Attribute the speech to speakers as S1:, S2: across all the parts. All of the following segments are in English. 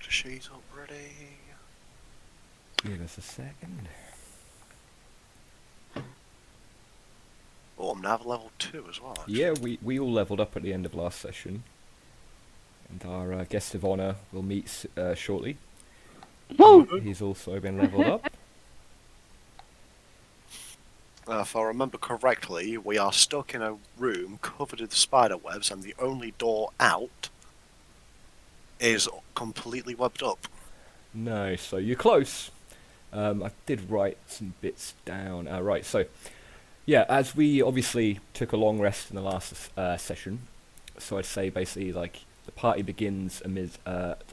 S1: character sheet up ready.
S2: Give us a second.
S1: Oh, I'm now level 2 as well, actually.
S2: Yeah, we all leveled up at the end of last session. And our guest of honour will meet shortly.
S3: Woo!
S2: He's also been leveled up.
S1: If I remember correctly, we are stuck in a room covered with spider webs, and the only door out is completely webbed up.
S2: No, so you're close. I did write some bits down. Right, so yeah, as we obviously took a long rest in the last session, so I'd say basically like the party begins amid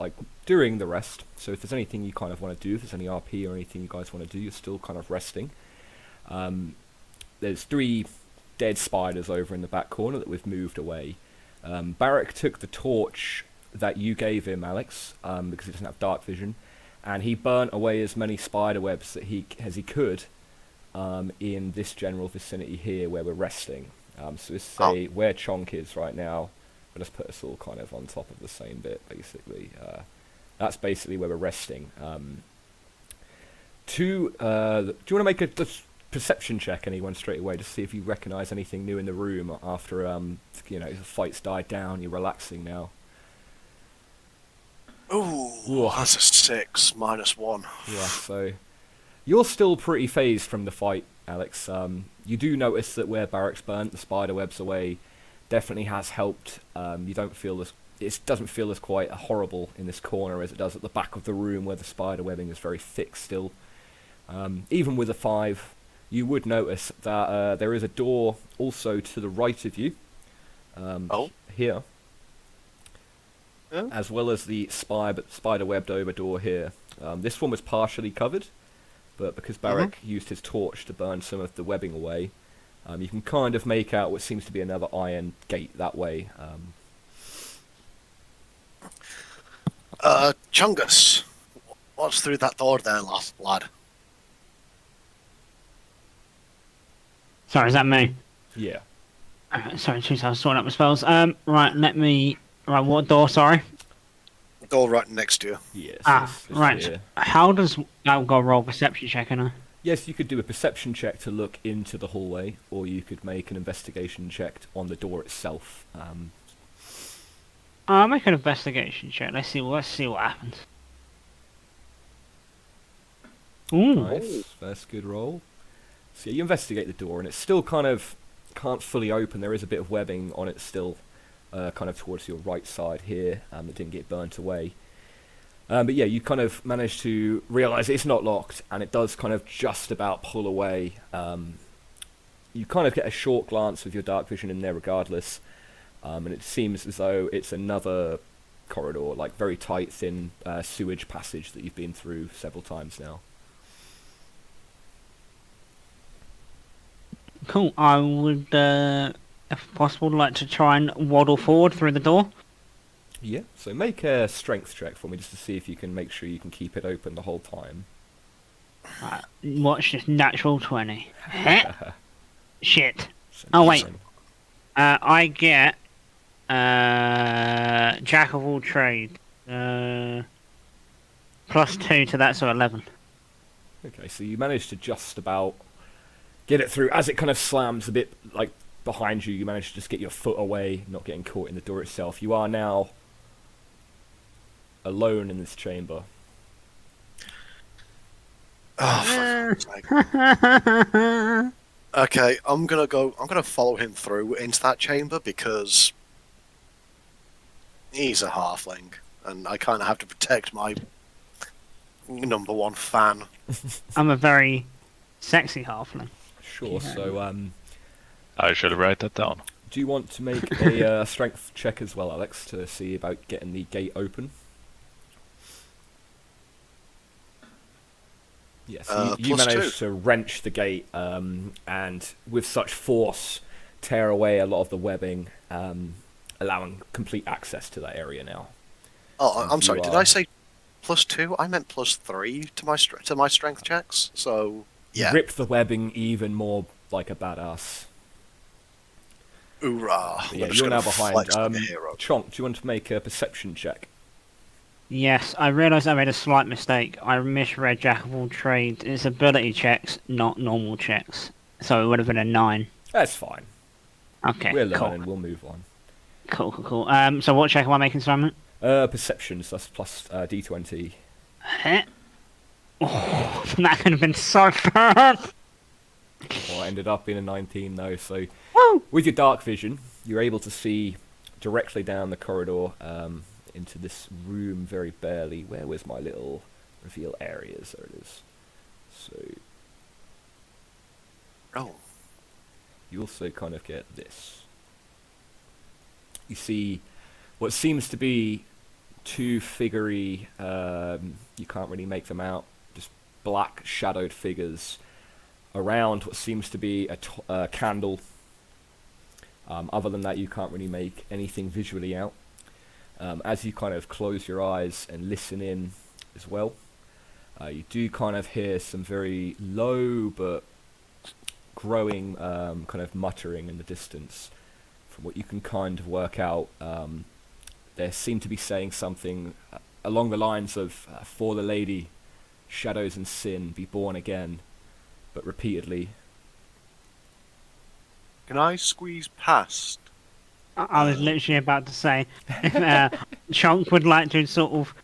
S2: like during the rest. So if there's anything you kind of want to do, if there's any RP or anything you guys want to do, you're still kind of resting. There's 3 dead spiders over in the back corner that we've moved away. Barrick took the torch that you gave him, Alex, because he doesn't have dark vision, and he burnt away as many spider webs as he could in this general vicinity here where we're resting. So let's say where Chonk is right now, but let's put us all kind of on top of the same bit, basically. That's basically where we're resting. Do you want to make a perception check, anyone, straight away, to see if you recognise anything new in the room after the fight's died down, you're relaxing now?
S1: Ooh, that's a 6, -1.
S2: Yeah, so you're still pretty phased from the fight, Alex. You do notice that where Barracks burnt the spider webs away definitely has helped. You don't feel it doesn't feel as quite horrible in this corner as it does at the back of the room where the spider webbing is very thick still. Even with a 5, you would notice that there is a door also to the right of you. Here.
S1: Yeah.
S2: As well as the spider webbed over door here. This one was partially covered, but because Barrick used his torch to burn some of the webbing away, you can kind of make out what seems to be another iron gate that way.
S1: Chungus, what's through that door there, lad?
S3: Sorry, is that me?
S2: Yeah.
S3: Sorry, jeez, I was sorting out my spells. Right, Right, what door, sorry?
S1: The door right next to you.
S2: Yes.
S3: Right.
S2: Here.
S3: How does... I've got to roll perception check, ain't I?
S2: Yes, you could do a perception check to look into the hallway, or you could make an investigation check on the door itself.
S3: I'll make an investigation check. Let's see what happens. Ooh.
S2: Nice. First good roll. So yeah, you investigate the door, and it's still kind of can't fully open. There is a bit of webbing on it still, kind of towards your right side here, that didn't get burnt away. But yeah, you kind of manage to realise it's not locked, and it does kind of just about pull away. You kind of get a short glance with your dark vision in there regardless, and it seems as though it's another corridor, like very tight, thin sewage passage that you've been through several times now.
S3: Cool. I would, if possible, like to try and waddle forward through the door.
S2: Yeah, so make a strength check for me just to see if you can make sure you can keep it open the whole time.
S3: Watch this natural 20. Shit. Oh, wait. I get Jack of all trades. +2 to that, so 11.
S2: Okay, so you managed to just about get it through. As it kind of slams a bit like behind you, you manage to just get your foot away, not getting caught in the door itself. You are now alone in this chamber.
S1: Oh, okay, I'm gonna follow him through into that chamber because he's a halfling, and I kind of have to protect my #1 fan.
S3: I'm a very sexy halfling.
S2: Sure, so
S4: I should write that down.
S2: do you want to make a strength check as well, Alex, to see about getting the gate open? Yes, you managed to wrench the gate and with such force tear away a lot of the webbing, allowing complete access to that area now.
S1: Oh, I'm sorry. Did I say +2? I meant +3 to my strength checks. So yeah,
S2: Rip the webbing even more like a badass.
S1: Hoorah!
S2: Yeah, you're now behind. Chonk, do you want to make a perception check?
S3: Yes, I realise I made a slight mistake. I misread Jack of all trades. It's ability checks, not normal checks. So it would have been a 9.
S2: That's fine.
S3: Okay,
S2: We're
S3: cool.
S2: learning. We'll move on.
S3: Cool. So what check am I making, Simon?
S2: Perception, so that's plus D20.
S3: Heh. Oh, that could have been so bad.
S2: Well, it ended up being a 19 though, so
S3: Woo!
S2: with your dark vision, you're able to see directly down the corridor into this room very barely. Where was my little reveal areas? There it is. So
S1: Oh.
S2: you also kind of get this. You see what seems to be two figurey, you can't really make them out, just black shadowed figures around what seems to be a candle. Other than that, you can't really make anything visually out. As you kind of close your eyes and listen in as well, you do kind of hear some very low but growing kind of muttering in the distance. From what you can kind of work out, they seem to be saying something along the lines of, for the lady, shadows and sin, be born again, but repeatedly.
S1: Can I squeeze past?
S3: I was literally about to say, if Chunk would like to sort of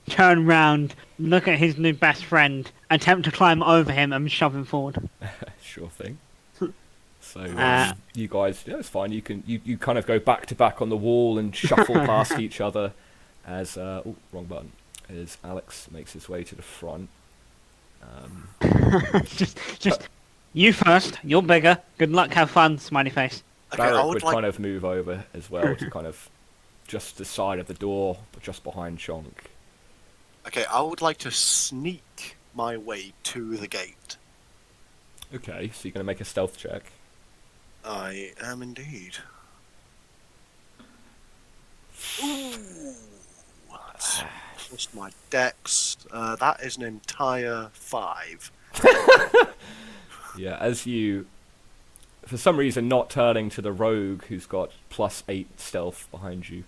S3: turn round, look at his new best friend, attempt to climb over him and shove him forward.
S2: Sure thing. So you guys, yeah, it's fine. You kind of go back to back on the wall and shuffle past each other as wrong button. As Alex makes his way to the front.
S3: just you first. You're bigger. Good luck. Have fun. Smiley face.
S1: Okay,
S2: Barrett
S1: I
S2: would
S1: would like.
S2: kind of move over as well to kind of just the side of the door, but just behind Chonk.
S1: Okay, I would like to sneak my way to the gate.
S2: Okay, so you're going to make a stealth check.
S1: I am indeed. Ooh, that's plus my dex. That is an entire 5.
S2: Yeah, as you, for some reason, not turning to the rogue who's got plus 8 stealth behind you,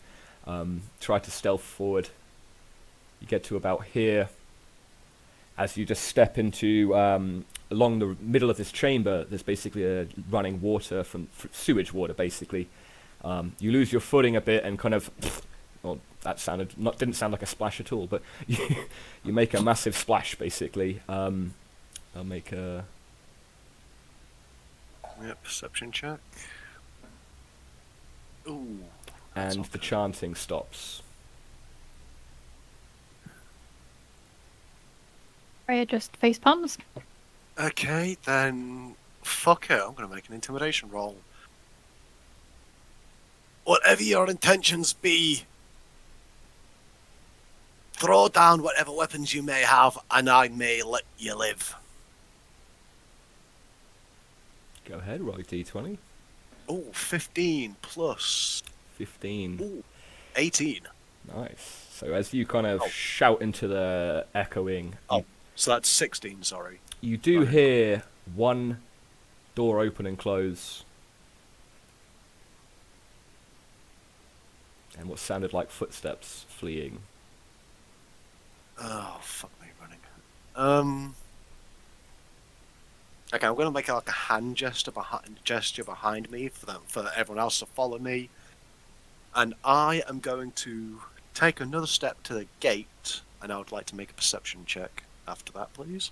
S2: try to stealth forward. You get to about here. As you just step into, along the middle of this chamber, there's basically a running water from sewage water, basically. You lose your footing a bit and kind of, well, that didn't sound like a splash at all, but you make a massive splash, basically. I'll make a...
S1: Yep, perception check. Ooh.
S2: And the chanting stops.
S5: Freya just face palms.
S1: Okay, then fuck it. I'm gonna make an intimidation roll. Whatever your intentions be, throw down whatever weapons you may have, and I may let you live.
S2: Go ahead, roll d20.
S1: Oh, 15 plus
S2: 15.
S1: ooh, 18.
S2: Nice. So as you kind of shout into the echoing,
S1: So that's 16, sorry.
S2: you do hear one door open and close. And what sounded like footsteps fleeing.
S1: Oh, fuck me running. Okay, I'm gonna make like a hand gesture behind me for everyone else to follow me, and I am going to take another step to the gate, and I would like to make a perception check after that, please.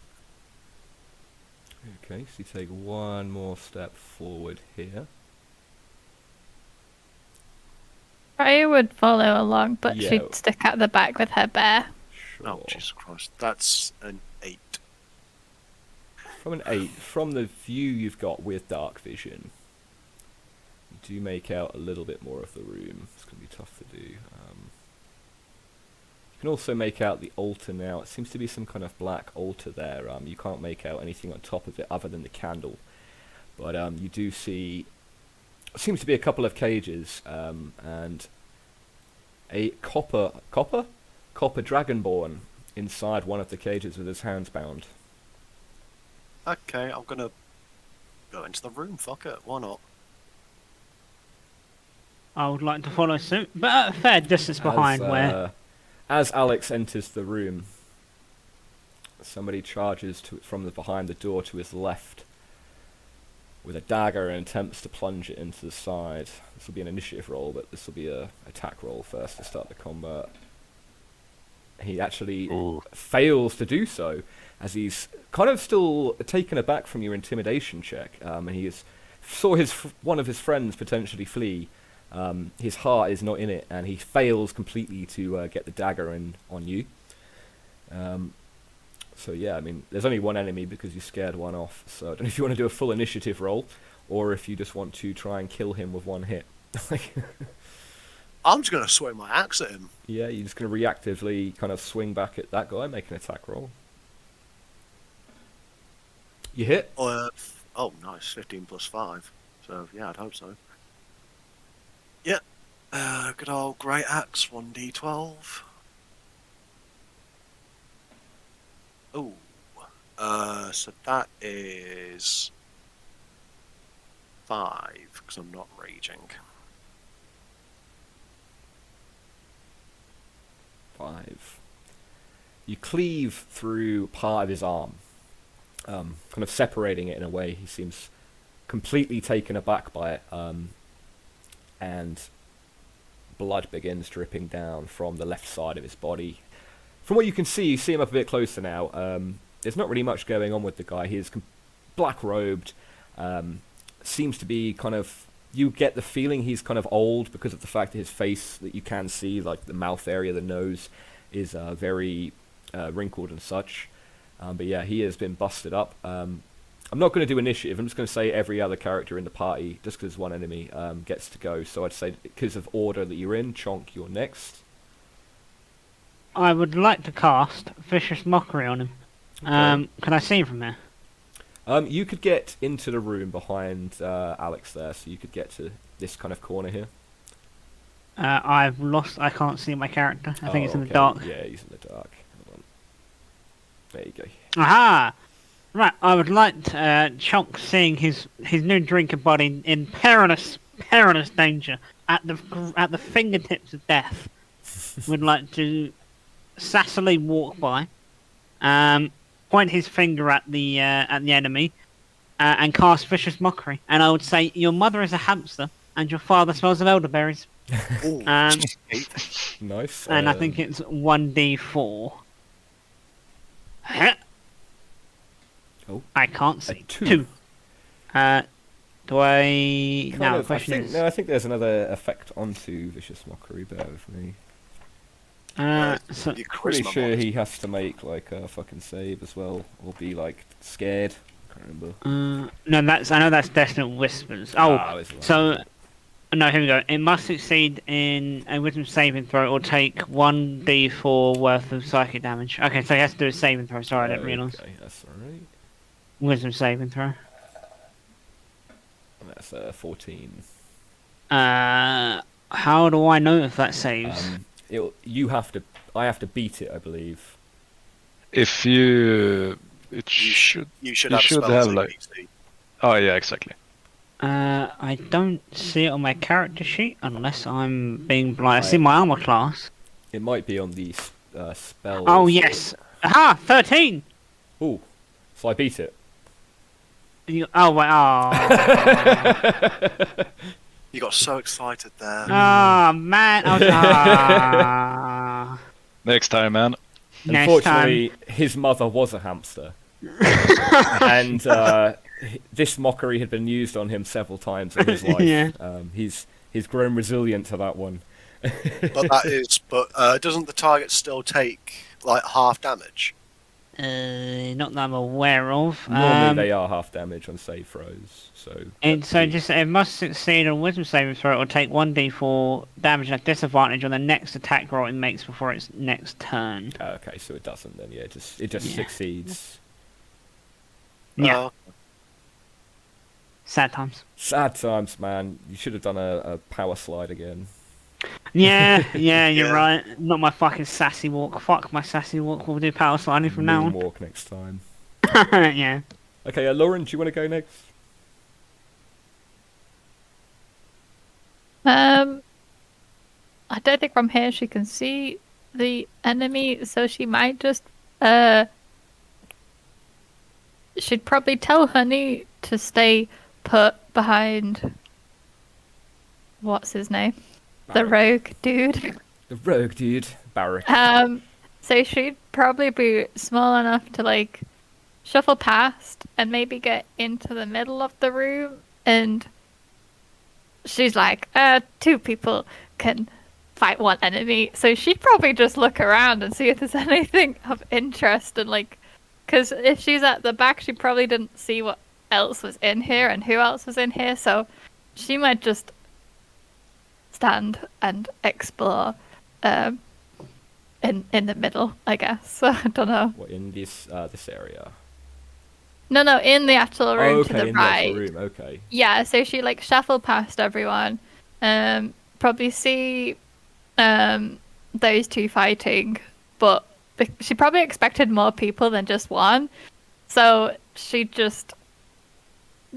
S2: Okay, so you take one more step forward here.
S5: Freya would follow along, but
S2: Yeah.
S5: she'd stick at the back with her bear.
S2: Sure.
S1: Oh, Jesus Christ, that's an 8.
S2: From an 8, from the view you've got with dark vision, you do make out a little bit more of the room. It's going to be tough to do. You can also make out the altar now. It seems to be some kind of black altar there. You can't make out anything on top of it other than the candle. But you do see... It seems to be a couple of cages, and a copper Dragonborn inside one of the cages with his hands bound.
S1: Okay, I'm gonna go into the room, fuck it, why not?
S3: I would like to follow suit, but at a fair distance behind. Where?
S2: As Alex enters the room, somebody charges from behind the door to his left with a dagger and attempts to plunge it into the side. This will be an initiative roll, but this will be a attack roll first to start the combat. He actually fails to do so, as he's kind of still taken aback from your intimidation check, and he saw one of his friends potentially flee. His heart is not in it, and he fails completely to get the dagger in on you. So yeah, I mean, there's only one enemy because you scared one off, so I don't know if you want to do a full initiative roll, or if you just want to try and kill him with one hit.
S1: I'm just going to swing my axe at him.
S2: Yeah, you're just going to reactively kind of swing back at that guy, make an attack roll. You hit?
S1: Oh, nice. 15 plus 5. So, yeah, I'd hope so. Yeah. Good old great axe, 1d12. Oh. So that is 5, because I'm not raging.
S2: 5. You cleave through part of his arm, kind of separating it in a way. He seems completely taken aback by it, and blood begins dripping down from the left side of his body. From what you can see, you see him up a bit closer now. There's not really much going on with the guy. He is black-robed, seems to be kind of... You get the feeling he's kind of old because of the fact that his face, that you can see, like the mouth area, the nose, is very wrinkled and such. But yeah, he has been busted up. I'm not going to do initiative. I'm just going to say every other character in the party, just because one enemy gets to go. So I'd say because of order that you're in, Chonk, you're next.
S3: I would like to cast Vicious Mockery on him.
S2: Okay.
S3: Can I see him from there?
S2: You could get into the room behind Alex there, so you could get to this kind of corner here.
S3: I can't see my character. I think it's in the dark.
S2: Yeah, he's in the dark. Hold on. There you go.
S3: Aha! Right, I would like Chonk, seeing his new drinker body in perilous danger at the fingertips of death, would like to sassily walk by, point his finger at the enemy, and cast Vicious Mockery. And I would say, your mother is a hamster, and your father smells of elderberries.
S1: Ooh,
S2: Nice.
S3: And I think it's 1d4.
S2: Oh.
S3: I can't see.
S2: A 2.
S3: Do I... Now the question is...
S2: I think there's another effect onto Vicious Mockery, bear with me.
S3: So,
S1: your
S2: Pretty
S1: charisma
S2: sure
S1: mod.
S2: he has to make like a fucking save as well, or be like scared. I can't remember.
S3: no, I know that's Destined Whispers. Oh,
S2: it's right.
S3: so... No, here we go. It must succeed in a wisdom saving throw or take 1d4 worth of psychic damage. Okay, so he has to do a saving throw. Sorry, I didn't realise.
S2: Okay, that's alright.
S3: Wisdom saving throw.
S2: That's 14.
S3: How do I know if that saves?
S2: I have to beat it, I believe.
S4: If you...
S1: You should have spells
S4: like...
S1: AC.
S4: Oh, yeah, exactly.
S3: I don't see it on my character sheet unless I'm being blind. I see my armor class.
S2: It might be on the spell.
S3: Oh, yes. Aha! 13!
S2: Ooh, so I beat it.
S3: Oh, wait. Oh.
S1: You got so excited there.
S3: Oh, man. Oh,
S4: Next time, man.
S3: Next time.
S2: Unfortunately, his mother was a hamster. And this mockery had been used on him several times in his life.
S3: Yeah.
S2: He's grown resilient to that one.
S1: But doesn't the target still take like half damage?
S3: Not that I'm aware of.
S2: Normally they are half damage on save throws.
S3: It must succeed on wisdom saving throw or take 1d4 damage at disadvantage on the next attack roll it makes before its next turn.
S2: Okay, so it doesn't then. Yeah, it just succeeds.
S3: Yeah. Sad times.
S2: Sad times, man. You should have done a power slide again.
S3: Yeah, you're
S1: Yeah.
S3: right. Not my fucking sassy walk. Fuck my sassy walk. We'll do power sliding from now on.
S2: Walk next time.
S3: Yeah.
S2: Okay, Lauren, do you want to go next?
S5: I don't think from here she can see the enemy, so she might just she'd probably tell Honey to stay put behind what's his name? The rogue dude.
S2: The rogue dude, Barrick.
S5: So she'd probably be small enough to like shuffle past and maybe get into the middle of the room, and she's like, 2 people can fight 1 enemy. So she'd probably just look around and see if there's anything of interest, and like, because if she's at the back, she probably didn't see what else was in here and who else was in here. So she might just stand and explore in the middle, I guess. I don't know.
S2: What, in this area?
S5: No, in the actual room
S2: Oh,
S5: to
S2: okay,
S5: the
S2: in
S5: right.
S2: the actual room, okay.
S5: Yeah, so she like shuffle past everyone, probably see those 2 fighting, but she probably expected more people than just 1, so she'd just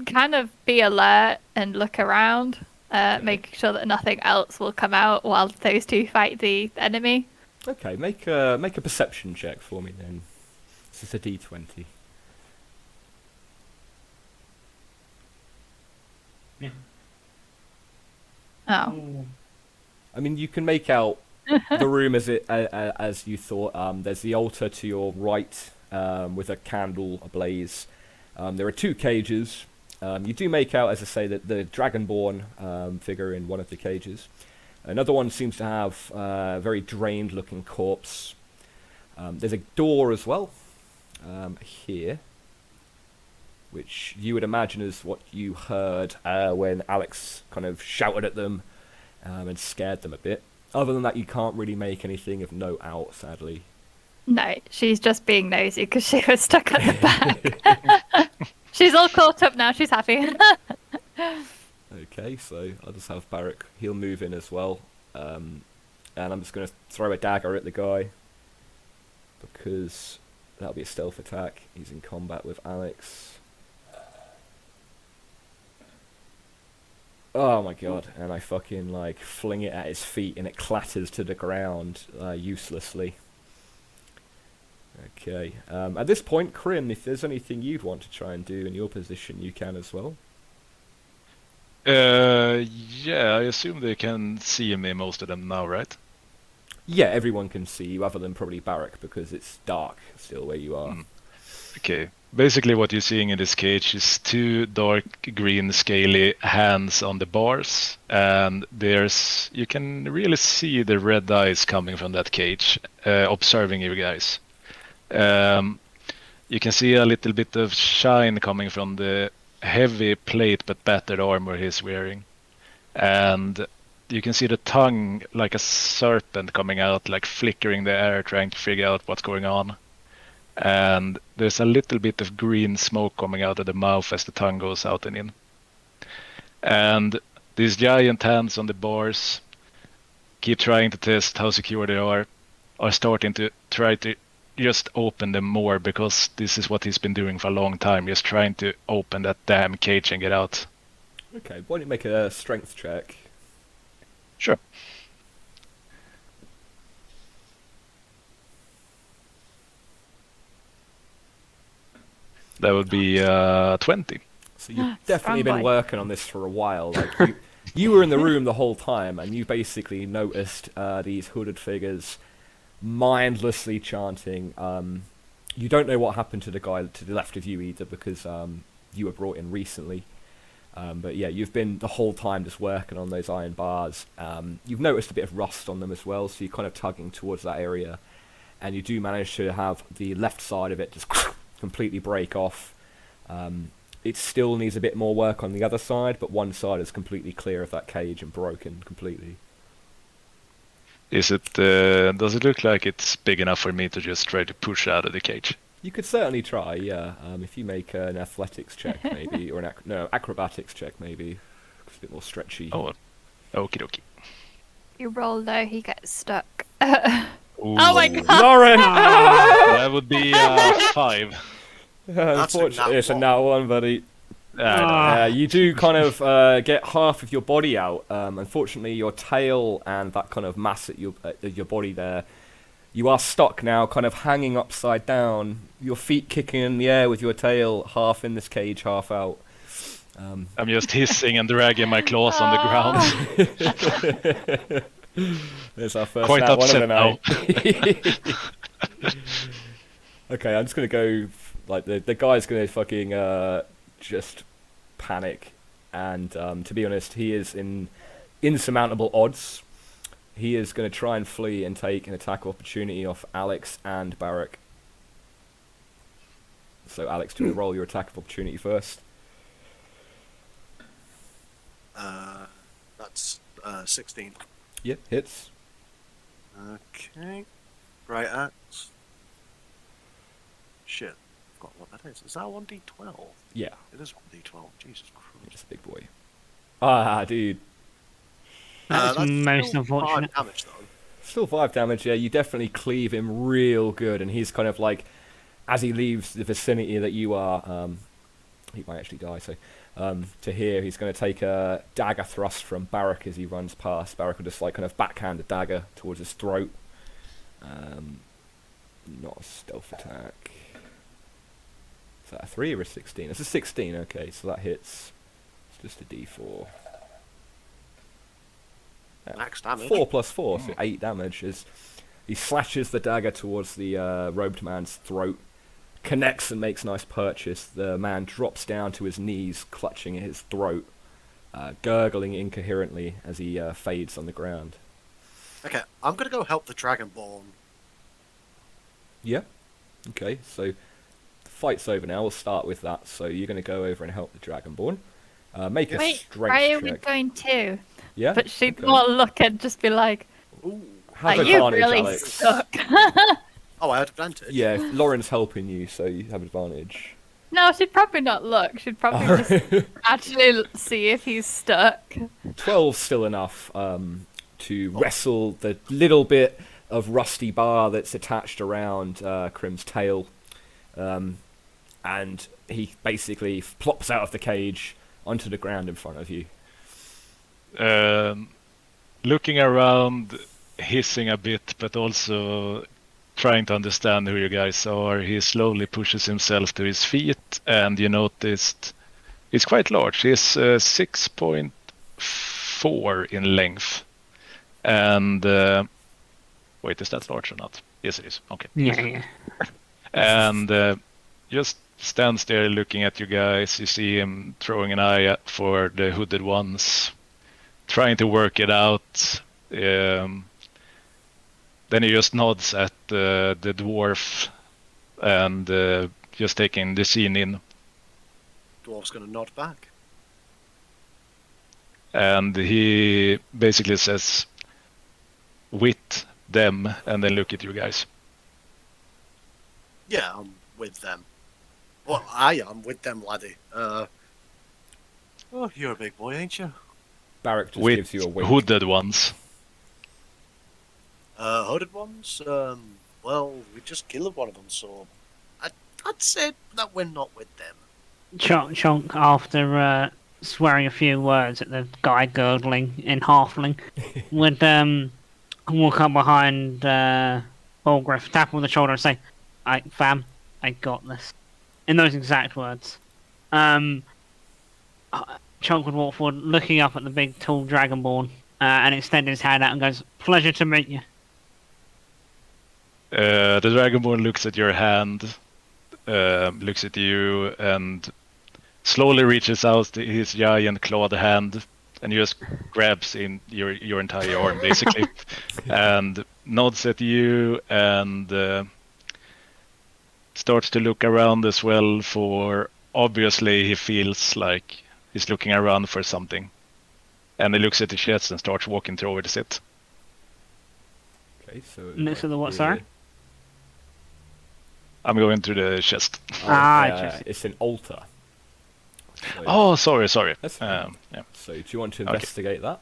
S5: kind of be alert and look around, make sure that nothing else will come out while those 2 fight the enemy.
S2: Okay, make a perception check for me then. This is a D20.
S5: Oh.
S2: I mean, you can make out the room as you thought. There's the altar to your right with a candle ablaze. There are 2 cages. You do make out, as I say, that the Dragonborn figure in one of the cages. Another one seems to have a very drained-looking corpse. There's a door as well here, which you would imagine is what you heard when Alex kind of shouted at them and scared them a bit. Other than that, you can't really make anything of note out, sadly.
S5: No, she's just being nosy because she was stuck at the back. She's all caught up now, she's happy.
S2: Okay, so I'll just have Barrick. He'll move in as well. And I'm just going to throw a dagger at the guy, because that'll be a stealth attack. He's in combat with Alex. Oh my god, and I fucking like fling it at his feet and it clatters to the ground uselessly. Okay, at this point, Crim, if there's anything you'd want to try and do in your position, you can as well.
S4: Yeah, I assume they can see me, most of them now, right?
S2: Yeah, everyone can see you, other than probably Barrick, because it's dark still where you are.
S4: Okay. Basically what you're seeing in this cage is 2 dark green scaly hands on the bars, and you can really see the red eyes coming from that cage, observing you guys. You can see a little bit of shine coming from the heavy plate but battered armor he's wearing, and you can see the tongue like a serpent coming out, like flickering the air, trying to figure out what's going on. And there's a little bit of green smoke coming out of the mouth as the tongue goes out and in. And these giant hands on the bars keep trying to test how secure they are starting to try to just open them more, because this is what he's been doing for a long time, just trying to open that damn cage and get out.
S2: Okay, why don't you make a strength check?
S4: Sure. That would be 20.
S2: So you've definitely
S5: Strong
S2: been
S5: boy.
S2: working on this for a while. Like you were in the room the whole time, and you basically noticed these hooded figures mindlessly chanting. You don't know what happened to the guy to the left of you either, because you were brought in recently. But yeah, you've been the whole time just working on those iron bars. You've noticed a bit of rust on them as well, so you're kind of tugging towards that area. And you do manage to have the left side of it just completely break off. It still needs a bit more work on the other side, but one side is completely clear of that cage and broken completely.
S4: Is it? Does it look like it's big enough for me to just try to push out of the cage?
S2: You could certainly try, yeah. If you make an athletics check, maybe, or an acrobatics check, maybe. It's a bit more stretchy.
S4: Oh, okie dokie.
S5: You roll low, he gets stuck.
S4: Ooh.
S5: Oh my god!
S2: Lauren!
S4: That would be 5.
S2: Unfortunately, it's a nat one, buddy.
S4: Ah,
S2: You do kind of get half of your body out. Unfortunately, your tail and that kind of mass at your body there You are stuck now, kind of hanging upside down, your feet kicking in the air with your tail half in this cage, half out.
S4: I'm just hissing and dragging my claws on the ground.
S2: There's our first
S4: Quite
S2: nat one of
S4: upset
S2: the
S4: now.
S2: night. Okay, I'm just gonna go. Like the guy's gonna fucking just panic, and to be honest, he is in insurmountable odds. He is gonna try and flee and take an attack opportunity off Alex and Barrick. So Alex, do you roll your attack of opportunity first?
S1: That's 16.
S2: Yep, hits.
S1: Okay. Right axe. Shit. Forgot what that is. Is that 1d12?
S2: Yeah,
S1: It is 1d12. Jesus Christ.
S2: just a big boy. Ah, dude.
S3: That's most
S1: still
S3: unfortunate.
S1: 5 damage though.
S2: Still 5 damage, yeah. You definitely cleave him real good, and he's kind of like, as he leaves the vicinity that you are, he might actually die, so to here, he's going to take a dagger thrust from Barrick as he runs past. Barrick will just like kind of backhand the dagger towards his throat. Not a stealth attack. Is that a 3 or a 16? It's a 16, okay, so that hits. It's just a d4.
S1: Max damage.
S2: 4 plus 4, so 8 damage as he slashes the dagger towards the robed man's throat, connects and makes nice purchase. The man drops down to his knees, clutching at his throat, gurgling incoherently as he fades on the ground.
S1: Okay, I'm gonna go help the Dragonborn.
S2: Yeah? Okay, so the fight's over now. We'll start with that. So you're going to go over and help the Dragonborn. Make a
S5: Wait,
S2: strength
S5: why are we
S2: check.
S5: going to?
S2: Yeah?
S5: But she'd
S2: Okay.
S5: not look and just be like,
S2: Have
S5: are you
S2: advantage,
S5: really
S2: Alex.
S5: stuck?
S1: Oh, I had advantage.
S2: Yeah, Lauren's helping you, so you have advantage.
S5: No, she'd probably not look. She'd probably just actually see if he's stuck.
S2: 12's still enough to wrestle the little bit of rusty bar that's attached around Crim's tail. And he basically plops out of the cage onto the ground in front of you.
S4: Looking around, hissing a bit, but also trying to understand who you guys are, he slowly pushes himself to his feet, and you noticed it's quite large. He's 6.4 in length. And wait, is that large or not? Yes, it is. Okay.
S3: Yeah.
S4: And just stands there looking at you guys. You see him throwing an eye for the hooded ones, trying to work it out. Then he just nods at the dwarf and just taking the scene in.
S1: Dwarf's gonna nod back.
S4: And he basically says, with them, and then look at you guys.
S1: Yeah, I'm with them. Well, I am with them, laddie. Oh, you're a big boy, ain't you?
S2: Barrick just
S4: With
S2: gives you a wink.
S4: hooded ones.
S1: Hooded ones? Well, we just killed one of them, so I'd say that we're not with them.
S3: Chonk, after swearing a few words at the guy gurgling in halfling, would walk up behind Olgrif, tap him on the shoulder and say, fam, I got this. In those exact words. Chonk would walk forward, looking up at the big, tall Dragonborn, and extend his hand out and goes, pleasure to meet you.
S4: The Dragonborn looks at your hand, looks at you, and slowly reaches out his giant clawed hand and just grabs in your entire arm, basically, and nods at you and starts to look around as well for, obviously he feels like he's looking around for something. And he looks at the chest and starts walking towards it.
S2: Okay, so
S3: Next to the what, sorry?
S4: I'm going to the chest.
S3: Just...
S2: it's an altar. So,
S4: Oh, sorry.
S2: That's fine.
S4: Yeah.
S2: So do you want to
S4: Okay.
S2: investigate that?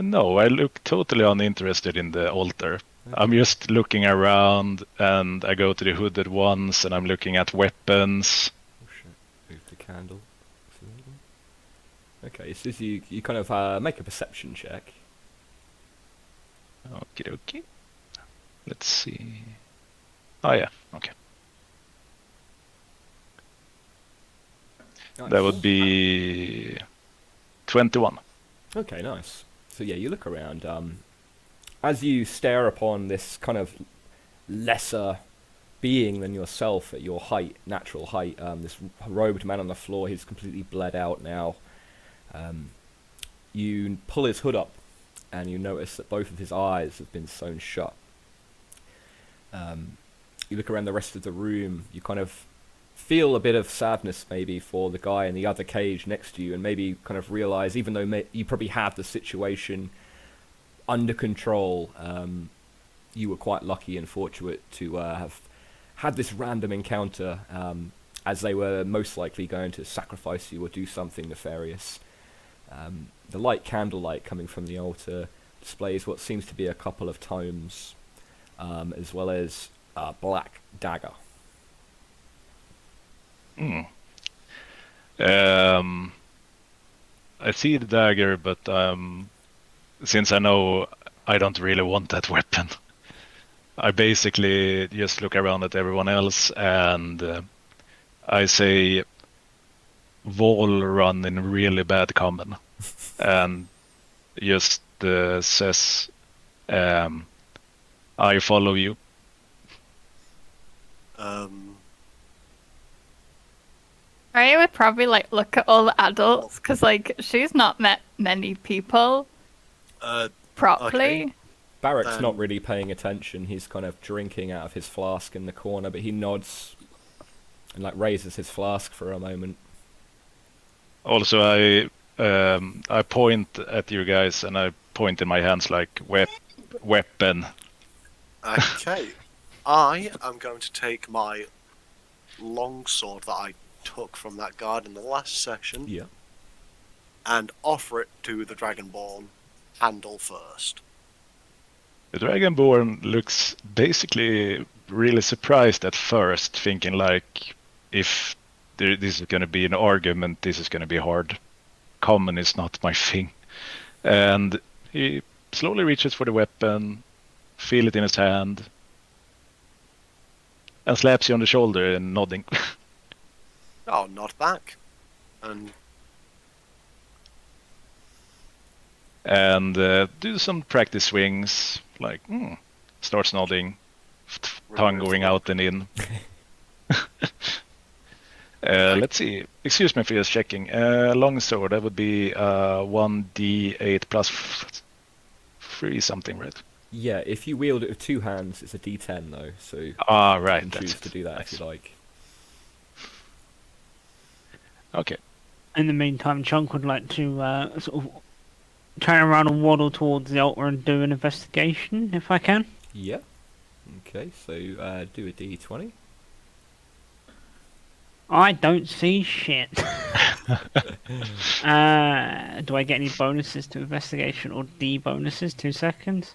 S4: No, I look totally uninterested in the altar.
S2: Okay.
S4: I'm just looking around, and I go to the hooded ones, and I'm looking at weapons.
S2: Oh shit, move the candle. Okay, so you kind of make a perception check.
S4: Okie dokie. Let's see. Oh yeah, okay.
S2: Nice.
S4: That would be 21.
S2: Okay, nice. So yeah, you look around. As you stare upon this kind of lesser being than yourself at your height, natural height, this robed man on the floor, he's completely bled out now. You pull his hood up, and you notice that both of his eyes have been sewn shut. You look around the rest of the room, you kind of feel a bit of sadness maybe for the guy in the other cage next to you, and maybe kind of realize, even though you probably have the situation under control, you were quite lucky and fortunate to have had this random encounter, as they were most likely going to sacrifice you or do something nefarious. The light candlelight coming from the altar displays what seems to be a couple of tomes, as well as a black dagger.
S4: I see the dagger, but since I know I don't really want that weapon, I basically just look around at everyone else and I say, Vol run in really bad common, and just says, I follow you.
S5: I would probably like look at all the adults because like she's not met many people properly.
S1: Okay.
S2: Barrick's not really paying attention. He's kind of drinking out of his flask in the corner, but he nods and like raises his flask for a moment.
S4: Also, I point at you guys and I point in my hands like weapon.
S1: Okay. I am going to take my longsword that I took from that guard in the last session
S2: Yeah.
S1: and offer it to the Dragonborn handle first.
S4: The Dragonborn looks basically really surprised at first, thinking like, if this is going to be an argument, this is going to be hard. Common is not my thing. And he slowly reaches for the weapon, feel it in his hand, and slaps you on the shoulder and nodding.
S1: I'll nod back. And
S4: do some practice swings, like, starts nodding, tongue going out and in. Let's see. Excuse me for just checking. Longsword, that would be 1d8 plus 3 something, right?
S2: Yeah, if you wield it with two hands, it's a D10 though, so you
S4: Right.
S2: can choose to do that if you like.
S4: Okay.
S3: In the meantime, Chunk would like to sort of turn around and waddle towards the altar and do an investigation, if I can.
S2: Yeah. Okay, so do a D20.
S3: I don't see shit. Do I get any bonuses to investigation or D bonuses? 2 seconds.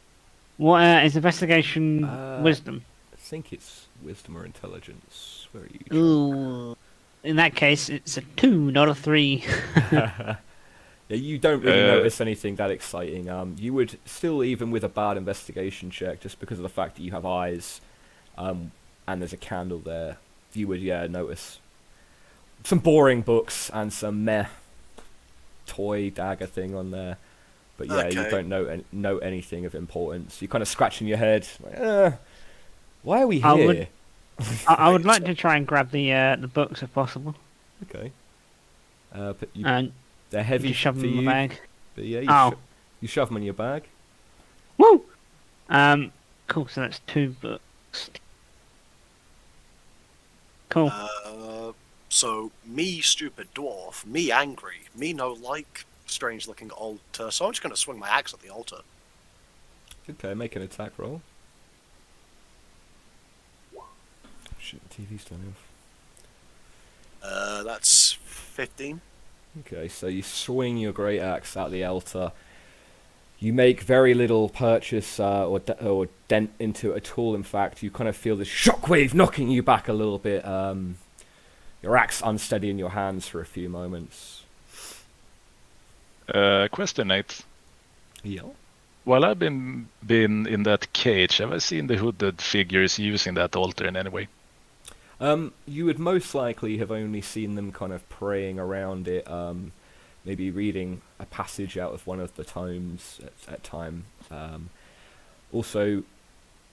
S3: What is investigation? Wisdom.
S2: I think it's wisdom or intelligence. Where are you?
S3: Ooh. In that case, it's a 2, not a 3.
S2: Yeah, you don't really notice anything that exciting. You would still, even with a bad investigation check, just because of the fact that you have eyes, and there's a candle there, you would notice some boring books and some meh toy dagger thing on there. But yeah, you don't note anything of importance. You're kind of scratching your head, like, why are we here?
S3: I would like to try and grab the books if possible.
S2: Okay. But
S3: And
S2: they're heavy
S3: just shove
S2: for
S3: them in
S2: you.
S3: my bag.
S2: But yeah, you shove them in your bag.
S3: Woo! Cool. So that's 2 books. Cool.
S1: So, me stupid dwarf, me angry, me no like strange looking altar, so I'm just going to swing my axe at the altar.
S2: Okay, make an attack roll. Shit, the TV's turning off.
S1: That's 15.
S2: Okay, so you swing your great axe at the altar. You make very little purchase or dent into it at all. In fact, you kind of feel this shockwave knocking you back a little bit. Your axe unsteady in your hands for a few moments.
S4: Question, Nate.
S2: Yeah.
S4: while I've been in that cage, have I seen the hooded figures using that altar in any way?
S2: You would most likely have only seen them kind of praying around it, maybe reading a passage out of one of the tomes at time. Also,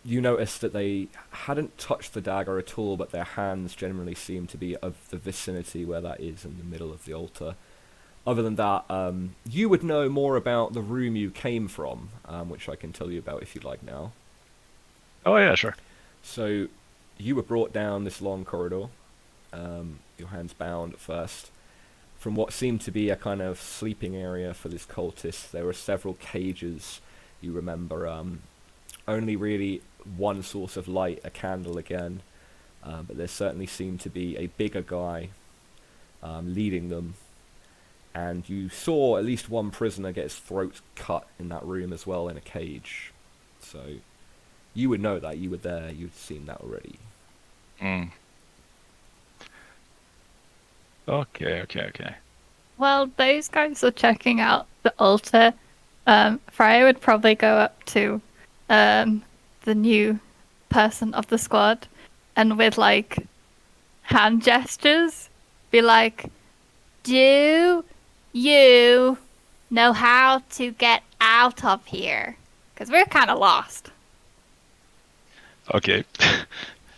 S2: you notice that they hadn't touched the dagger at all, but their hands generally seem to be of the vicinity where that is in the middle of the altar. Other than that, you would know more about the room you came from, which I can tell you about if you'd like now.
S4: Oh yeah, sure.
S2: So, you were brought down this long corridor, your hands bound at first. From what seemed to be a kind of sleeping area for this cultist, there were several cages, you remember. Only really one source of light, a candle again, but there certainly seemed to be a bigger guy leading them. And you saw at least one prisoner get his throat cut in that room as well in a cage. So you would know that, you were there, you'd seen that already.
S4: Okay.
S5: Well, those guys are checking out the altar. Freya would probably go up to the new person of the squad and with like hand gestures be like, do you know how to get out of here? Because we're kind of lost.
S4: Okay.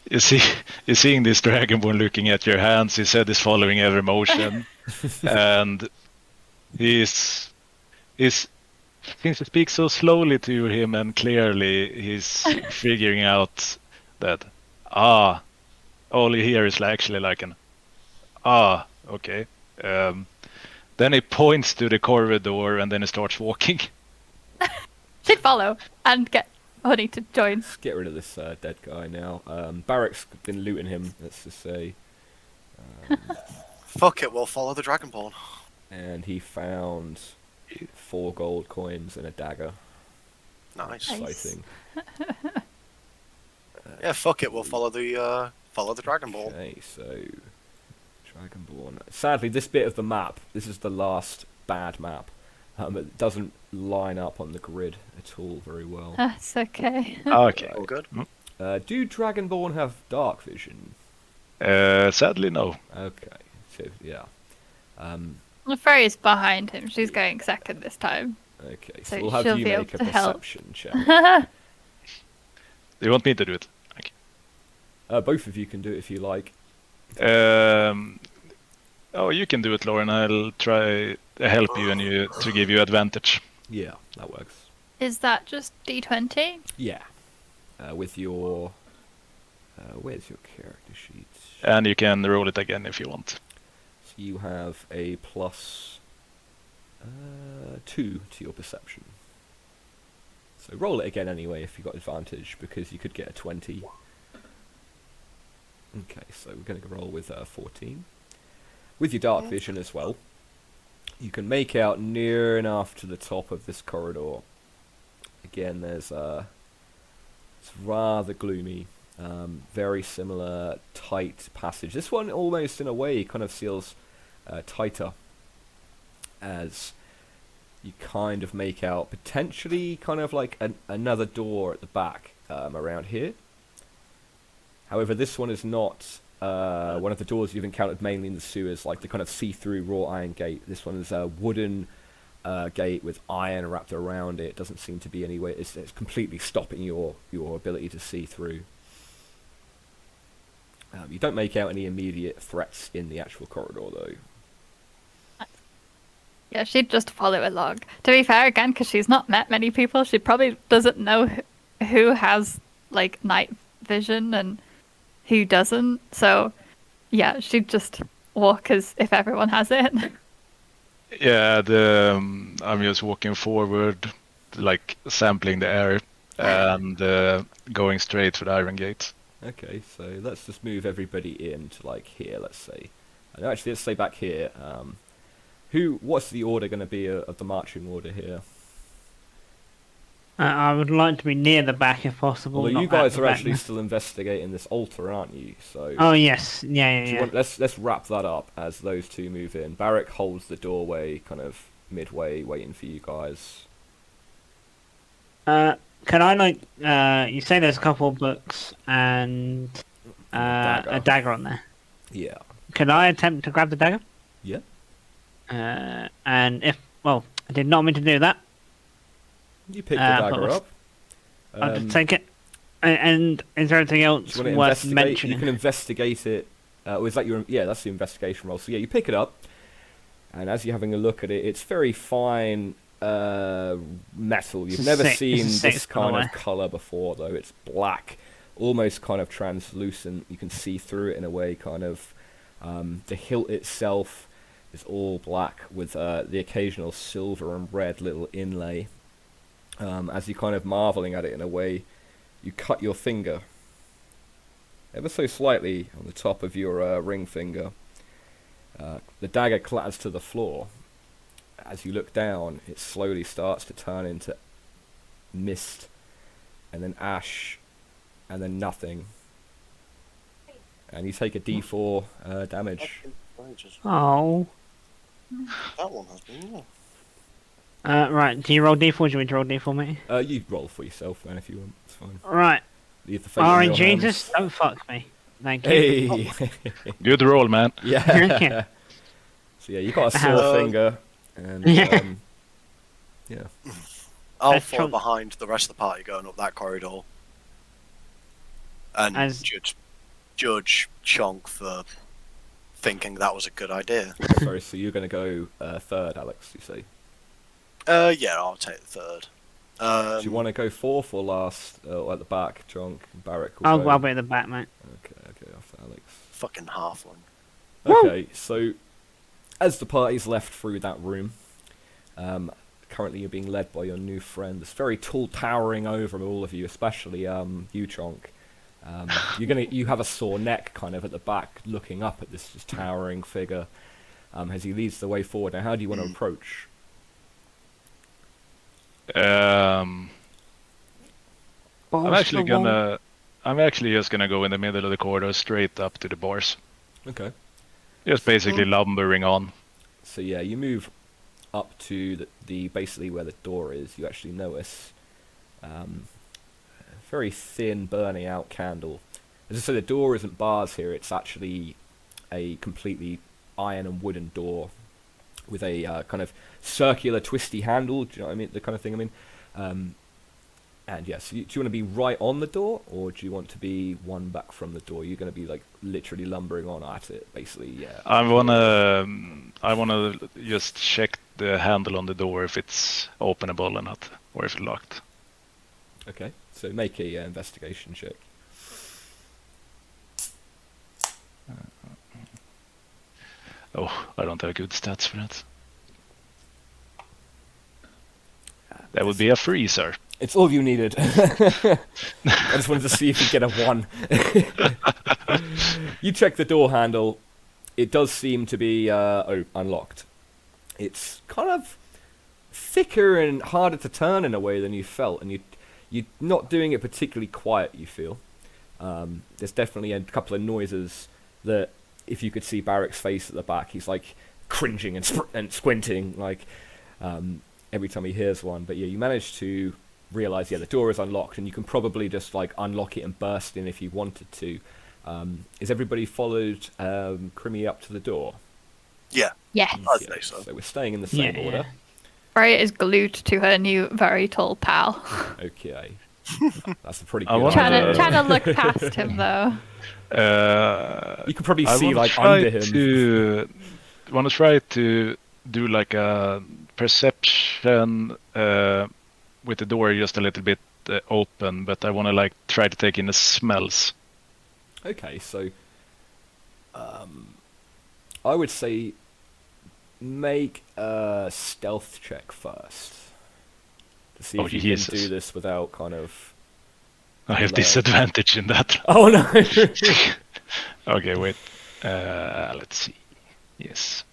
S4: You're seeing this Dragonborn looking at your hands. He said he's following every motion, and he's since you speak so slowly to him and clearly, he's figuring out that all you hear is actually like an okay. Then he points to the corridor and then he starts walking.
S5: She'd follow and get Honey to join.
S2: Let's get rid of this dead guy now. Barrick's been looting him, let's just say.
S1: Fuck it, we'll follow the Dragonborn.
S2: And he found 4 gold coins and a dagger.
S1: Nice.
S2: Exciting.
S1: Yeah, fuck it, we'll follow the Dragonborn.
S2: Okay, so Dragonborn. Sadly, this bit of the map, this is the last bad map. It doesn't line up on the grid at all very well.
S5: That's okay.
S4: Okay.
S1: All good.
S2: Do Dragonborn have dark vision?
S4: Sadly, no.
S2: Okay, so yeah.
S5: Well, Freya's behind him. She's going second this time.
S2: Okay, so
S5: So
S2: we'll have
S5: she'll
S2: you
S5: be
S2: make a
S5: able to help.
S2: perception check.
S4: Do you want me to do it? Okay.
S2: Both of you can do it if you like.
S4: You can do it, Lauren. I'll try to help you and to give you advantage.
S2: Yeah, that works.
S5: Is that just D20?
S2: Yeah. With your... where's your character sheet?
S4: And you can roll it again if you want.
S2: So you have a plus 2 to your perception. So roll it again anyway if you got advantage, because you could get a 20. Okay, so we're going to roll with 14. With your dark vision as well, you can make out near enough to the top of this corridor. Again, there's it's rather gloomy, very similar tight passage. This one almost in a way kind of feels tighter, as you kind of make out potentially kind of like another door at the back around here. However, this one is not one of the doors you've encountered mainly in the sewers, like the kind of see-through wrought iron gate. This one is a wooden gate with iron wrapped around it. It doesn't seem to be any way. It's completely stopping your ability to see through. You don't make out any immediate threats in the actual corridor, though.
S5: Yeah, she'd just follow along. To be fair, again, because she's not met many people, she probably doesn't know who has like night vision and who doesn't. So, yeah, she'd just walk as if everyone has it.
S4: Yeah, I'm just walking forward, like sampling the air and going straight for the iron gate.
S2: Okay, so let's just move everybody in to like here, let's say. No, actually, let's say back here. What's the order going to be of the marching order here?
S3: I would like to be near the back if possible.
S2: Well,
S3: not
S2: you guys
S3: at the
S2: are
S3: back.
S2: actually still investigating this altar, aren't you? So.
S3: Oh yes, yeah.
S2: Do you want, let's wrap that up as those two move in. Barrick holds the doorway, kind of midway, waiting for you guys.
S3: Can I you say there's a couple of books and a dagger on there.
S2: Yeah.
S3: Can I attempt to grab the dagger?
S2: Yeah.
S3: And I did not mean to do that.
S2: You pick the dagger up.
S3: I'll just take it. And is there anything else worth mentioning?
S2: You can investigate it. Is that your? Yeah, that's the investigation roll. So yeah, you pick it up, and as you're having a look at it, it's very fine metal. You've never seen this kind of color before, though. It's black, almost kind of translucent. You can see through it in a way, kind of. The hilt itself is all black with the occasional silver and red little inlay. As you're kind of marveling at it in a way, you cut your finger ever so slightly on the top of your ring finger. The dagger clatters to the floor. As you look down, it slowly starts to turn into mist, and then ash, and then nothing. And you take a D4 damage.
S3: Oh.
S1: That one has been.
S3: Right, do you roll D4 or do you want to roll D4, mate?
S2: You roll for yourself, man, if you want. It's fine.
S3: Right.
S2: Leave the fate in your
S3: Jesus,
S2: hands.
S3: don't fuck me. Thank you.
S2: Hey!
S4: Good roll, man.
S2: Yeah. So yeah, you got a sore finger, and yeah.
S1: I'll follow behind the rest of the party going up that corridor, and judge Chonk for thinking that was a good idea.
S2: Sorry, so you're going to go third, Alex? You say?
S1: Yeah, I'll take the third.
S2: Do you want to go fourth or last, or at the back, Chonk, Barrick?
S3: I'll be at the back, mate.
S2: Okay, after Alex.
S1: Fucking halfling.
S2: Okay, so as the party's left through that room, currently you're being led by your new friend. It's very tall, towering over all of you, especially you, Chonk. You have a sore neck, kind of at the back, looking up at this just towering figure as he leads the way forward. Now, how do you want to approach?
S4: I'm actually just gonna go in the middle of the corridor, straight up to the bars.
S2: Okay.
S4: Just basically lumbering on.
S2: So yeah, you move up to the basically where the door is. You actually notice a very thin, burning out candle. As I say, the door isn't bars here. It's actually a completely iron and wooden door with a kind of circular, twisty handle. Do you know what I mean? The kind of thing I mean. And yes, do you want to be right on the door, or do you want to be one back from the door? You're going to be like literally lumbering on at it, basically. Yeah.
S4: I wanna just check the handle on the door if it's openable or not, or if it's locked.
S2: Okay, so make a investigation check.
S4: Oh, I don't have good stats for that. That would be a 3, sir.
S2: It's all you needed. I just wanted to see if you get a 1. You check the door handle. It does seem to be unlocked. It's kind of thicker and harder to turn in a way than you felt, and you're not doing it particularly quiet, you feel. There's definitely a couple of noises that, if you could see Barrick's face at the back, he's like cringing and squinting, like every time he hears one. But yeah, you manage to realize, the door is unlocked, and you can probably just like unlock it and burst in if you wanted to. Is everybody followed Crimmy up to the door?
S1: Yeah.
S5: Yes.
S1: I'd say so.
S2: So we're staying in the same order.
S5: Freya is glued to her new very tall pal.
S2: Okay. That's a pretty good
S5: Trying to look past him though.
S2: You can probably see like under him.
S4: I want to try to do like a perception with the door just a little bit open, but I want to like try to take in the smells.
S2: Okay, so I would say make a stealth check first to see if you can do this without kind of.
S4: I have disadvantage in that.
S2: Oh no!
S4: Okay, wait. Let's see. Yes.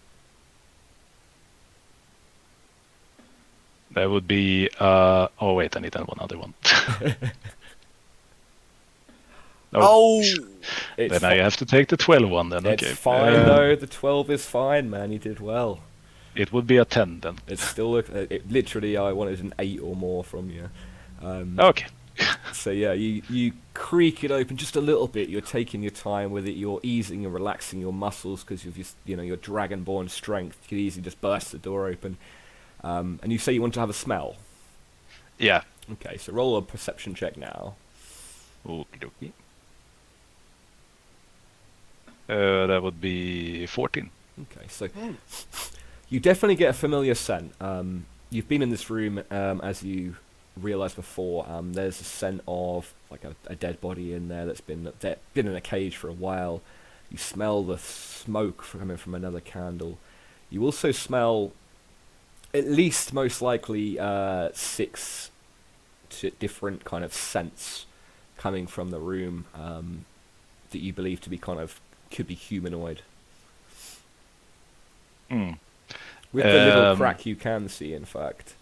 S4: That would be. Oh wait, I need one other one.
S1: Oh!
S4: Then I have to take the 12 one then.
S2: It's
S4: okay.
S2: Fine though. The 12 is fine, man. You did well.
S4: It would be a 10 then.
S2: It's still literally I wanted an 8 or more from you.
S4: Okay.
S2: So yeah, you creak it open just a little bit. You're taking your time with it. You're easing and relaxing your muscles because you've just, your Dragonborn strength. You could easily just burst the door open. And you say you want to have a smell.
S4: Yeah.
S2: Okay, so roll a perception check now.
S4: Okie dokie. That would be 14.
S2: Okay, so you definitely get a familiar scent. You've been in this room, as you realised before. There's a scent of like a dead body in there that's been in a cage for a while. You smell the smoke coming from another candle. You also smell, at least most likely, 6 different kind of scents coming from the room that you believe to be could be humanoid.
S4: Mm.
S2: With the little crack you can see, in fact.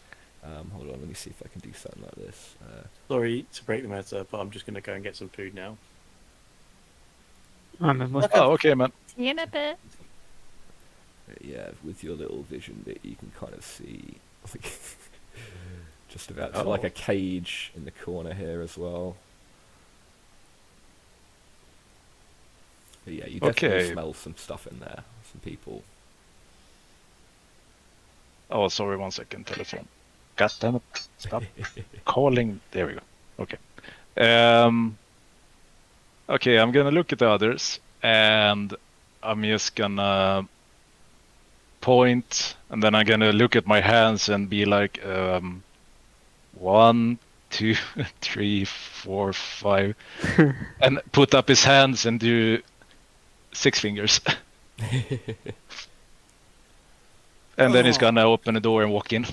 S2: Hold on, let me see if I can do something like this.
S6: Sorry to break the matter, but I'm just going to go and get some food now.
S4: Oh, okay, man.
S5: See you in a bit.
S2: Yeah, with your little vision bit, you can kind of see just about to like a cage in the corner here as well. But yeah, you definitely smell some stuff in there, some people.
S4: Oh, sorry, 1 second, telephone. God damn it. Stop calling. There we go. Okay. Okay, I'm gonna look at the others, and I'm just gonna point, and then I'm gonna look at my hands and be like, 1, 2, 3, 4, 5, and put up his hands and do 6 fingers. And then he's gonna open the door and walk in.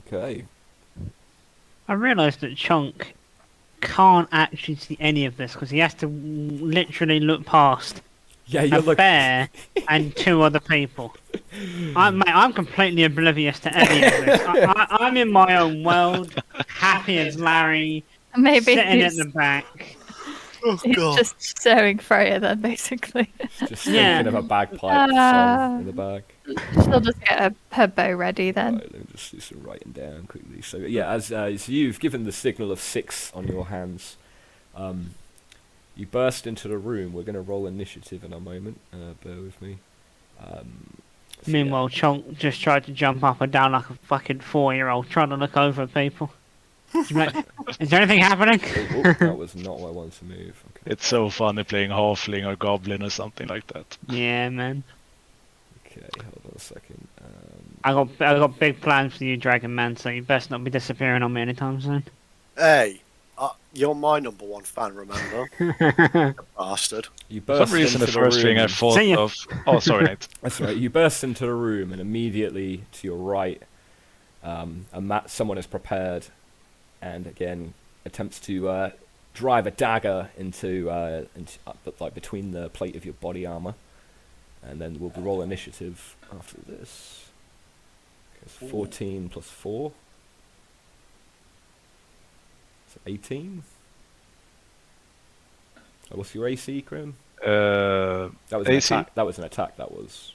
S2: Okay.
S3: I realised that Chunk can't actually see any of this because he has to literally look past a bear and 2 other people. I'm completely oblivious to any of this. I'm in my own world, happy as Larry,
S5: Maybe
S3: sitting at the back.
S5: He's just staring Freya then, basically.
S2: Just thinking of a bagpipe song in the back.
S5: She'll just get her bow ready then.
S2: Right, let me just do some writing down quickly. So yeah, as you've given the signal of 6 on your hands, you burst into the room. We're going to roll initiative in a moment. Bear with me.
S3: Meanwhile, Chunk just tried to jump up and down like a fucking 4-year-old trying to look over at people. Is there anything happening?
S2: That was not where I wanted to move. Okay.
S4: It's so funny playing halfling or goblin or something like that.
S3: Yeah, man.
S2: Okay, hold on a second.
S3: I got big plans for you, Dragon Man. So you best not be disappearing on me anytime soon.
S1: Hey, you're my number 1 fan, remember? Bastard.
S2: You
S4: For
S2: burst
S4: some reason,
S2: into
S4: the first thing I thought of. Oh, sorry, Nate.
S2: That's right. You burst into the room, and immediately to your right, someone is prepared, and again attempts to drive a dagger into like between the plate of your body armor, and then we'll roll initiative after this. Okay, 14 plus 4. So 18. What's your AC, Crim?
S4: That
S2: was
S4: AC?
S2: an attack. That was an attack. That was.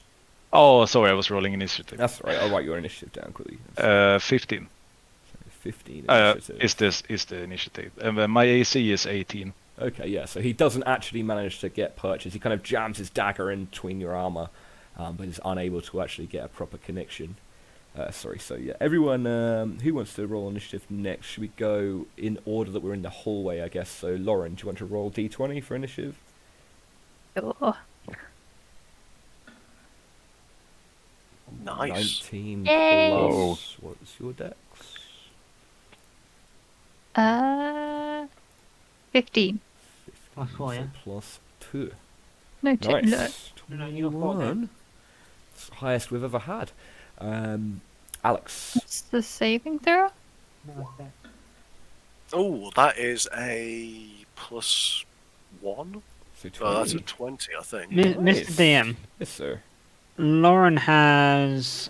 S4: Oh, sorry, I was rolling initiative.
S2: That's right. I'll write your initiative down quickly.
S4: 15.
S2: 15 initiative.
S4: Is the initiative. And then my AC is 18.
S2: Okay, yeah, so he doesn't actually manage to get purchase. He kind of jams his dagger in between your armor, but is unable to actually get a proper connection. Sorry, so yeah, everyone who wants to roll initiative next? Should we go in order that we're in the hallway, I guess? So Lauren, do you want to roll D20 for initiative?
S5: Sure.
S1: Nice.
S2: 19
S5: Yay.
S2: plus, what's your dex?
S5: 15.
S3: Plus 4, yeah.
S2: Plus 2.
S5: No, no.
S2: Nice.
S3: No, you got 4.
S2: 21. It's the highest we've ever had. Alex.
S5: What's the saving throw?
S1: Oh, that is a +1.
S2: So 20.
S1: Oh, that's a 20, I think.
S3: Mr. DM,
S2: Yes, sir.
S3: Lauren has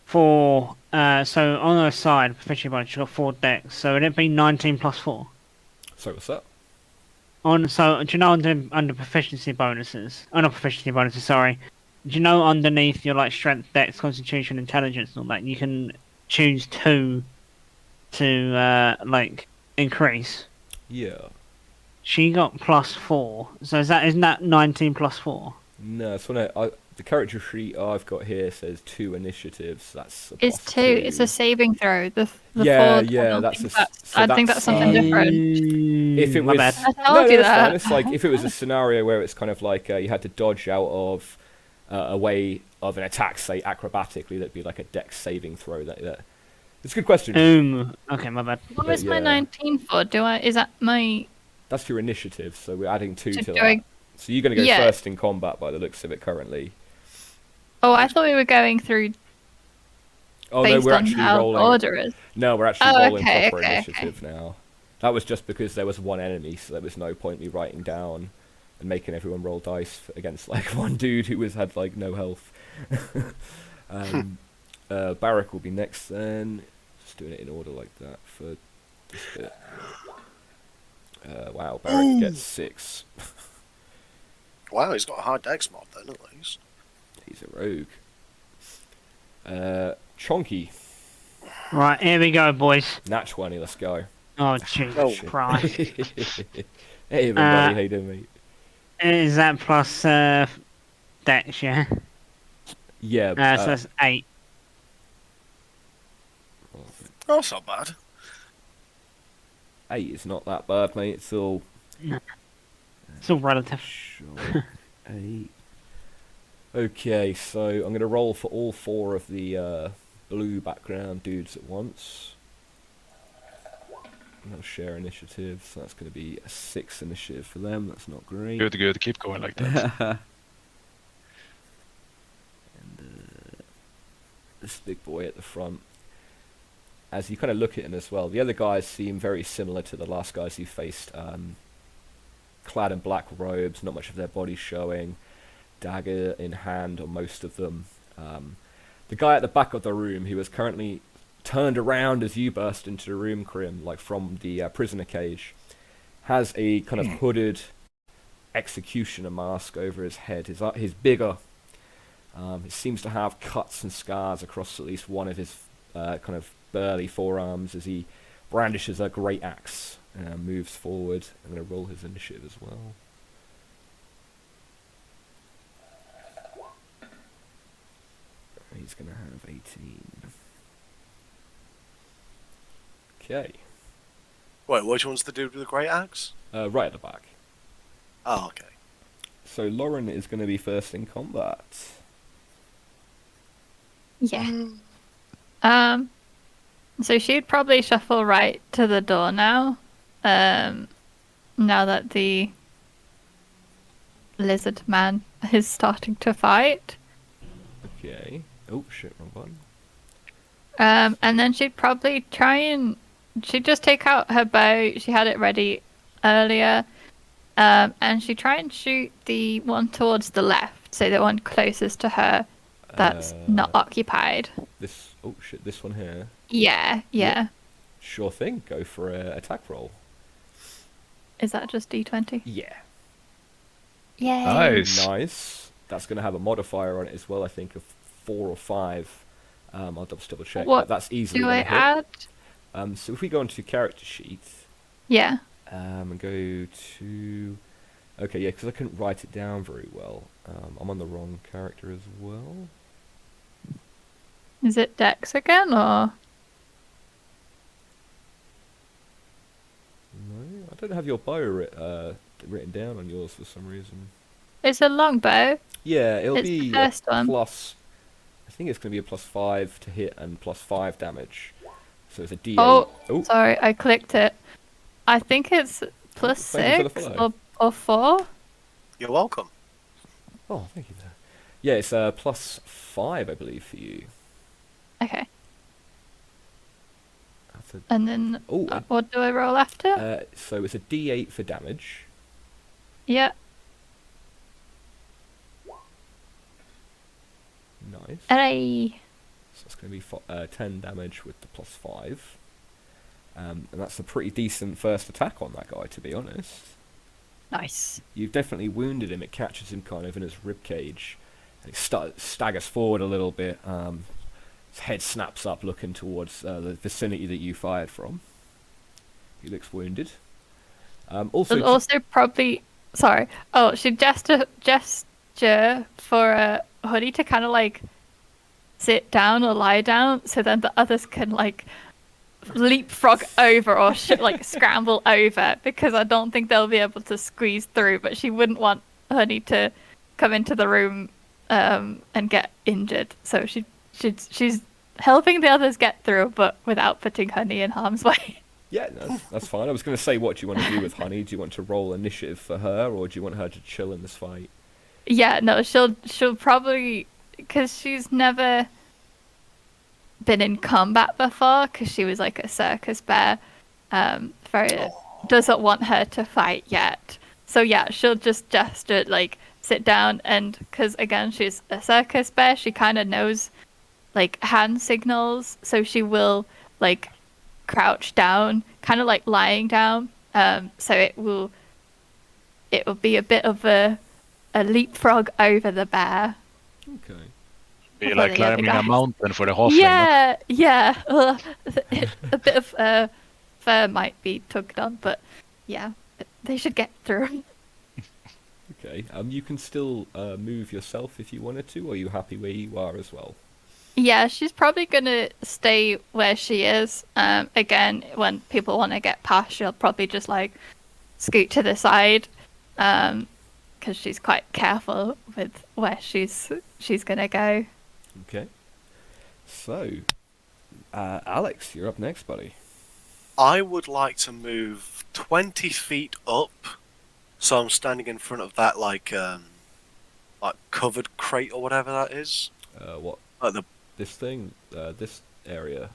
S3: 4. So on her side, proficiency bonus, she's got 4 decks. So it'd be 19 plus 4.
S2: So what's that?
S3: So do you know under proficiency bonuses? Oh, not proficiency bonuses. Sorry. Do you know underneath your like strength, dex, constitution, intelligence, and all that, you can choose 2 to like increase.
S2: Yeah.
S3: She got +4. So isn't that 19 +4?
S2: No, it's the character sheet I've got here says 2 initiatives. That's a
S5: It's
S2: plus
S5: 2. It's a saving throw. The
S2: Yeah,
S5: four,
S2: yeah,
S5: I don't
S2: that's
S5: think
S2: a
S5: that's,
S2: so
S5: I think that's something different.
S2: If it
S3: My
S2: was,
S3: bad.
S5: I
S2: no,
S5: told you
S2: that's fine.
S5: that.
S2: It's like if it was a scenario where it's kind of like you had to dodge out of a way of an attack, say acrobatically, that'd be like a dex saving throw. That it's a good question.
S3: Okay, my bad.
S5: What was my
S2: yeah.
S5: 19 for? Is that my...
S2: That's your initiative, so we're adding 2 to
S5: do
S2: that.
S5: I-
S2: So you're going to go
S5: Yeah.
S2: first in combat by the looks of it currently.
S5: Oh, I thought we were going through
S2: Oh no,
S5: based
S2: we're
S5: on
S2: actually
S5: how
S2: rolling.
S5: order is.
S2: No, we're actually
S5: Oh,
S2: rolling
S5: okay,
S2: proper
S5: okay,
S2: initiative now. That was just because there was one enemy, so there was no point me writing down and making everyone roll dice against like one dude who had like no health. Barrack will be next then. Just doing it in order like that for this bit. Wow, Barrack gets 6.
S1: Wow, he's got a hard dex mod then, at least.
S2: He's a rogue. Chonky.
S3: Right, here we go, boys.
S2: Nat 20, let's go.
S3: Oh, Jesus
S1: Oh.
S3: Christ.
S2: Hey everybody, how you doing, mate?
S3: Is that plus dex, yeah?
S2: Yeah,
S3: So that's 8.
S1: Oh, that's not bad.
S2: 8 is not that bad, mate. It's all
S3: It's all relative.
S2: sure. 8. Okay, so I'm going to roll for all 4 of the blue background dudes at once. And I'll share initiative, so that's going to be a 6 initiative for them. That's not great.
S4: Good. Keep going like that.
S2: And this big boy at the front. As you kind of look at him as well, the other guys seem very similar to the last guys you faced. Clad in black robes, not much of their body showing. Dagger in hand on most of them. The guy at the back of the room, who was currently turned around as you burst into the room, Krim, like from the prisoner cage, has a kind of hooded executioner mask over his head. He's bigger. He seems to have cuts and scars across at least one of his kind of burly forearms as he brandishes a great axe and moves forward. I'm going to roll his initiative as well. He's going to have 18. Okay.
S1: Wait, which one's the dude with the great axe?
S2: Right at the back.
S1: Oh, okay.
S2: So Lauren is going to be first in combat.
S5: Yeah. So she'd probably shuffle right to the door now. Now that the lizard man is starting to fight.
S2: Okay. Oh shit, wrong button.
S5: And then she'd probably she'd just take out her bow. She had it ready earlier. And she'd try and shoot the one towards the left, so the one closest to her that's not occupied.
S2: This this one here.
S5: Yeah.
S2: Sure thing. Go for a attack roll.
S5: Is that just D20?
S2: Yeah.
S5: Yay.
S4: Nice.
S2: Nice. That's going to have a modifier on it as well, I think, of 4 or 5. I'll double check.
S5: What
S2: But that's easily
S5: do I
S2: gonna hit.
S5: add?
S2: So if we go onto character sheet,
S5: Yeah.
S2: and go to... Okay, yeah, because I couldn't write it down very well. I'm on the wrong character as well.
S5: Is it Dex again, or?
S2: No, I don't have your bow written down on yours for some reason.
S5: It's a longbow.
S2: Yeah, it'll
S5: It's
S2: be
S5: the first
S2: a
S5: one.
S2: plus... I think it's going to be a +5 to hit and +5 damage. So it's a D8.
S5: Oh, sorry, I clicked it. I think it's
S2: Thank you for the
S5: +6
S2: follow.
S5: or 4.
S1: You're welcome.
S2: Oh, thank you there. Yeah, it's a +5, I believe, for you.
S5: Okay.
S2: That's
S5: And then
S2: Oh,
S5: what do I roll after?
S2: so it's a D8 for damage.
S5: Yeah.
S2: Nice.
S5: Hooray.
S2: So it's going to be 10 damage with the +5. And that's a pretty decent first attack on that guy, to be honest.
S5: Nice.
S2: You've definitely wounded him. It catches him kind of in his ribcage. And he staggers forward a little bit. His head snaps up, looking towards the vicinity that you fired from. He looks wounded. Also,
S5: She'll also probably sorry. Oh, she gesture for Honey to kind of like sit down or lie down, so then the others can like leapfrog over or like scramble over, because I don't think they'll be able to squeeze through. But she wouldn't want Honey to come into the room and get injured, so she's helping the others get through, but without putting Honey in harm's way.
S2: yeah, no, that's fine. I was going to say, what do you want to do with Honey? Do you want to roll initiative for her, or do you want her to chill in this fight?
S5: Yeah, no, she'll probably, because she's never been in combat before, because she was like a circus bear. Very doesn't want her to fight yet. So yeah, she'll just like sit down, and because again she's a circus bear, she kind of knows like hand signals, so she will like crouch down, kind of like lying down. So it will be a bit of a leapfrog over the bear.
S2: Okay.
S4: Be
S5: For
S4: like
S5: the other
S4: climbing a
S5: guys.
S4: mountain for the halfling.
S5: Yeah. A bit of fur might be tugged on, but yeah, they should get through.
S2: Okay. You can still move yourself if you wanted to, or are you happy where you are as well?
S5: Yeah, she's probably gonna stay where she is. Again, when people want to get past, she'll probably just like scoot to the side, because she's quite careful with where she's gonna go.
S2: Okay. So, Alex, you're up next, buddy.
S1: I would like to move 20 feet up, so I'm standing in front of that like covered crate or whatever that is.
S2: What?
S1: Like
S2: This thing? This area?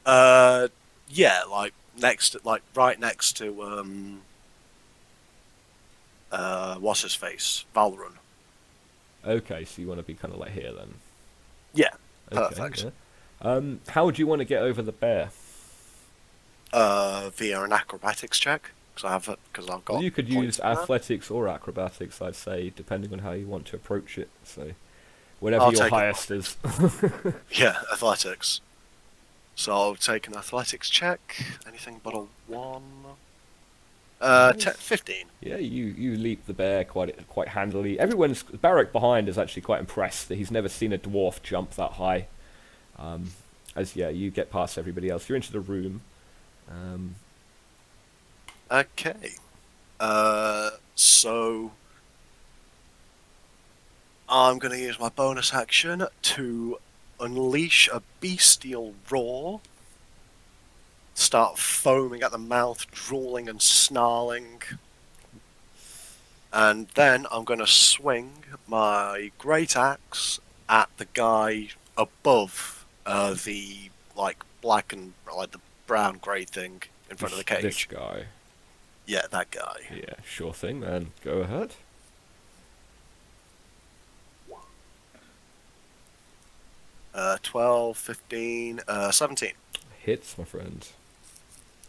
S1: yeah, like right next to what's his face, Valrun.
S2: Okay, so you want to be kind of like here then?
S1: Yeah,
S2: Okay,
S1: perfect.
S2: yeah. How would you want to get over the bear?
S1: Via an acrobatics check, because I've got.
S2: Well, you could
S1: points
S2: use
S1: for that.
S2: athletics or acrobatics, I'd say, depending on how you want to approach it. So, whatever
S1: I'll
S2: your
S1: take it.
S2: highest is.
S1: Yeah, athletics. So I'll take an athletics check. Anything but a 1.
S2: Nice.
S1: 15.
S2: Yeah, you leap the bear quite handily. Barrack behind is actually quite impressed that he's never seen a dwarf jump that high. You get past everybody else. You're into the room.
S1: Okay. So I'm going to use my bonus action to unleash a bestial roar. Start foaming at the mouth, drooling and snarling. And then I'm going to swing my great axe at the guy above the like black and like the brown grey thing in front of the cage.
S2: This guy.
S1: Yeah, that guy.
S2: Yeah, sure thing, man. Go ahead.
S1: 12, 15, 17.
S2: Hits, my friend.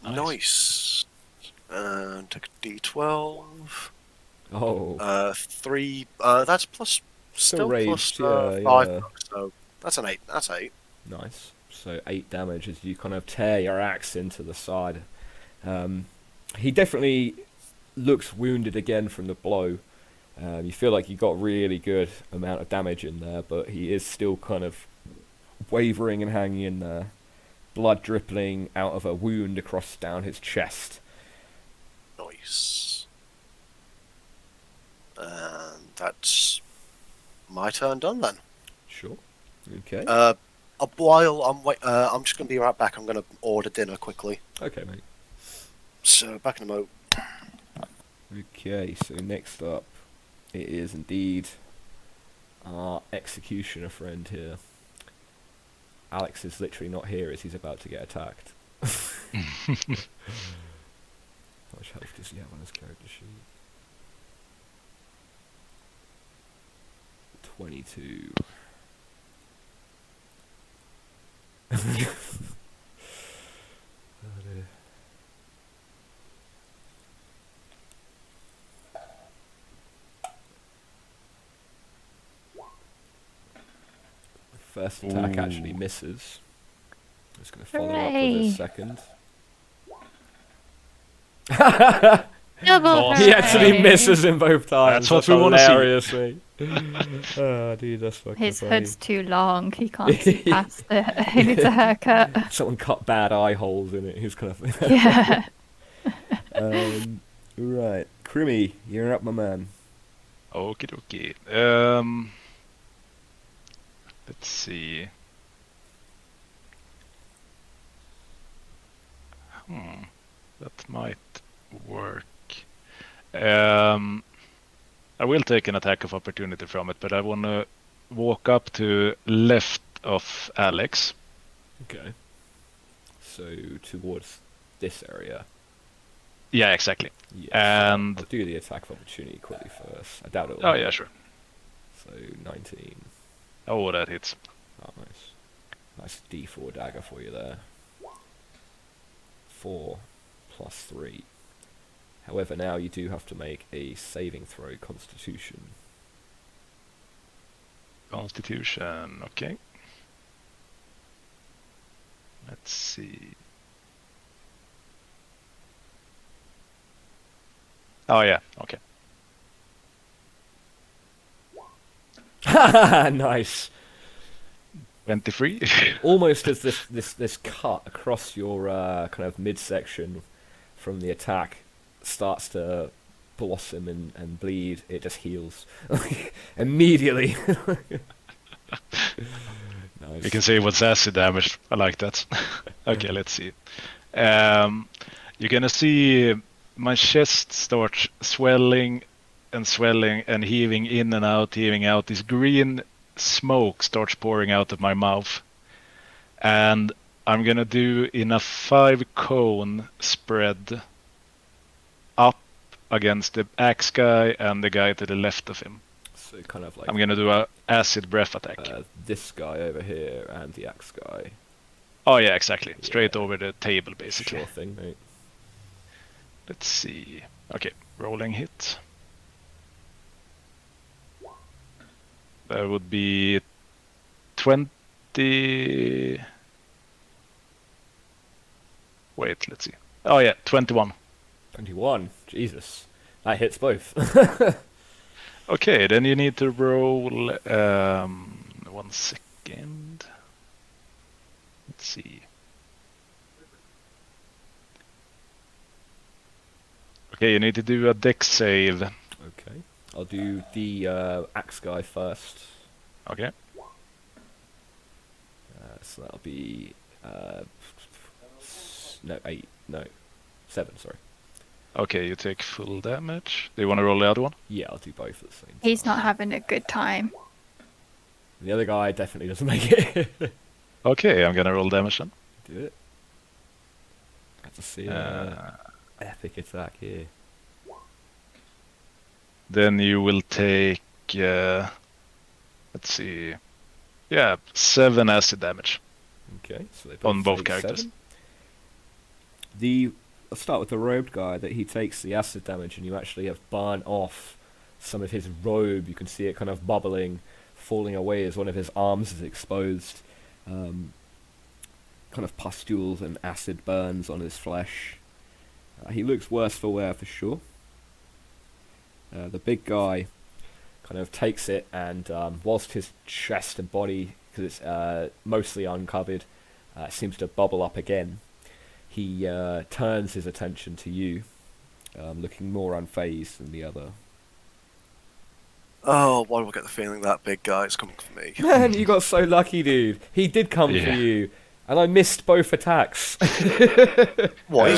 S1: Nice. And take a d12.
S2: Oh,
S1: 3. That's plus. Still
S2: raged,
S1: plus
S2: yeah,
S1: 5.
S2: yeah.
S1: So that's an 8. That's 8.
S2: nice. So 8 damage as you kind of tear your axe into the side. He definitely looks wounded again from the blow. You feel like you got a really good amount of damage in there, but he is still kind of wavering and hanging in there. Blood dripping out of a wound across down his chest.
S1: Nice. And that's my turn done then.
S2: Sure. Okay.
S1: While I'm just going to be right back. I'm going to order dinner quickly.
S2: Okay, mate.
S1: So back in a mo.
S2: Okay, so next up, it is indeed our executioner friend here. Alex is literally not here as he's about to get attacked. How much health does he have on his character sheet? 22. Oh dear. First attack actually misses. I'm just going to follow up with
S5: Hooray.
S2: a second.
S5: Double
S4: Awesome.
S2: He actually
S5: hooray.
S2: misses him both times.
S4: That's what we wanna see.
S2: hilarious, mate. Oh, dude, that's fucking
S5: His
S2: funny.
S5: hood's too long. He can't see past it. He needs a haircut.
S2: Someone cut bad eye holes in it. He's kind of.
S5: Yeah.
S2: Right, Crimmy, you're up, my man.
S4: Okie dokie. Let's see. That might work. I will take an attack of opportunity from it, but I want to walk up to left of Alex.
S2: Okay. So towards this area.
S4: Yeah, exactly.
S2: Yeah.
S4: And
S2: I'll do the attack of opportunity quickly first. I doubt it will.
S4: oh yeah, sure.
S2: So 19.
S4: Oh, that hits.
S2: Oh, nice. Nice D4 dagger for you there. 4 plus 3. However, now you do have to make a saving throw, Constitution.
S4: Constitution, okay. Let's see. Oh yeah, okay.
S2: Nice.
S4: 23.
S2: Almost as this cut across your kind of midsection from the attack starts to blossom and bleed, it just heals immediately. Nice.
S4: You can see what's acid damage. I like that. Okay, let's see. You're gonna see my chest starts swelling and heaving in and out, heaving out. This green smoke starts pouring out of my mouth. And I'm gonna do in a 5-cone spread up against the axe guy and the guy to the left of him.
S2: So kind of like
S4: I'm gonna do a acid breath attack.
S2: this guy over here and the axe guy.
S4: Oh yeah, exactly. Straight
S2: Yeah.
S4: over the table, basically.
S2: Sure thing, mate.
S4: Let's see. Okay, rolling hit. That would be 20. Wait, let's see. Oh yeah, 21.
S2: 21. Jesus. That hits both.
S4: Okay, then you need to roll 1 second. Let's see. Okay, you need to do a dex save.
S2: Okay. I'll do the axe guy first.
S4: Okay.
S2: So that'll be no 8, no 7. Sorry.
S4: Okay, you take full damage. Do you want to roll the other one?
S2: Yeah, I'll do both at the same time.
S5: He's not having a good time.
S2: The other guy definitely doesn't make it.
S4: Okay, I'm gonna roll damage then.
S2: Do it. Got to see epic attack here.
S4: Then you will take, let's see, yeah, 7 acid damage.
S2: Okay, so they
S4: On both
S2: take
S4: characters.
S2: 7. I'll start with the robed guy, that he takes the acid damage and you actually have burnt off some of his robe. You can see it kind of bubbling, falling away as one of his arms is exposed. Kind of pustules and acid burns on his flesh. He looks worse for wear for sure. The big guy kind of takes it and whilst his chest and body, because it's mostly uncovered, seems to bubble up again, he turns his attention to you, looking more unfazed than the other.
S1: Oh, why do I get the feeling that big guy is coming for me?
S2: Man, you got so lucky, dude. He did come for
S4: Yeah.
S2: you, and I missed both attacks.
S1: What?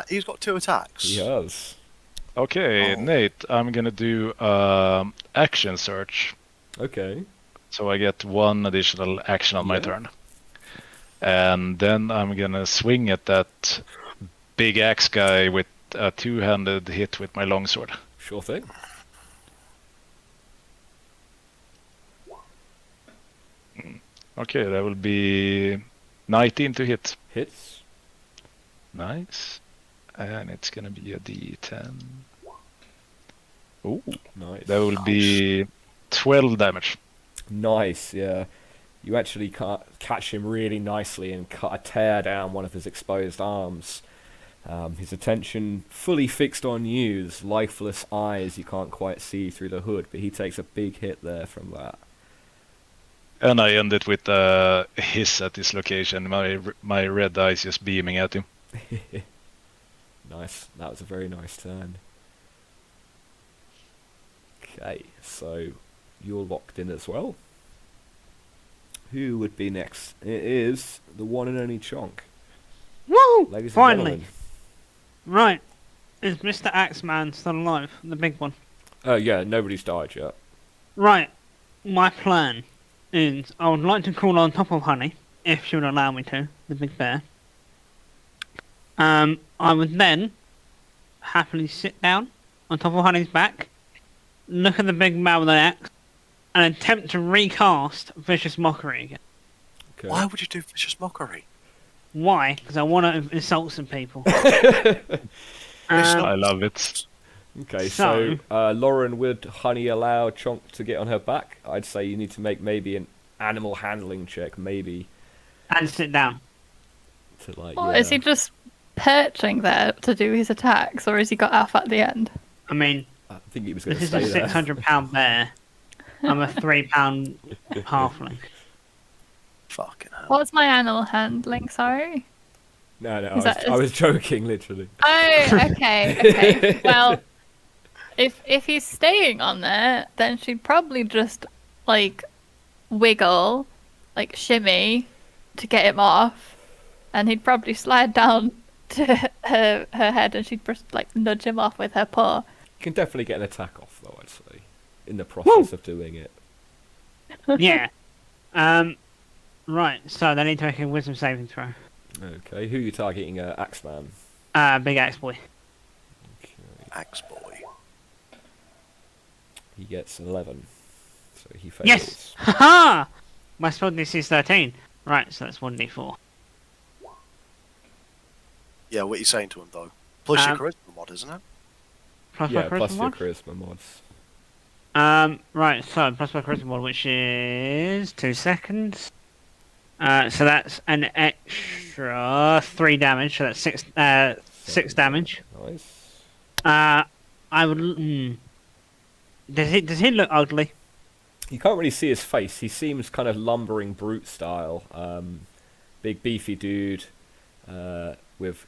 S1: He's got 2 attacks.
S2: He has.
S4: Okay,
S1: Oh.
S4: Nate, I'm gonna do action search.
S2: Okay.
S4: So I get 1 additional action on my
S2: Yeah.
S4: turn. And then I'm gonna swing at that big axe guy with a 2-handed hit with my longsword.
S2: Sure thing.
S4: Okay, that will be 19 to hit.
S2: Hits.
S4: Nice. And it's gonna be a D10. Ooh,
S2: Nice.
S4: that will be 12 damage.
S2: Nice, yeah. You actually catch him really nicely and cut a tear down one of his exposed arms. His attention fully fixed on you, his lifeless eyes you can't quite see through the hood, but he takes a big hit there from that.
S4: And I end it with a hiss at this location, my red eyes just beaming at him.
S2: Nice, that was a very nice turn. Okay, so you're locked in as well. Who would be next? It is the one and only Chonk.
S3: Woo!
S2: Ladies and
S3: Finally.
S2: gentlemen.
S3: Right. Is Mr. Axeman still alive? The big one.
S2: Oh yeah, nobody's died yet.
S3: Right. My plan is I would like to crawl on top of Honey, if she would allow me to, the big bear. I would then happily sit down on top of Honey's back, look at the big man with an axe, and attempt to recast Vicious Mockery again.
S2: Okay.
S1: Why would you do vicious mockery?
S3: Why? Because I want to insult some people.
S4: I love it.
S2: Okay, so Lauren, would Honey allow Chonk to get on her back? I'd say you need to make maybe an animal handling check, maybe.
S3: And sit down.
S2: To like,
S5: Or
S2: yeah.
S5: is he just perching there to do his attacks, or has he got off at the end?
S3: I mean,
S2: I think he was going
S3: this
S2: to
S3: is
S2: stay
S3: a
S2: there.
S3: 600-pound bear. I'm a 3-pound halfling.
S1: Fucking hell.
S5: What's my animal handling? Sorry.
S2: No,
S5: Is that-
S2: I was joking, literally.
S5: Oh, okay, okay. Well, if he's staying on there, then she'd probably just like wiggle, like shimmy, to get him off, and he'd probably slide down to her head, and she'd just like nudge him off with her paw.
S2: You can definitely get an attack off, though, I'd say, in the process of doing it.
S3: Yeah. Right, so they need to make a wisdom saving throw.
S2: Okay, who are you targeting? Axeman.
S3: Big axe boy.
S2: Okay.
S1: Axe boy.
S2: He gets 11, so he fails.
S3: Yes! Haha! My spell DC is 13. Right, so that's 1d4.
S1: Yeah, what are you saying to him though? Plus your
S3: Um,
S1: charisma mod, isn't it?
S3: Plus
S2: Yeah,
S3: my
S2: plus
S3: charisma
S2: your
S3: mod?
S2: charisma mods.
S3: Right, so plus my charisma mod, which is 2 seconds. So that's an extra 3 damage, so that's 6 damage.
S2: Nice.
S3: I would. Does he look ugly?
S2: You can't really see his face. He seems kind of lumbering brute style. Big beefy dude. With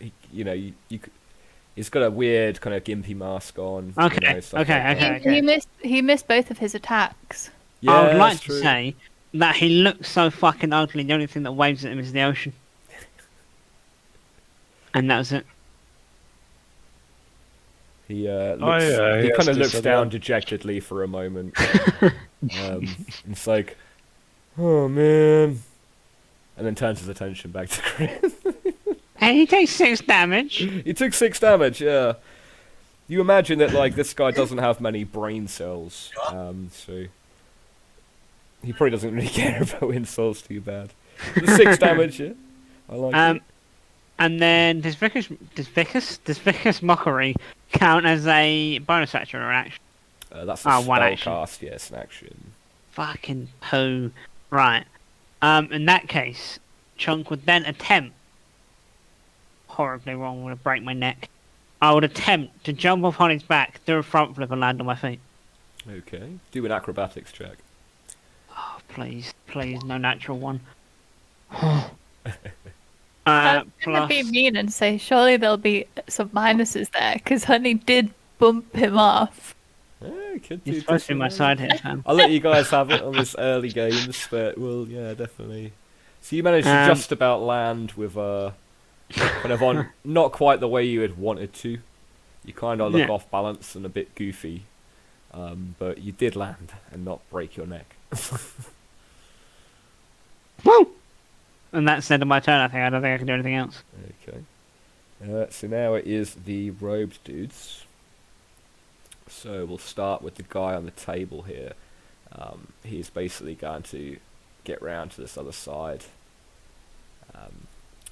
S2: he's got a weird kind of gimpy mask on.
S3: Okay,
S2: stuff
S3: okay,
S2: like that.
S3: okay.
S5: He missed both of his attacks.
S2: Yeah,
S3: I would like
S2: that's
S3: to
S2: true.
S3: say that he looks so fucking ugly. The only thing that waves at him is the ocean, and that was it.
S2: He
S4: yeah,
S2: he
S4: he
S2: kind
S4: has
S2: of
S4: to
S2: looks
S4: set
S2: down
S4: up.
S2: dejectedly for a moment. It's like, oh man, and then turns his attention back to Chris.
S3: And he takes 6 damage.
S2: He took 6 damage. Yeah. You imagine that like this guy doesn't have many brain cells, so he probably doesn't really care about insults too bad. But 6 damage. Yeah. I like it.
S3: And then does vicious mockery count as a bonus action or an action?
S2: That's a
S3: one
S2: spell
S3: action.
S2: cast. Yes, an action.
S3: Fucking poo. Right. In that case, Chunk would then attempt. Horribly wrong. I'm gonna break my neck. I would attempt to jump off on his back, do a front flip, and land on my feet.
S2: Okay. Do an acrobatics check.
S3: Oh, please, no natural one.
S5: I'm gonna
S3: Plus,
S5: be mean and say surely there'll be some minuses there, because Honey did bump him off.
S2: Could
S3: you're
S2: do
S3: supposed to be my side hit, fam.
S2: I'll let you guys have it on this early games, but well, yeah, definitely. So you managed to just about land with kind of on not quite the way you had wanted to. You kind of look off balance and a bit goofy, but you did land and not break your neck.
S3: Woo! And that's the end of my turn. I don't think I can do anything else.
S2: Okay. So now it is the robed dudes. So we'll start with the guy on the table here. He's basically going to get round to this other side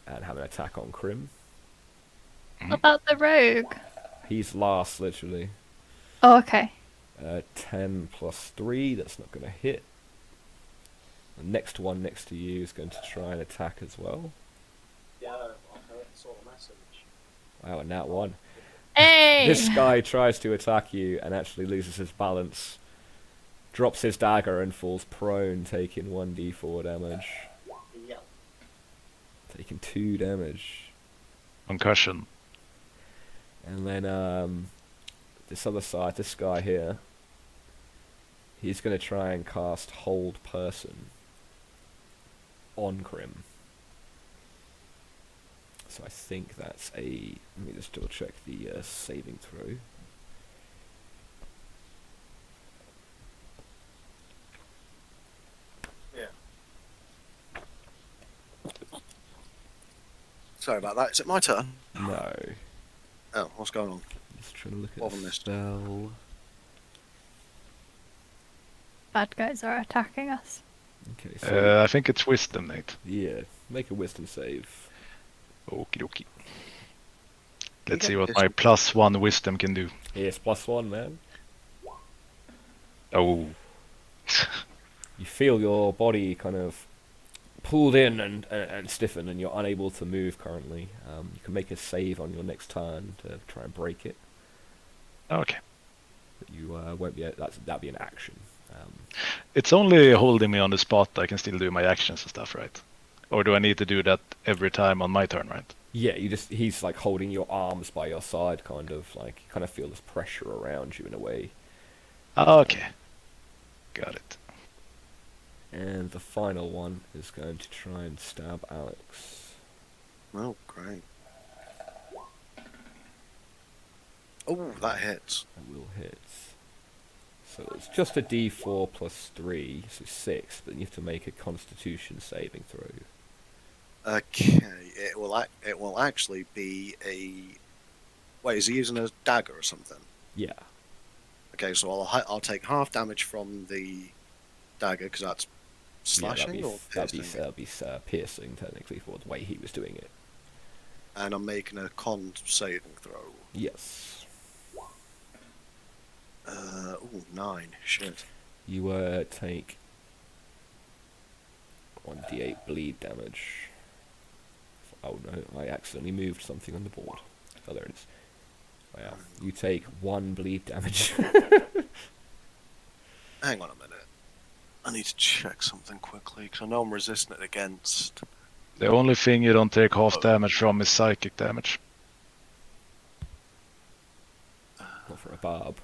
S2: and have an attack on Crim.
S5: What about the rogue?
S2: He's last, literally.
S5: Oh, okay.
S2: 10 plus 3, that's not going to hit. The next one next to you is going to try and attack as well.
S1: Yeah, I saw the message.
S2: Wow, and that one.
S5: Hey!
S2: This guy tries to attack you and actually loses his balance, drops his dagger and falls prone, taking 1d4 damage.
S6: Yep.
S2: Taking 2 damage.
S4: Concussion.
S2: And then this other side, this guy here, he's going to try and cast Hold Person on Crim. So I think that's a... Let me just double check the saving throw.
S1: Sorry about that. Is it my turn?
S2: No.
S1: Oh, what's going on?
S2: Just trying to look at
S1: What
S2: the
S1: have I missed?
S2: spell.
S5: Bad guys are attacking us.
S2: Okay, so
S4: I think it's wisdom, Nate.
S2: yeah, make a wisdom save.
S4: Okie dokie.
S1: You
S4: Let's
S1: get
S4: see what
S1: this-
S4: my +1 wisdom can do.
S2: Yes, +1, man.
S4: Oh.
S2: You feel your body kind of pulled in and stiffen, and you're unable to move currently. You can make a save on your next turn to try and break it,
S4: Okay.
S2: but you won't be. That'd be an action.
S4: It's only holding me on the spot. I can still do my actions and stuff, right? Or do I need to do that every time on my turn, right?
S2: Yeah, he's like holding your arms by your side, kind of like you kind of feel this pressure around you in a way.
S4: Okay. Got it.
S2: And the final one is going to try and stab Alex.
S1: Oh, great. Oh, that hits.
S2: That will hit. So it's just a d4 plus 3, so 6, but you have to make a Constitution saving throw.
S1: Okay, it will actually be a... Wait, is he using a dagger or something?
S2: Yeah.
S1: Okay, so I'll take half damage from the dagger, because that's slashing
S2: yeah,
S1: or piercing?
S2: that'd be piercing, technically, for the way he was doing it.
S1: And I'm making a con saving throw.
S2: Yes.
S1: Ooh, 9. Shit.
S2: You take 1d8 bleed damage. Oh no, I accidentally moved something on the board. Oh, there it is. Wow. You take 1 bleed damage.
S1: Hang on a minute. I need to check something quickly, because I know I'm resistant against...
S4: The only thing you don't take half damage from is psychic damage.
S2: Not for a barb.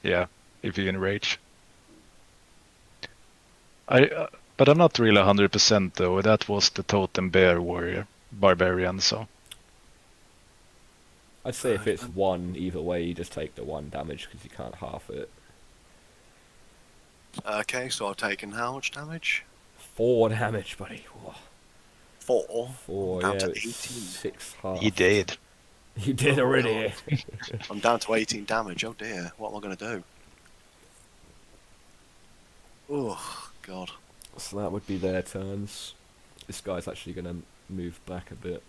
S4: Yeah, if you enrage. But I'm not really 100% though. That was the totem bear warrior, barbarian. So
S2: I'd say if it's 1 either way, you just take the 1 damage because you can't half it.
S1: Okay, so I've taken how much damage?
S2: 4 damage, buddy. Whoa.
S1: 4?
S2: 4,
S1: Down
S2: yeah,
S1: to
S2: it's
S1: 18.
S2: 6 half.
S4: he did.
S2: You did already.
S1: I'm down to 18 damage. Oh dear, what am I going to do? Oh, God.
S2: So that would be their turns. This guy's actually going to move back a bit.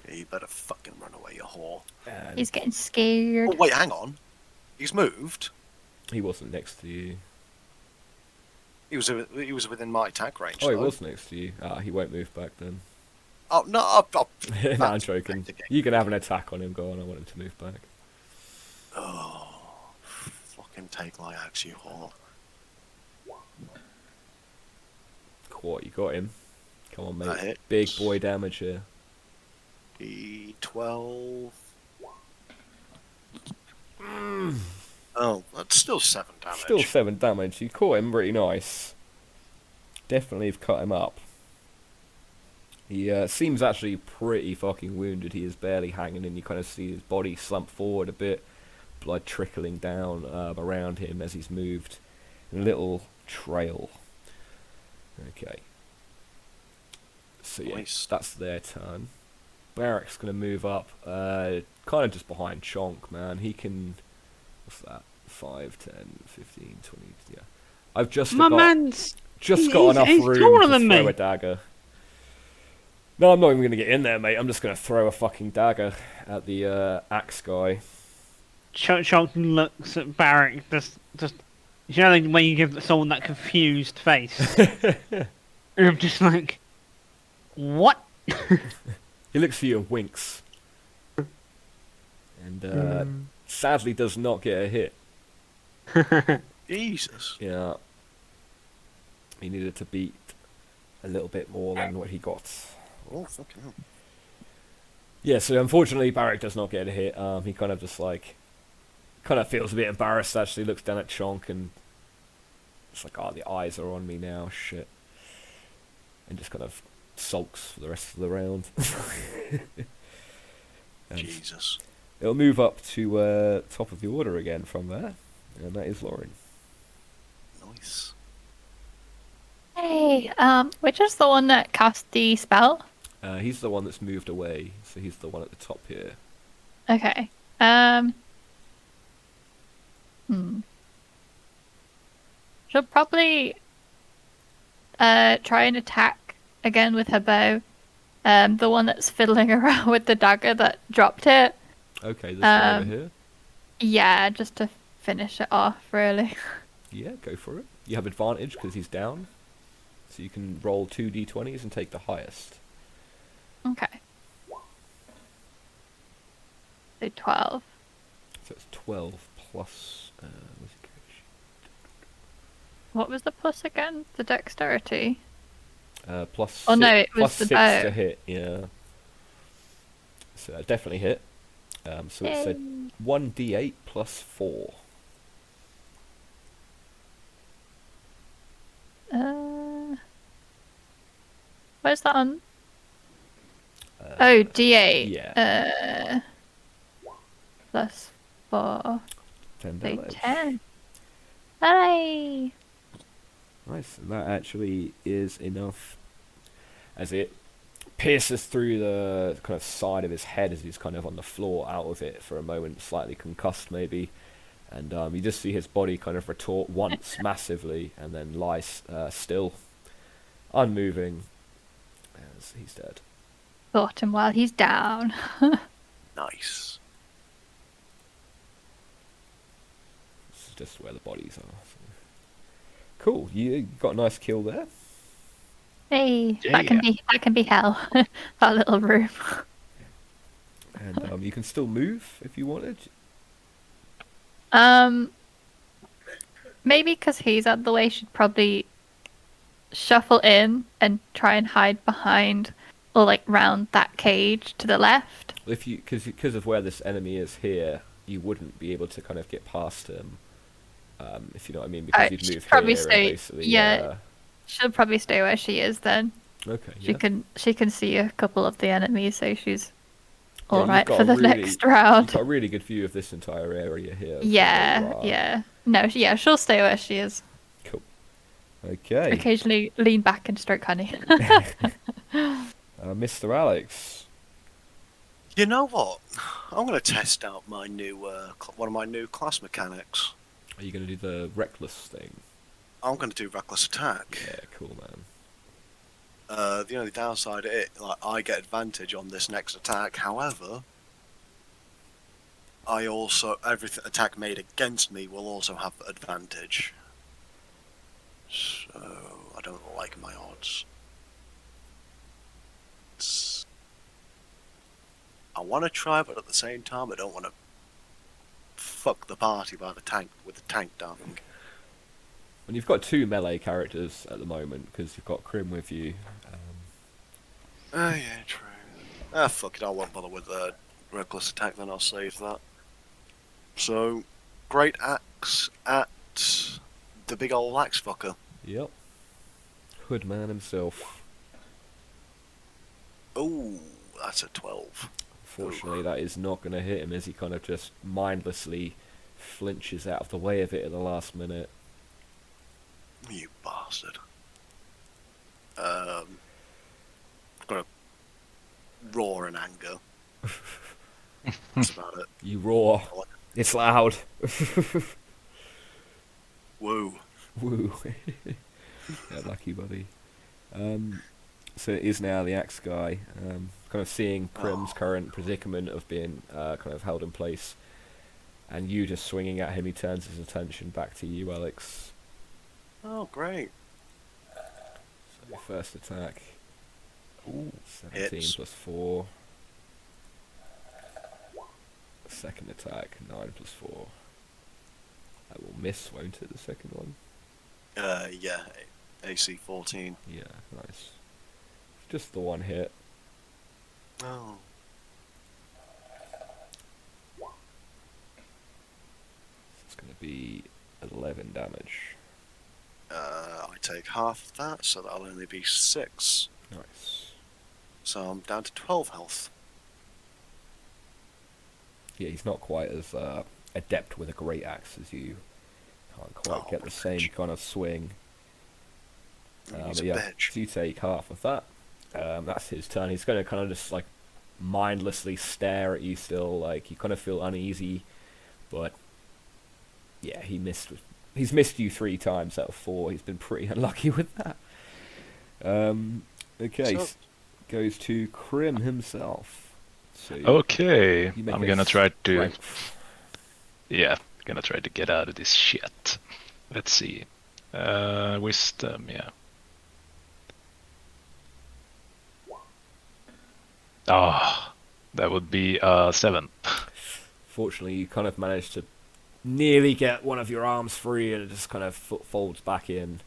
S1: Yeah, you better fucking run away, you whore.
S2: And
S5: He's getting scared.
S1: Oh, wait, hang on. He's moved.
S2: he wasn't next to you.
S1: He was within my attack range.
S2: Oh, he
S1: though.
S2: was next to you. Ah, he won't move back then.
S1: Oh, no,
S2: No, I'm
S1: that's
S2: joking.
S1: the game.
S2: You can have an attack on him. Go on, I want him to move back.
S1: Oh, fucking take my axe, you whore.
S2: What, you got him? Come on,
S1: That
S2: mate.
S1: hits.
S2: Big boy damage here.
S1: D12. Oh, that's still 7 damage.
S2: Still 7 damage. You caught him pretty nice. Definitely have cut him up. He seems actually pretty fucking wounded. He is barely hanging and you kind of see his body slump forward a bit. Blood trickling down around him as he's moved. A little trail. Okay. So yeah,
S1: Nice.
S2: that's their turn. Barrick's going to move up, kind of just behind Chonk, man. He can... What's that? 5, 10, 15, 20... Yeah. I've just
S3: My
S2: got...
S3: man's
S2: Just got enough
S3: he's
S2: room
S3: taller
S2: to
S3: than
S2: throw
S3: me.
S2: a dagger. No, I'm not even going to get in there, mate. I'm just going to throw a fucking dagger at the axe guy.
S3: Chonk looks at Barrick, just you know when you give someone that confused face. And I'm just like, what?
S2: He looks at you and winks. And sadly does not get a hit.
S1: Jesus.
S2: Yeah. He needed to beat a little bit more than what he got.
S1: Oh, fucking hell.
S2: Yeah, so unfortunately Barrick does not get a hit. He kind of just like... kind of feels a bit embarrassed, actually. Looks down at Chonk and... it's like, oh, the eyes are on me now, shit. And just kind of sulks for the rest of the round.
S1: Jesus.
S2: It'll move up to top of the order again from there. And that is Lauren.
S1: Nice.
S5: Hey, which is the one that cast the spell?
S2: He's the one that's moved away, so he's the one at the top here.
S5: Okay. She'll probably try and attack again with her bow. The one that's fiddling around with the dagger that dropped it.
S2: Okay, this one over here.
S5: Yeah, just to finish it off, really.
S2: Yeah, go for it. You have advantage because he's down. So you can roll 2 d20s and take the highest.
S5: Okay. So 12.
S2: So it's 12 plus... where's it go?
S5: What was the plus again? The dexterity?
S2: Plus
S5: Oh, no, it
S2: plus
S5: was the
S2: 6
S5: bow.
S2: to hit, yeah. So that definitely hit. So it's a 1d8 plus 4.
S5: Where's that on? Oh, D8.
S2: Yeah.
S5: Plus 4.
S2: 10
S5: So
S2: damage.
S5: 10. Hooray!
S2: Nice, and that actually is enough as it pierces through the kind of side of his head as he's kind of on the floor out of it for a moment, slightly concussed maybe. And you just see his body kind of retort once massively and then lie still, unmoving, as he's dead.
S5: Caught him while he's down.
S1: Nice.
S2: This is just where the bodies are. So. Cool, you got a nice kill there.
S5: Hey,
S4: Yeah.
S5: that can be hell. That little room.
S2: And you can still move if you wanted.
S5: Maybe because he's out of the way, should probably shuffle in and try and hide behind or like round that cage to the left.
S2: If you, because of where this enemy is here, you wouldn't be able to kind of get past him. If you know what I mean, because you'd
S5: she'd
S2: move
S5: probably
S2: here
S5: stay-
S2: and basically.
S5: yeah. She'll probably stay where she is then.
S2: Okay.
S5: She can see a couple of the enemies, so she's
S2: Yeah,
S5: all
S2: you've
S5: right
S2: got
S5: for
S2: a
S5: the
S2: really-
S5: next round.
S2: You've got a really good view of this entire area here. so,
S5: Yeah. No, yeah, she'll stay where she is.
S2: Cool. Okay.
S5: Occasionally lean back and stroke honey.
S2: Mr. Alex.
S1: You know what? I'm going to test out my new one of my new class mechanics.
S2: Are you going to do the reckless thing?
S1: I'm going to do reckless attack.
S2: Yeah, cool, man.
S1: The only downside of it, like, I get advantage on this next attack. However, I also every attack made against me will also have advantage. So I don't like my odds. I want to try, but at the same time, I don't want to fuck the party by the tank with the tank dying.
S2: And you've got 2 melee characters at the moment because you've got Crim with you.
S1: Oh yeah, true. Ah, fuck it, I won't bother with reckless attack then, I'll save that. So, great axe at the big old axe fucker.
S2: Yep. Hoodman himself.
S1: Ooh, that's a 12.
S2: Unfortunately, that is not going to hit him as he kind of just mindlessly flinches out of the way of it at the last minute.
S1: You bastard. I'm gonna roar in anger. That's about it.
S2: You roar. It's loud.
S1: Woo.
S2: Woo. Yeah, lucky buddy. So it is now the axe guy. Kind of seeing Crim's current predicament of being kind of held in place, and you just swinging at him. He turns his attention back to you, Alex.
S1: Oh, great.
S2: So your first attack. Ooh, 17
S1: Hits.
S2: plus 4. Second attack, 9 plus 4. That will miss, won't it, the second one?
S1: Yeah, AC 14.
S2: Yeah, nice. Just the one hit.
S1: Oh.
S2: It's going to be 11 damage.
S1: I take half of that, so that'll only be 6.
S2: Nice.
S1: So I'm down to 12 health.
S2: Yeah, he's not quite as adept with a great axe as you. Can't quite get the same
S1: bitch.
S2: kind of swing.
S1: He's
S2: But
S1: a
S2: yeah,
S1: bitch.
S2: so you take half of that. That's his turn. He's going to kind of just like mindlessly stare at you still. Like you kind of feel uneasy, but yeah, he's missed you 3 times out of 4. He's been pretty unlucky with that. Okay,
S1: So-
S2: goes to Crim himself. So
S4: Okay,
S2: you make
S4: I'm
S2: a
S4: gonna try to.
S2: strength.
S4: Yeah, gonna try to get out of this shit. Let's see. Wisdom, yeah. Ah, that would be 7.
S2: Fortunately, you kind of managed to nearly get one of your arms free, and it just kind of folds back in.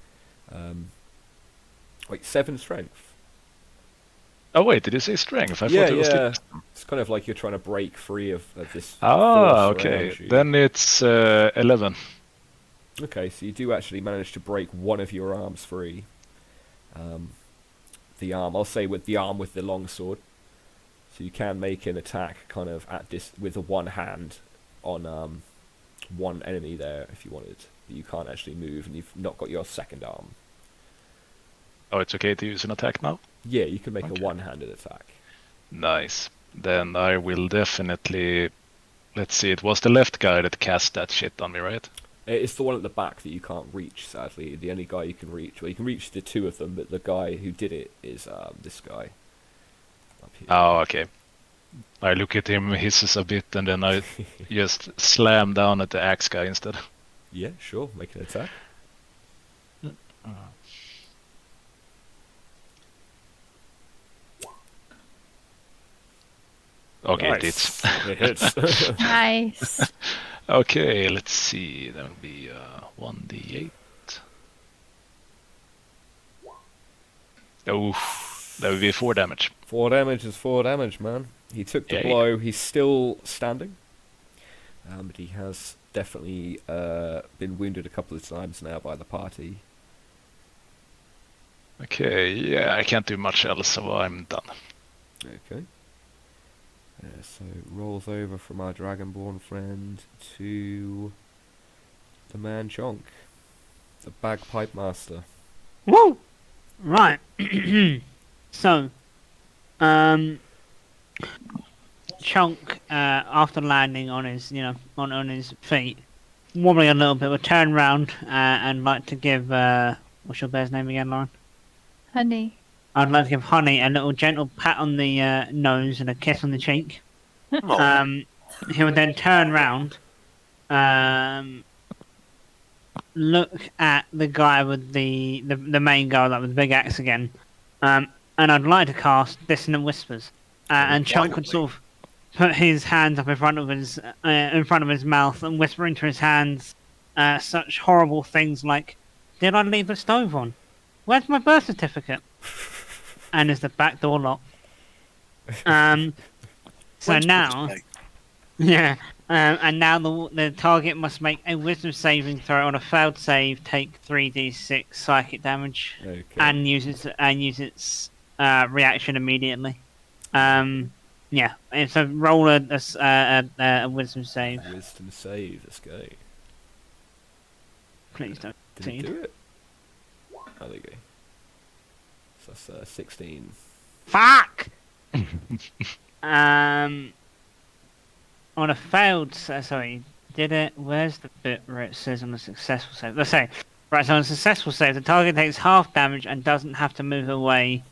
S2: Wait, 7 strength.
S4: Oh wait, did you say strength? I
S2: Yeah,
S4: thought it was
S2: yeah.
S4: the...
S2: It's kind of like you're trying to break free of this.
S4: Ah,
S2: force around
S4: okay.
S2: you.
S4: Then it's 11.
S2: Okay, so you do actually manage to break one of your arms free. The arm, I'll say with the arm with the long sword. So you can make an attack kind of at this with the one hand on one enemy there if you wanted. But you can't actually move, and you've not got your second arm.
S4: Oh, it's okay to use an attack now?
S2: Yeah, you can make
S4: Okay.
S2: a one-handed attack.
S4: Nice. Then I will definitely... Let's see, it was the left guy that cast that shit on me, right?
S2: It's the one at the back that you can't reach, sadly. The only guy you can reach, well, you can reach the 2 of them, but the guy who did it is this guy. Up here.
S4: Oh, okay. I look at him, hisses a bit, and then I just slam down at the axe guy instead.
S2: Yeah, sure, make an attack.
S4: Okay,
S2: Nice.
S4: it hits.
S2: It hits.
S5: Nice.
S4: Okay, let's see. That would be 1d8. Oh, that would be 4 damage.
S2: 4 damage is 4 damage, man. He took the
S4: Yeah,
S2: blow. He's still standing. But he has definitely been wounded a couple of times now by the party.
S4: Okay, yeah, I can't do much else, so I'm done.
S2: Okay. So rolls over from our Dragonborn friend to the man Chonk, the bagpipe master.
S3: Woo! Right. So, Chunk, after landing on his, on his feet, wobbling a little bit, will turn round and like to give, what's your bear's name again, Lauren?
S5: Honey.
S3: I'd like to give Honey a little gentle pat on the nose and a kiss on the cheek.
S1: Oh,
S3: He would then turn round, look at the guy with the main guy, like with the big axe again, and I'd like to cast Dissonant Whispers. And Chunk would sort of put his hands up in front of his mouth and whisper into his hands such horrible things like, "Did I leave the stove on? Where's my birth certificate?" And is the back door locked? So
S1: when's
S3: now,
S1: Christmas Day?
S3: yeah, and now the target must make a Wisdom saving throw. On a failed save, take 3d6 psychic damage,
S2: Okay.
S3: and use its reaction immediately. Yeah, so roll a Wisdom save.
S2: Wisdom save. Let's go.
S3: Please don't.
S2: Did he
S3: Succeed.
S2: do it? Oh, there you go. So that's 16.
S3: Fuck. On a failed, sorry, did it? Where's the bit where it says on a successful save? Let's say, right. So on a successful save, the target takes half damage and doesn't have to move away.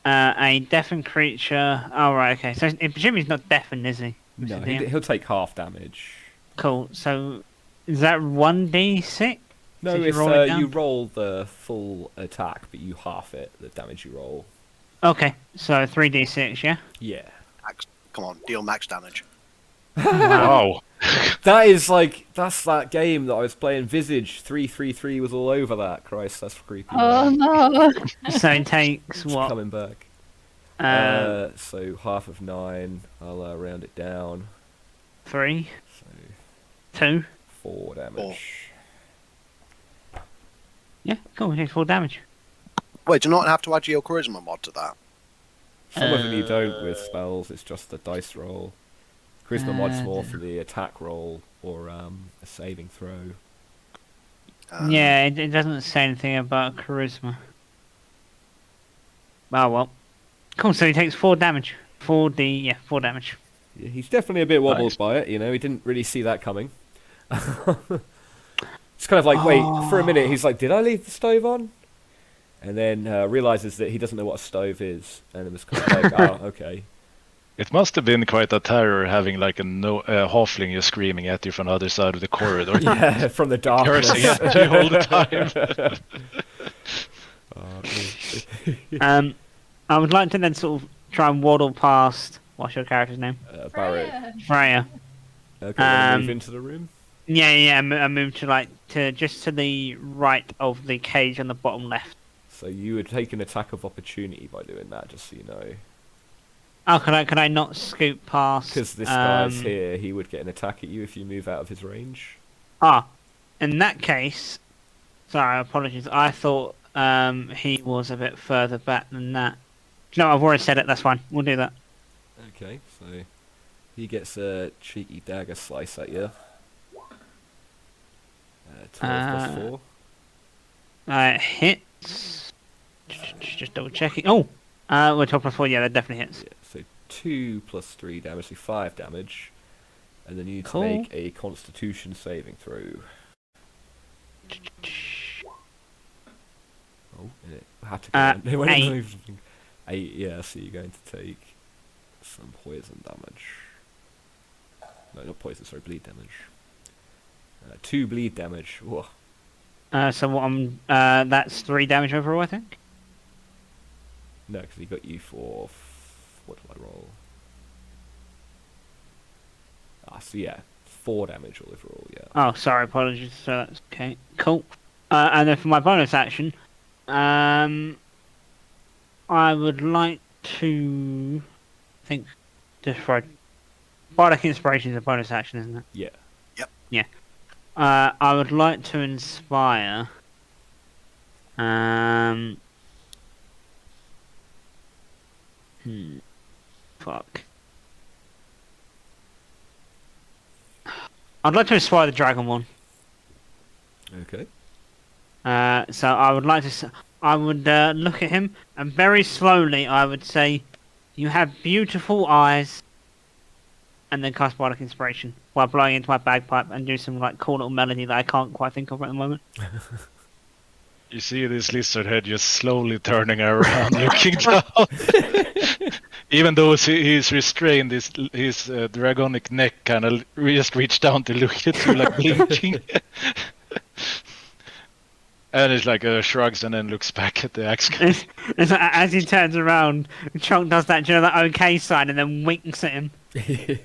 S3: A deafened creature. Oh right, okay. So presumably he's not deafened, is he?
S2: No,
S3: Mr. DM?
S2: he'll take half damage.
S3: Cool. So is that 1d6?
S2: No,
S3: So you
S2: it's
S3: roll it down?
S2: you roll the full attack, but you half it, the damage you roll.
S3: Okay, so 3d6, yeah.
S2: Yeah.
S1: Come on, deal max damage.
S4: Wow.
S2: That's that game that I was playing, Visage 333 was all over that. Christ, that's creepy.
S5: Oh
S2: man.
S5: no.
S3: So he takes
S2: It's
S3: what?
S2: coming back. So half of 9. I'll round it down.
S3: 3,
S2: So
S3: 2.
S2: 4 damage.
S3: Yeah, cool. He takes 4 damage.
S1: Wait, do you not have to add your charisma mod to that?
S2: Some of them you don't with spells. It's just the dice roll. Charisma mod's more for the attack roll or a saving throw.
S3: Yeah, it doesn't say anything about charisma. Oh well. Cool, so he takes 4 damage. 4 damage.
S2: Yeah, he's definitely a bit wobbled
S4: Nice.
S2: by it. You know, he didn't really see that coming. It's kind of like, wait, for a minute, he's like, did I leave the stove on? And then realizes that he doesn't know what a stove is, and it was kind of like, oh, okay.
S4: It must have been quite a terror having like a halfling just screaming at you from the other side of the corridor.
S2: Yeah, from the darkness.
S4: Cursing at you all the time.
S3: I would like to then sort of try and waddle past. What's your character's name?
S2: Barrett.
S3: Freya.
S2: Okay, then move into the room.
S3: Yeah. I moved to just to the right of the cage on the bottom left.
S2: So you would take an attack of opportunity by doing that, just so you know.
S3: Oh, can I not scoot past?
S2: Because this guy's here, he would get an attack at you if you move out of his range.
S3: In that case, sorry, apologies. I thought he was a bit further back than that. No, I've already said it. That's fine. We'll do that.
S2: Okay, so he gets a cheeky dagger slice at you. 12 plus 4.
S3: Hits. Just double checking. Oh, we're 12 plus 4. Yeah, that definitely hits.
S2: Yeah, so 2 plus 3 damage, so 5 damage. And then you need
S3: Cool.
S2: to make a Constitution saving throw. Oh, and it had to go on. It went
S3: 8.
S2: on. 8, yeah, so you're going to take some poison damage. No, not poison, sorry, bleed damage. 2 bleed damage. Whoa.
S3: So what that's 3 damage overall, I think.
S2: No, because he got you for... What did I roll? So yeah, 4 damage all overall, yeah.
S3: Oh, sorry, apologies. So that's okay. Cool. And then for my bonus action, I would like to think destroy. Bardic Inspiration is a bonus action, isn't it?
S2: Yeah.
S1: Yep.
S3: Yeah. I would like to inspire. Fuck. I'd like to inspire the Dragonborn.
S2: Okay.
S3: So I would like to. I would look at him and very slowly I would say, "You have beautiful eyes," and then cast Bardic Inspiration while blowing into my bagpipe and do some like cool little melody that I can't quite think of at the moment.
S4: You see this lizard head just slowly turning around, looking down. Even though he's restrained, his dragonic neck kind of just reached down to look at you, like blinking. And it's like shrugs and then looks back at the axe guy.
S3: It's like, as he turns around, Chunk does that, that okay sign and then winks at him.
S2: See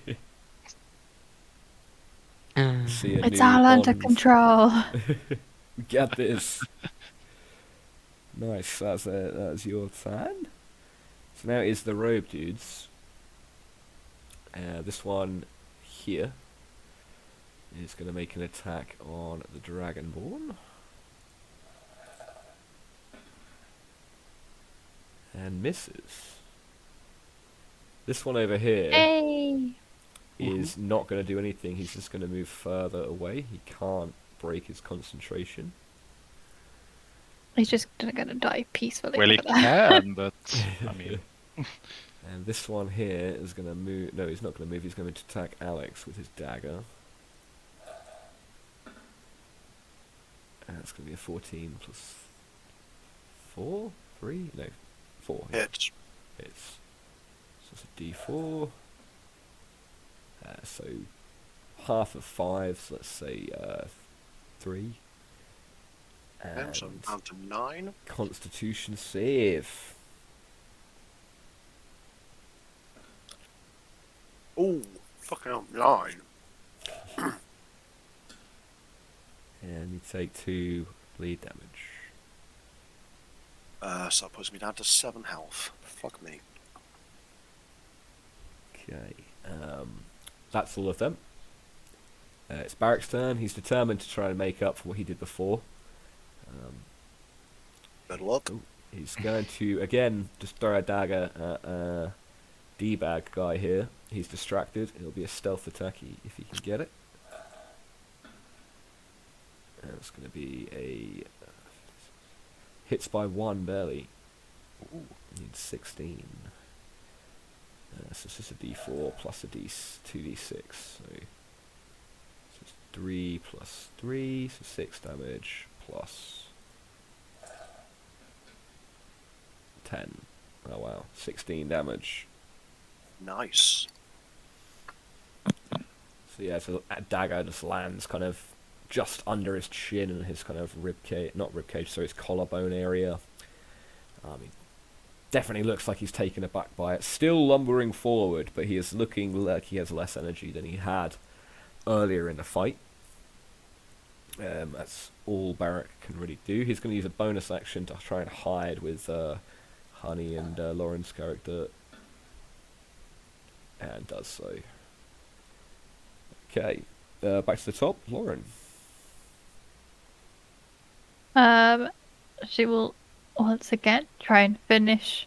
S2: a
S5: It's
S2: new
S5: all under
S2: bond.
S5: control.
S2: Get this. Nice, that's your turn. So now is the robe dudes. This one here is going to make an attack on the Dragonborn. And misses. This one over here
S5: Hey.
S2: is not going to do anything. He's just going to move further away. He can't break his concentration.
S5: He's just gonna die peacefully.
S4: Well, he
S5: over there.
S4: can, but I mean,
S2: And this one here is going to move. No, he's not going to move. He's going to attack Alex with his dagger. And that's going to be a 14 plus 4? 3? No, 4. Yeah.
S1: Hits.
S2: Hits. So it's a d4. So half of 5, so let's say 3.
S1: Okay, so I'm
S2: And
S1: down to 9.
S2: Constitution save.
S1: Ooh, fucking hell, 9.
S2: And you take 2 bleed damage.
S1: So that puts me down to 7 health. Fuck me.
S2: Okay, that's all of them. It's Barrick's turn. He's determined to try and make up for what he did before.
S1: Good luck.
S2: He's going to, again, just throw a dagger at D-bag guy here. He's distracted. It'll be a stealth attack if he can get it. And it's going to be a... hits by 1, barely. Ooh, needs 16. So it's just a d4 plus a 2d6. So it's 3 plus 3, so 6 damage plus 10. Oh wow, 16 damage.
S1: Nice.
S2: So yeah, so a dagger just lands kind of just under his chin and his kind of not ribcage, so his collarbone area. He definitely looks like he's taken aback by it. Still lumbering forward, but he is looking like he has less energy than he had earlier in the fight. That's all Barrick can really do. He's going to use a bonus action to try and hide with Honey and Lauren's character. And does so. Okay, back to the top. Lauren.
S5: She will once again try and finish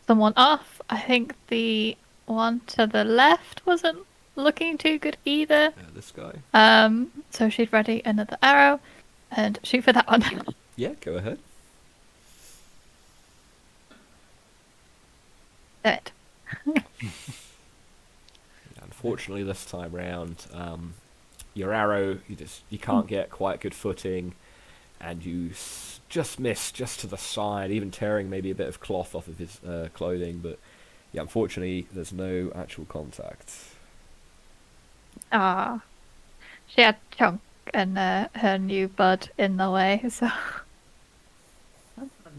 S5: someone off. I think the one to the left wasn't looking too good either.
S2: This guy.
S5: So she'd ready another arrow and shoot for that one.
S2: Yeah, go ahead.
S5: Do it.
S2: Unfortunately, this time round, your arrow, you can't get quite good footing, and you just miss just to the side, even tearing maybe a bit of cloth off of his clothing. But yeah, unfortunately, there's no actual contact.
S5: Ah, she had Chunk and her new bud in the way, so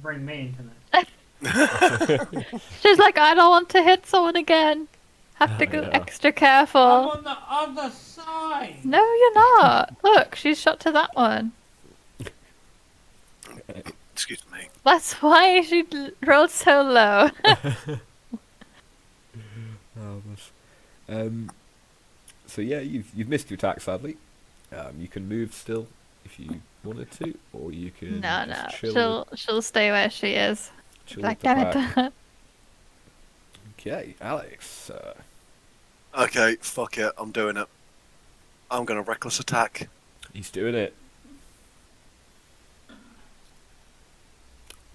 S3: Bring me into this.
S5: she's like, I don't want to hit someone again. Have to go
S2: Yeah.
S5: extra careful.
S3: I'm on the other side.
S5: No, you're not. Look, she's shot to that one.
S1: Excuse me.
S5: That's why she rolled so low.
S2: So yeah, you've missed your attack, sadly. You can move still if you wanted to, or you can
S5: No,
S2: just
S5: no,
S2: chill.
S5: she'll stay where she is.
S2: Chill
S5: Like,
S2: with the
S5: damn
S2: pack.
S5: it.
S2: Okay, Alex.
S1: Okay, fuck it, I'm doing it. I'm gonna reckless attack.
S2: He's doing it.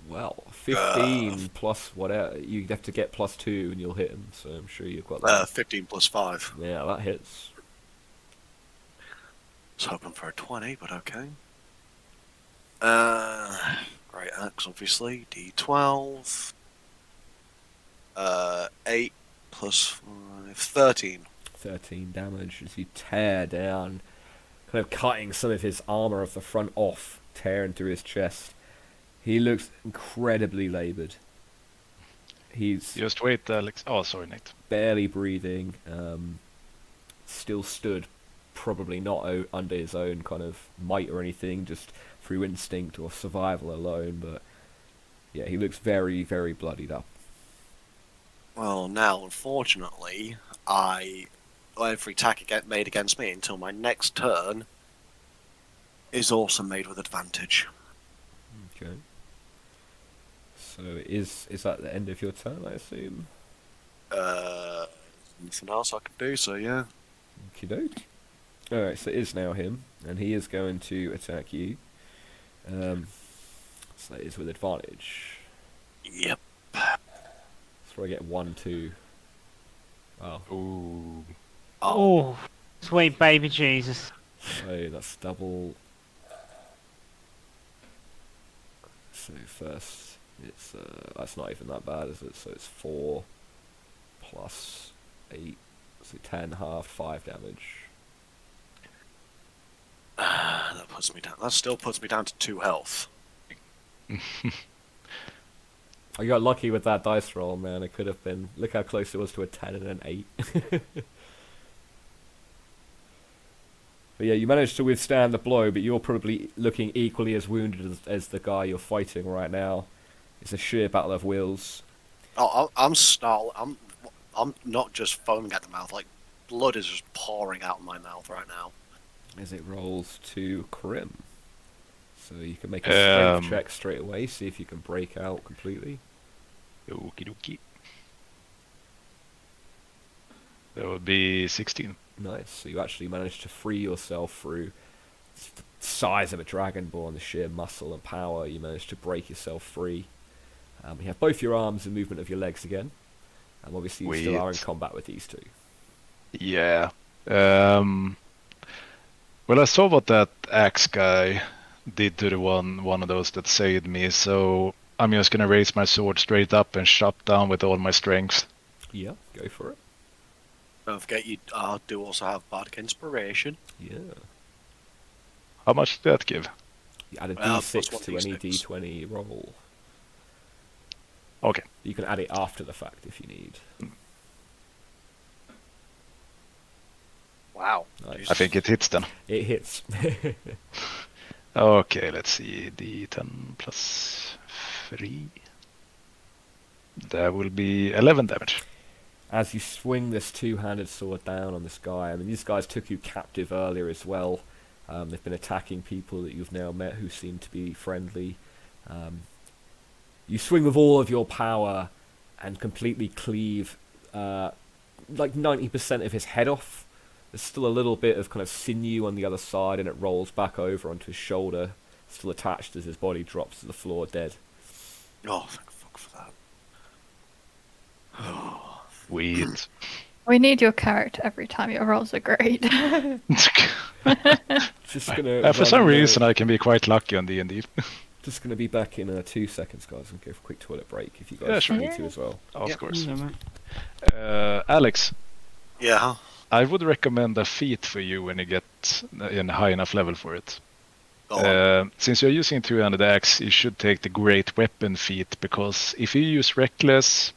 S2: Well, 15 plus whatever. You have to get plus 2 and you'll hit him, so I'm sure you've got that.
S1: 15 plus 5.
S2: Yeah, that hits.
S1: Was hoping for a 20, but okay. Right axe, obviously. D12. 8 plus 5. 13.
S2: 13 damage as you tear down, kind of cutting some of his armor of the front off, tearing through his chest. He looks incredibly laboured. He's
S4: Just wait, Alex. Oh, sorry, Nate.
S2: barely breathing, still stood, probably not under his own kind of might or anything, just through instinct or survival alone, but yeah, he looks very, very bloodied up.
S1: Well, now, unfortunately, every attack made against me until my next turn is also made with advantage.
S2: Okay. So is that the end of your turn, I assume?
S1: Nothing else I can do, so yeah.
S2: Okie doke. Alright, so it is now him, and he is going to attack you. So it is with advantage.
S1: Yep.
S2: So I get 1, 2. Oh,
S4: Ooh.
S3: Oh, sweet baby Jesus.
S2: so that's double. So first, it's that's not even that bad, is it? So it's 4 plus 8, so 10, half, 5 damage.
S1: That puts me down. That still puts me down to 2 health.
S2: I got lucky with that dice roll, man. It could have been. Look how close it was to a 10 and an 8. But yeah, you managed to withstand the blow, but you're probably looking equally as wounded as the guy you're fighting right now. It's a sheer battle of wills.
S1: Oh, I'm snarling. I'm not just foaming at the mouth. Like blood is just pouring out of my mouth right now.
S2: As it rolls to Crim. So you can make a strength check straight away, see if you can break out completely.
S4: Okie dokie. That would be 16.
S2: Nice. So you actually managed to free yourself through the size of a Dragonborn, the sheer muscle and power. You managed to break yourself free. You have both your arms and movement of your legs again. And obviously you still are in combat with these two.
S4: Yeah. Well, I saw what that axe guy did to the one of those that saved me, so I'm just gonna raise my sword straight up and chop down with all my strength.
S2: Yeah, go for it.
S1: Don't forget you do also have Bardic Inspiration.
S2: Yeah.
S4: How much did that give?
S2: You add a
S1: plus
S2: d6
S1: one
S2: to any
S1: d6.
S2: d20 roll.
S4: Okay.
S2: You can add it after the fact if you need.
S1: Wow.
S2: Nice.
S4: I think it hits then.
S2: It hits.
S4: Okay, let's see. D10 plus 3. That will be 11 damage.
S2: As you swing this two-handed sword down on this guy, I mean, these guys took you captive earlier as well. They've been attacking people that you've now met who seem to be friendly. You swing with all of your power and completely cleave like 90% of his head off. There's still a little bit of kind of sinew on the other side, and it rolls back over onto his shoulder, still attached as his body drops to the floor dead.
S1: Oh, thank fuck for that.
S4: Weird.
S5: We need your character every time your rolls are great.
S2: Just gonna
S4: For some
S2: run,
S4: reason, I can be quite lucky on D&D.
S2: Just gonna be back in 2 seconds, guys, and go for a quick toilet break if you guys
S4: Yeah, sure.
S2: need to as well.
S4: Of
S1: Yeah.
S4: course.
S3: Yeah, mate.
S4: Alex,
S1: Yeah.
S4: I would recommend a feat for you when you get in a high enough level for it.
S1: Go on.
S4: Since you're using two-handed axe, you should take the Great Weapon feat, because if you use Reckless,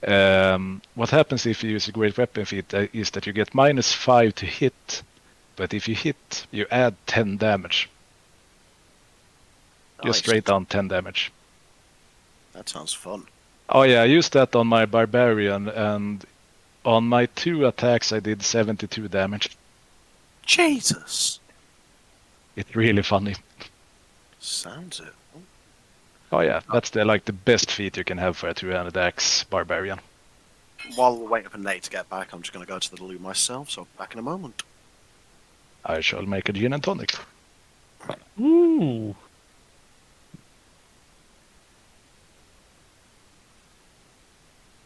S4: what happens if you use a Great Weapon feat is that you get -5 to hit, but if you hit, you add 10 damage. Just
S1: Nice.
S4: straight down 10 damage.
S1: That sounds fun.
S4: Oh yeah, I used that on my Barbarian, and on my 2 attacks I did 72 damage.
S1: Jesus.
S4: It's really funny.
S1: Sounds it.
S4: Oh yeah, that's the best feat you can have for a two-handed axe Barbarian.
S1: While we're waiting for Nate to get back, I'm just going to go to the loo myself, so back in a moment.
S4: I shall make a gin and tonic.
S3: Ooh.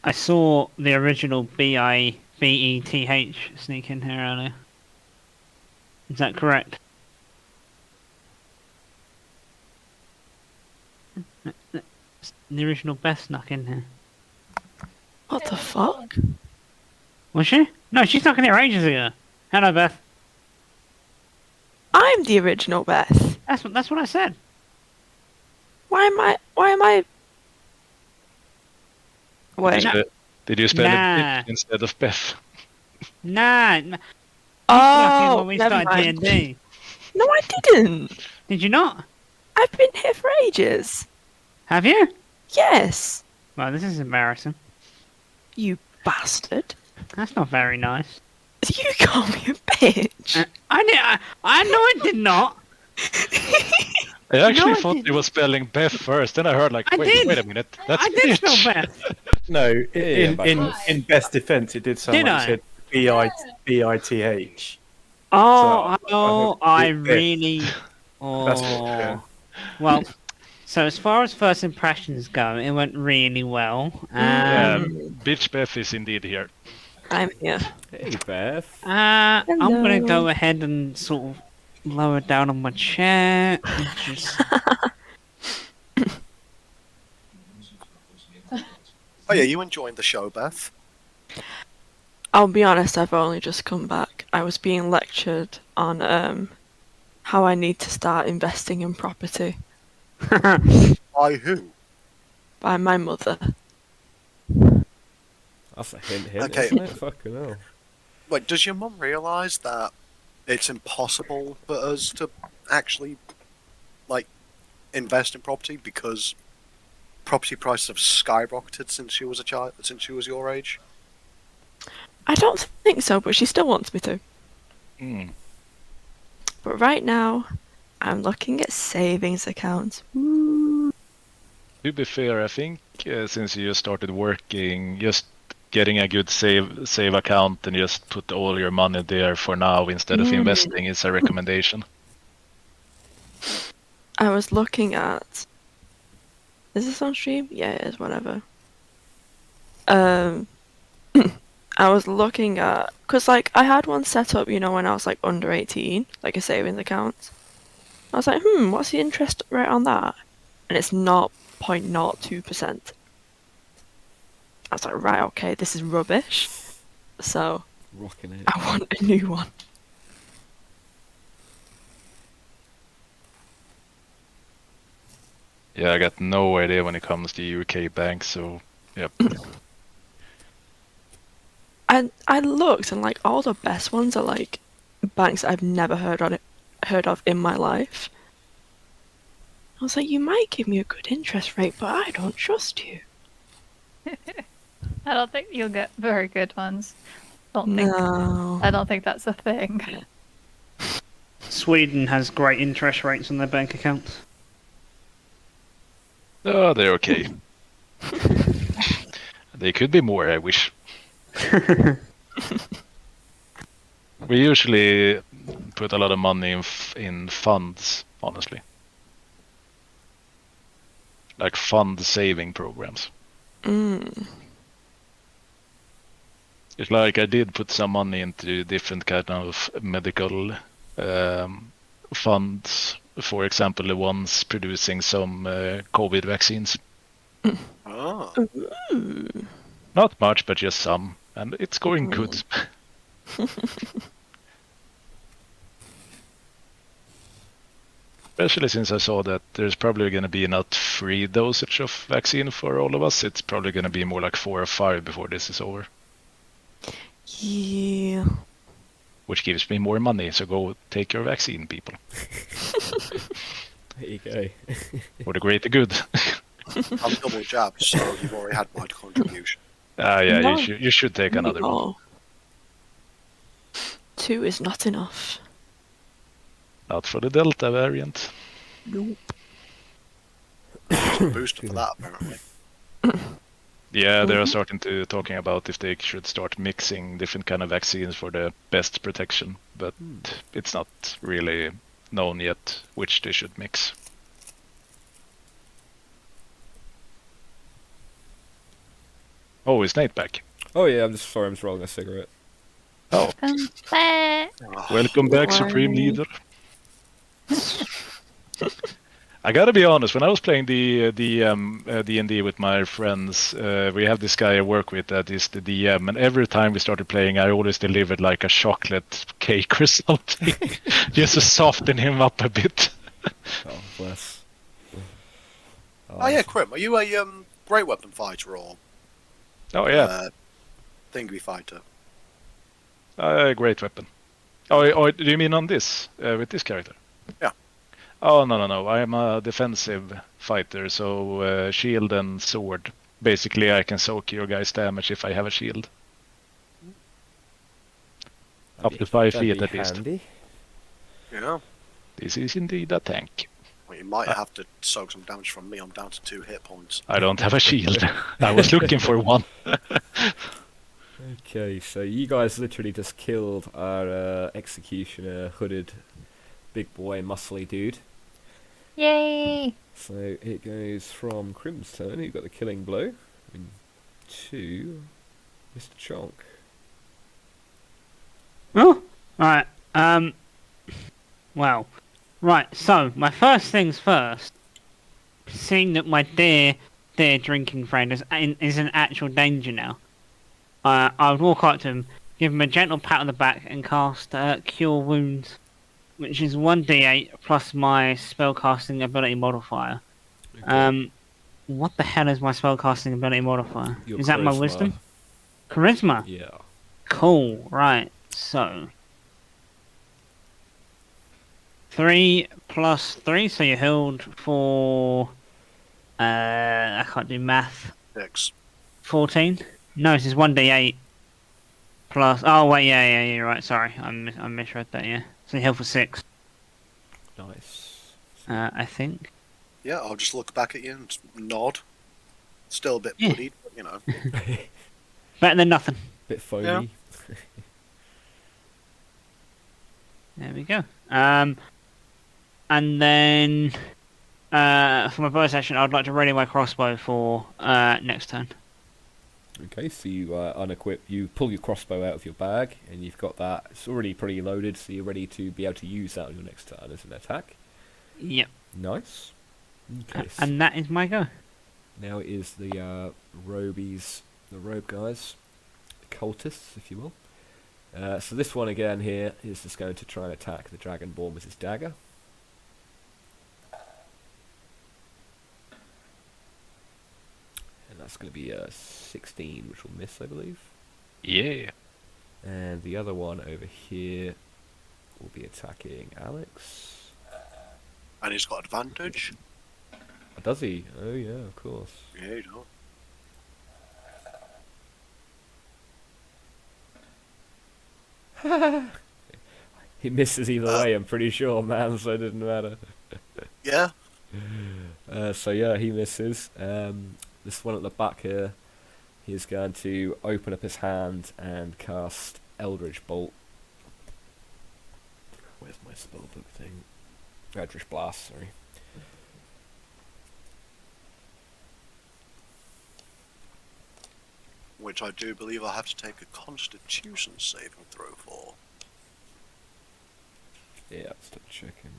S3: I saw the original BIBETH sneak in here earlier. Is that correct? The original Beth snuck in here.
S7: What the fuck?
S3: Was she? No, she snuck in here ages ago. Hello, Beth.
S7: I'm the original Beth.
S3: That's what I said.
S7: Why am I? Wait.
S4: Did you spell
S3: Nah.
S4: it instead of Beth?
S3: Nah. Snuck in
S7: Oh,
S3: when we
S7: never
S3: started
S7: mind.
S3: D&D.
S7: No, I didn't.
S3: Did you not?
S7: I've been here for ages.
S3: Have you?
S7: Yes.
S3: Well, this is embarrassing.
S7: You bastard.
S3: That's not very nice.
S7: You call me a bitch.
S3: I know I did not.
S4: I actually
S3: I
S4: thought
S3: didn't.
S4: it was spelling Beth first, then I heard
S3: I did.
S4: wait a minute. That's
S3: I did
S4: bitch.
S3: spell Beth.
S6: No,
S2: Yeah,
S6: in best defense, it did sound
S3: Did
S6: like
S3: I?
S6: you said BITH.
S3: Oh,
S6: So,
S3: I
S6: it-
S3: really. Oh.
S6: That's what. Yeah.
S3: Well, so as far as first impressions go, it went really well.
S4: Bitch Beth is indeed here.
S7: I'm here.
S2: Hey, Beth.
S3: I'm gonna
S7: Hello.
S3: go ahead and sort of lower down on my chair and just.
S1: Oh yeah, you enjoying the show, Beth?
S7: I'll be honest, I've only just come back. I was being lectured on how I need to start investing in property.
S1: By who?
S7: by my mother.
S2: That's a hint,
S1: Okay.
S2: isn't it? Fucking hell.
S1: Wait, does your mum realise that it's impossible for us to actually, like, invest in property because property prices have skyrocketed since she was a child, since she was your age?
S7: I don't think so, but she still wants me to.
S4: Hmm.
S7: But right now, I'm looking at savings accounts.
S4: To be fair, I think since you just started working, just getting a good save account and just put all your money there for now instead of investing is a recommendation.
S7: I was looking at. Is this on stream? Yeah, it is. Whatever. I was looking at, cause like I had one set up, when I was like under 18, like a savings account. I was like, what's the interest rate on that? And it's 0.02%. I was like, right, okay, this is rubbish. So
S2: Rocking it.
S7: I want a new one.
S4: Yeah, I got no idea when it comes to UK banks, so yep.
S7: And I looked, and like all the best ones are like banks I've never heard of in my life. I was like, you might give me a good interest rate, but I don't trust you.
S5: I don't think you'll get very good ones.
S7: No.
S5: I don't think that's a thing.
S3: Sweden has great interest rates on their bank accounts.
S4: Oh, they're okay. They could be more, I wish. We usually put a lot of money in funds, honestly. Like fund saving programs. It's like I did put some money into different kind of medical funds. For example, the ones producing some COVID vaccines.
S1: Oh.
S4: Not much, but just some. And it's going good. Especially since I saw that there's probably going to be not free dosage of vaccine for all of us. It's probably going to be more like 4 or 5 before this is over.
S7: Yeah.
S4: Which gives me more money, so go take your vaccine, people.
S2: There you go.
S4: For the greater good.
S1: I'm double jabbed, so you've already had my contribution.
S4: Yeah,
S7: No.
S4: you should take another one.
S7: No. 2 is not enough.
S4: Not for the Delta variant.
S7: Nope.
S1: There's a booster for that, apparently.
S4: Yeah, they are starting to talking about if they should start mixing different kind of vaccines for the best protection, but it's not really known yet which they should mix. Oh, is Nate back?
S2: Oh yeah, I'm just rolling a cigarette.
S4: Oh, welcome back, Supreme Leader. I gotta be honest. When I was playing the DnD with my friends, we have this guy I work with that is the DM, and every time we started playing, I always delivered like a chocolate cake or something, just to soften him up a bit.
S2: Oh bless.
S1: Oh yeah, Crim, are you a great weapon fighter or
S4: Oh yeah,
S1: thingy fighter?
S4: great weapon. Oh, do you mean on this with this character?
S1: Yeah.
S4: Oh no! I am a defensive fighter, so shield and sword. Basically, I can soak your guy's damage if I have a shield. Up to 5 feet at least.
S2: Handy.
S1: Yeah.
S4: This is indeed a tank.
S1: Well, you might have to soak some damage from me. I'm down to 2 hit points.
S4: I don't have a shield. I was looking for one.
S2: Okay, so you guys literally just killed our executioner, hooded, big boy, muscly dude.
S5: Yay!
S2: So it goes from Crim's turn, who got the killing blow, to Mr. Chonk.
S3: Oh, right. Well, right. So my first things first. Seeing that my dear drinking friend is in actual danger now, I would walk up to him, give him a gentle pat on the back, and cast Cure Wounds, which is 1d8 plus my spellcasting ability modifier.
S2: Okay.
S3: What the hell is my spellcasting ability modifier?
S2: Your
S3: Is that my
S2: charisma.
S3: wisdom? Charisma.
S2: Yeah.
S3: Cool. Right. So 3 plus 3, so you're healed for. I can't do math.
S1: 6.
S3: 14. No, this is 1d8 plus. Oh wait, yeah, you're right. Sorry, I misread that. Yeah. So you heal for 6.
S2: Nice.
S3: I think.
S1: Yeah, I'll just look back at you and nod. Still a bit
S3: Yeah.
S1: bloodied, but you know.
S3: Better than nothing.
S2: Bit foamy.
S3: There we go. And then for my bonus action, I'd like to ready my crossbow for next turn.
S2: Okay, so you unequip, you pull your crossbow out of your bag, and you've got that. It's already pretty loaded, so you're ready to be able to use that on your next turn as an attack.
S3: Yep.
S2: Nice. Okay.
S3: And that is my go.
S2: Now it is the robies, the robe guys, the cultists, if you will. So this one again here is just going to try and attack the Dragonborn with his dagger. And that's going to be a 16, which will miss, I believe.
S4: Yeah.
S2: And the other one over here will be attacking Alex.
S1: And he's got advantage.
S2: Oh, does he? Oh yeah, of course.
S1: Yeah, you don't.
S2: He misses either way, I'm pretty sure, man, so it doesn't matter.
S1: Yeah.
S2: So yeah, he misses. This one at the back here, he's going to open up his hand and cast Eldritch Bolt. Where's my spellbook thing? Eldritch Blast, sorry.
S1: Which I do believe I have to take a Constitution saving throw for.
S2: Yeah, let's start checking.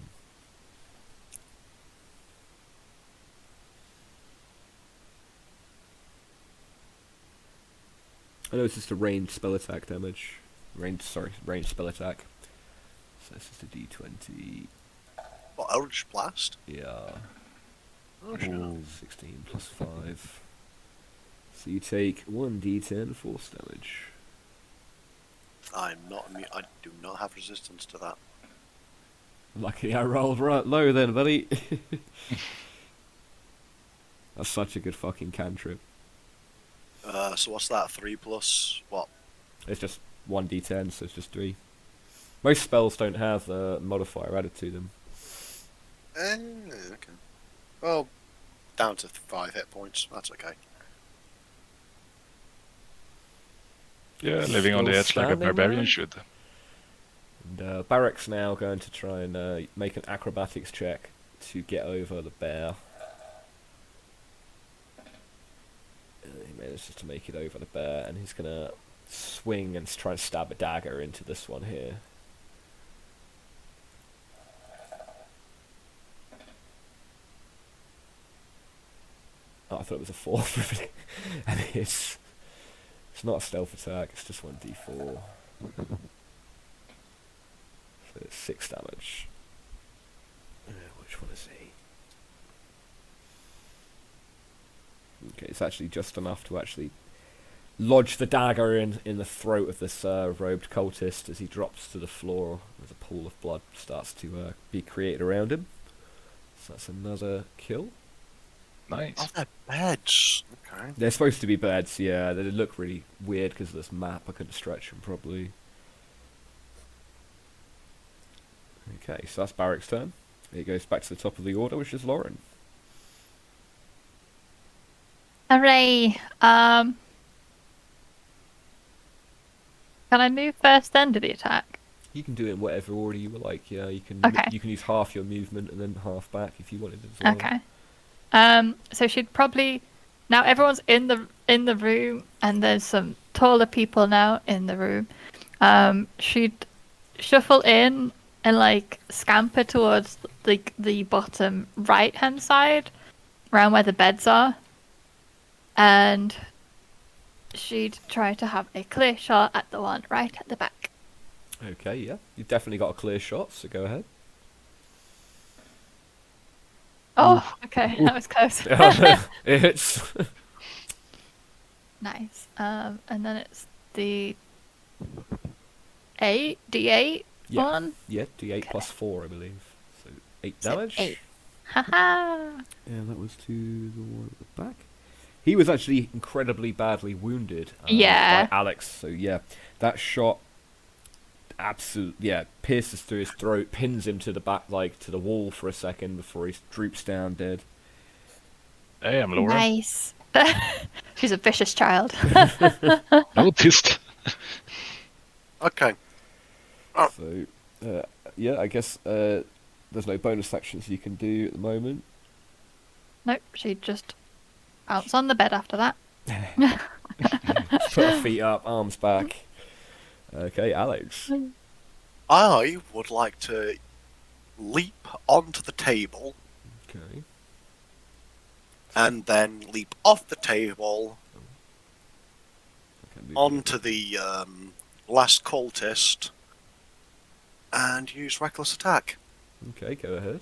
S2: I know it's just a ranged spell attack damage. Ranged spell attack. So it's just a d20.
S1: What, Eldritch Blast?
S2: Yeah.
S1: Oh, sure.
S2: 16 plus 5. So you take 1d10 force damage.
S1: I'm not immune. I do not have resistance to that.
S2: Lucky I rolled right low then, buddy. That's such a good fucking cantrip.
S1: So what's that? 3 plus what?
S2: It's just 1d10, so it's just 3. Most spells don't have the modifier added to them.
S1: Okay. Well, down to 5 hit points. That's okay.
S4: Yeah, living on the
S2: Still
S4: edge like a
S2: standing
S4: barbarian
S2: there?
S4: should.
S2: And Barrick's now going to try and make an acrobatics check to get over the bear. He manages to make it over the bear, and he's going to swing and try and stab a dagger into this one here. Oh, I thought it was a 4 for a minute. And it's not a stealth attack, it's just 1d4. So it's 6 damage. Which one is he? Okay, it's actually just enough to actually lodge the dagger in the throat of this robed cultist as he drops to the floor as a pool of blood starts to be created around him. So that's another kill.
S4: Nice.
S1: Oh, they're beds. Okay.
S2: They're supposed to be beds, yeah. They look really weird because of this map. I couldn't stretch them properly. Okay, so that's Barrick's turn. It goes back to the top of the order, which is Lauren.
S5: Hooray! Can I move first then to the attack?
S2: You can do it in whatever order you would like. Yeah, you can.
S5: Okay.
S2: You can use half your movement and then half back if you wanted as well.
S5: Okay. So she'd probably now everyone's in the room and there's some taller people now in the room. She'd shuffle in and like scamper towards the bottom right hand side, around where the beds are, and she'd try to have a clear shot at the one right at the back.
S2: Okay, yeah. You've definitely got a clear shot, so go ahead.
S5: Oh, okay, that was close.
S2: It's
S5: Nice. And then it's the D8
S2: yeah,
S5: one.
S2: yeah, D8
S5: Okay.
S2: plus 4, I believe. So 8
S5: So
S2: damage.
S5: 8. Haha.
S2: Yeah, that was to the one at the back. He was actually incredibly badly wounded
S5: Yeah.
S2: by Alex. So yeah, that shot pierces through his throat, pins him to the back, like to the wall for a second before he droops down dead.
S4: Damn, Laura.
S5: Nice. She's a vicious child.
S4: Noticed.
S1: Okay.
S2: So yeah, I guess there's no bonus actions you can do at the moment.
S5: Nope, she just bounce on the bed after that.
S2: Put her feet up, arms back. Okay, Alex.
S1: I would like to leap onto the table
S2: Okay.
S1: and then leap off the table
S2: Okay, move
S1: onto the last cultist and use reckless attack.
S2: Okay, go ahead.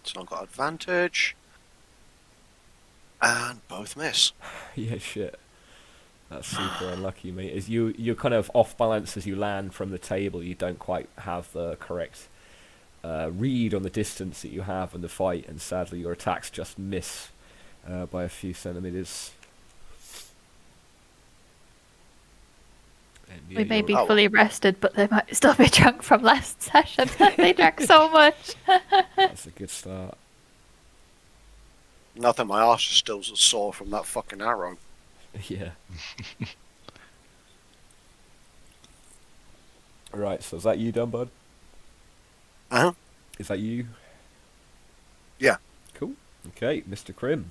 S1: So I've got advantage. And both miss.
S2: Yeah, shit. That's super unlucky, mate. As you're kind of off balance as you land from the table. You don't quite have the correct read on the distance that you have in the fight, and sadly your attacks just miss by a few centimeters. And, yeah,
S5: We may
S2: you're-
S5: be
S1: Oh.
S5: fully rested, but they might still be drunk from last session. They drank so much.
S2: That's a good start.
S1: Nothing, my arse is still sore from that fucking arrow.
S2: Yeah. Right, so is that you done, bud?
S1: Uh-huh.
S2: Is that you?
S1: Yeah.
S2: Cool. Okay, Mr. Krim.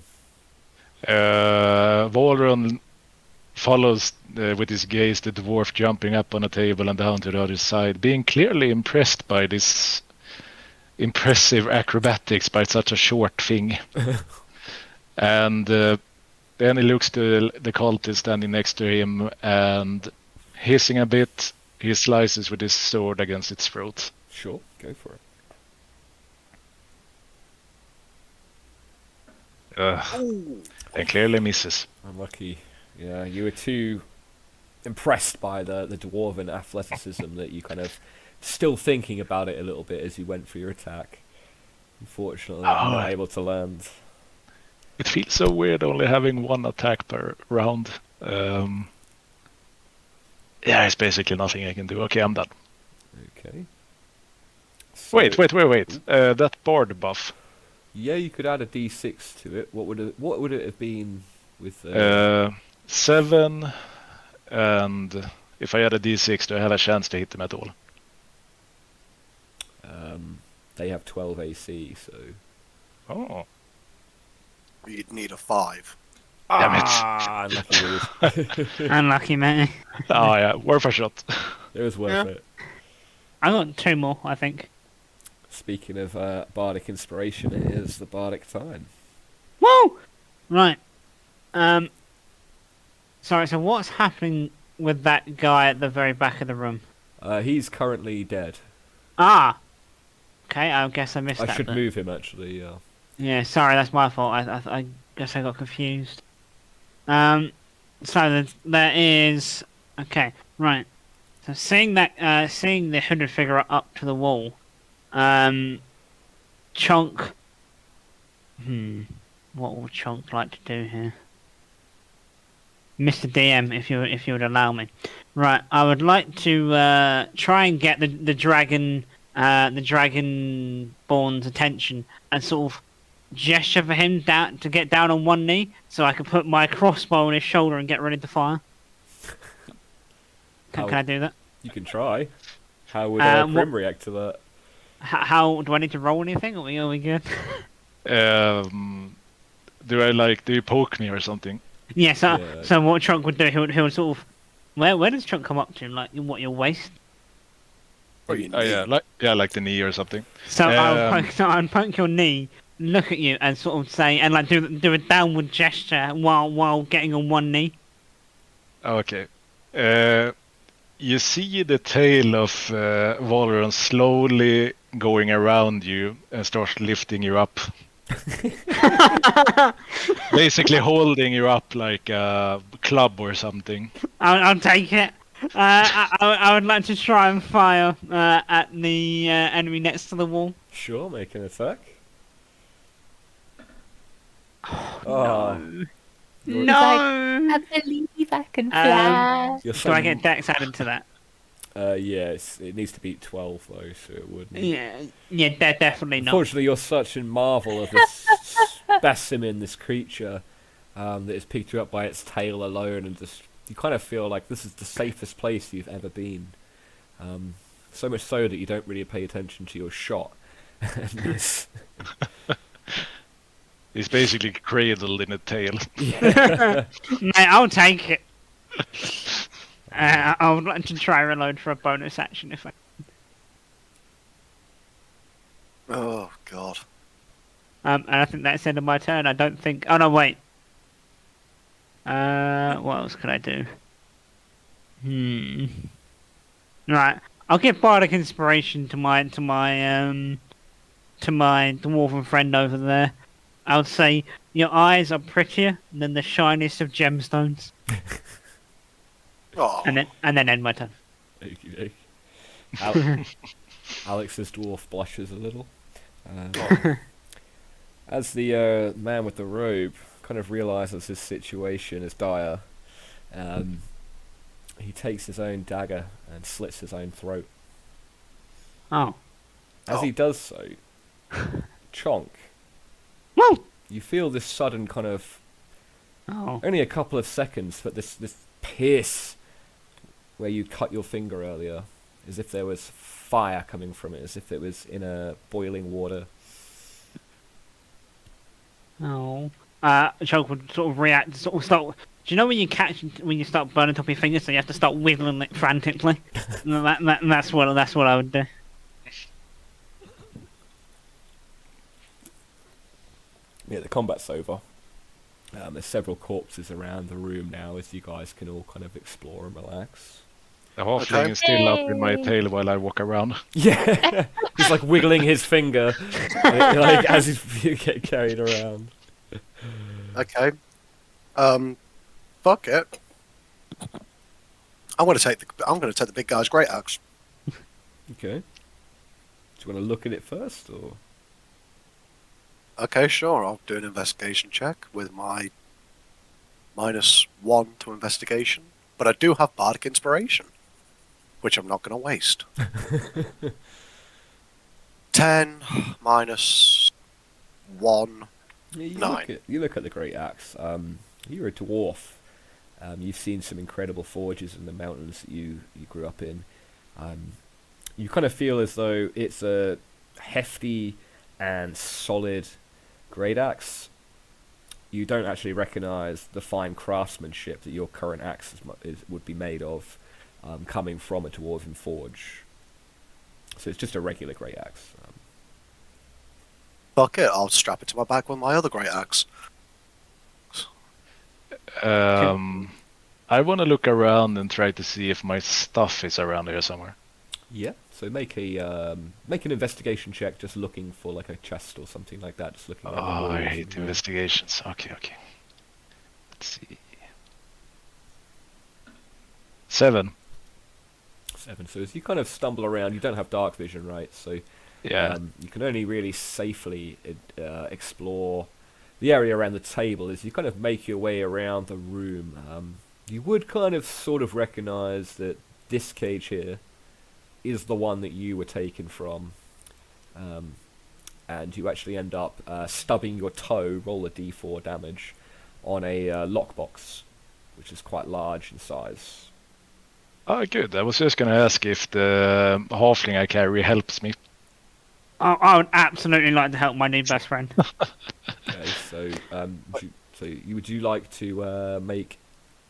S4: Volron follows with his gaze the dwarf jumping up on a table and down to the other side, being clearly impressed by this impressive acrobatics by such a short thing. And then he looks to the cultist standing next to him and, hissing a bit, he slices with his sword against its throat.
S2: Sure, go for it.
S1: Ooh.
S4: And clearly misses.
S2: Unlucky. Yeah, you were too impressed by the dwarven athleticism that you kind of still thinking about it a little bit as you went for your attack. Unfortunately,
S4: Oh.
S2: not able to land.
S4: It feels so weird only having one attack per round. Yeah, it's basically nothing I can do. Okay, I'm done.
S2: Okay. So-
S4: Wait. That bard buff.
S2: Yeah, you could add a d6 to it. What would it have been with?
S4: 7, and if I add a d6, do I have a chance to hit them at all?
S2: They have 12 AC, so.
S4: Oh.
S1: You'd need a 5.
S4: Damn it.
S2: Ah, unlucky.
S3: Unlucky, mate.
S4: Oh yeah, worth a shot.
S2: It was worth
S1: Yeah.
S2: it.
S3: I got 2 more, I think.
S2: Speaking of Bardic Inspiration, it is the Bardic time.
S3: Woo! Right. Sorry, so what's happening with that guy at the very back of the room?
S2: He's currently dead.
S3: Ah! Okay, I guess I missed
S2: I
S3: that
S2: should
S3: bit.
S2: move him, actually, yeah.
S3: Yeah, sorry, that's my fault. I guess I got confused. So there is... Okay, right. So seeing the hooded figure up to the wall, Chunk... What would Chunk like to do here? Mr. DM, if you would allow me. Right, I would like to try and get the Dragonborn's attention and sort of gesture for him to get down on one knee so I can put my crossbow on his shoulder and get ready to fire. Can I do that?
S2: You can try. How would
S3: What-
S2: Grim react to that?
S3: How do I need to roll anything? Are we good?
S4: Do you poke me or something?
S3: Yeah. So
S2: Yeah.
S3: so what Trunk would do? He would sort of where does Trunk come up to? Like what, your waist?
S1: Or you
S4: Oh yeah,
S1: need-
S4: like the knee or something.
S3: So
S4: Um,
S3: I'll poke your knee, look at you, and sort of say, and like do a downward gesture while getting on one knee.
S4: Okay. You see the tail of Valoran slowly going around you and starts lifting you up. Basically holding you up like a club or something.
S3: I'll take it. I would like to try and fire at the enemy next to the wall.
S2: Sure, make an attack.
S3: No.
S2: You're-
S3: No.
S5: I believe I can fly.
S2: You're
S3: Do I
S2: saying-
S3: get dex added to that?
S2: Yes, it needs to beat 12 though, so it wouldn't.
S3: Yeah, definitely not.
S2: Unfortunately, you're such in marvel of this specimen, this creature, that is picked you up by its tail alone, and just you kind of feel like this is the safest place you've ever been. So much so that you don't really pay attention to your shot. And this-
S4: He's basically cradled in a tail.
S3: Mate, I'll take it. I would like to try reload for a bonus action if I.
S1: Oh god.
S3: And I think that's the end of my turn. I don't think. Oh no, wait. What else could I do? Right, I'll give Bardic Inspiration to my dwarven friend over there. I would say your eyes are prettier than the shiniest of gemstones,
S1: Oh.
S3: and then end my turn.
S2: Okey-doke. Alex's dwarf blushes a little. As the man with the robe kind of realizes his situation is dire, he takes his own dagger and slits his own throat.
S3: Oh,
S2: As he does so, Chonk,
S3: whoa!
S2: you feel this sudden kind of,
S3: Oh,
S2: only a couple of seconds, but this pierce where you cut your finger earlier, as if there was fire coming from it, as if it was in a boiling water.
S3: oh. Choke would sort of react, sort of start. Do you know when you start burning top of your fingers, so you have to start wiggling it frantically? That's what I would do.
S2: Yeah, the combat's over. There's several corpses around the room now, as you guys can all kind of explore and relax.
S4: The halfling
S1: Okay.
S4: is still up in my
S5: Yay.
S4: tail while I walk around.
S2: Yeah, he's like wiggling his finger, like as you get carried around.
S1: Okay. Fuck it. I'm gonna take the big guy's great axe.
S2: Okay. Do you want to look at it first, or?
S1: Okay, sure. I'll do an investigation check with my -1 to investigation, but I do have Bardic Inspiration, which I'm not going to waste. 10 minus 1.
S2: Yeah, you
S1: 9.
S2: look at the great axe. You're a dwarf. You've seen some incredible forges in the mountains that you grew up in. You kind of feel as though it's a hefty and solid great axe. You don't actually recognise the fine craftsmanship that your current axe would be made of, coming from a dwarven forge. So it's just a regular great axe.
S1: Fuck it, I'll strap it to my back with my other great axe.
S4: I want to look around and try to see if my stuff is around here somewhere.
S2: Yeah. So make an investigation check, just looking for like a chest or something like that. Just looking.
S4: Oh,
S2: around the walls
S4: I
S2: and
S4: hate investigations. Okay. Let's see. 7.
S2: 7. So as you kind of stumble around, you don't have dark vision, right? So
S4: Yeah.
S2: you can only really safely explore the area around the table as you kind of make your way around the room. You would kind of sort of recognise that this cage here is the one that you were taken from, and you actually end up stubbing your toe, roll a d4 damage, on a lockbox, which is quite large in size.
S4: Oh, good. I was just going to ask if the halfling I carry helps me.
S3: I would absolutely like to help my new best friend.
S2: Okay, so would you like to make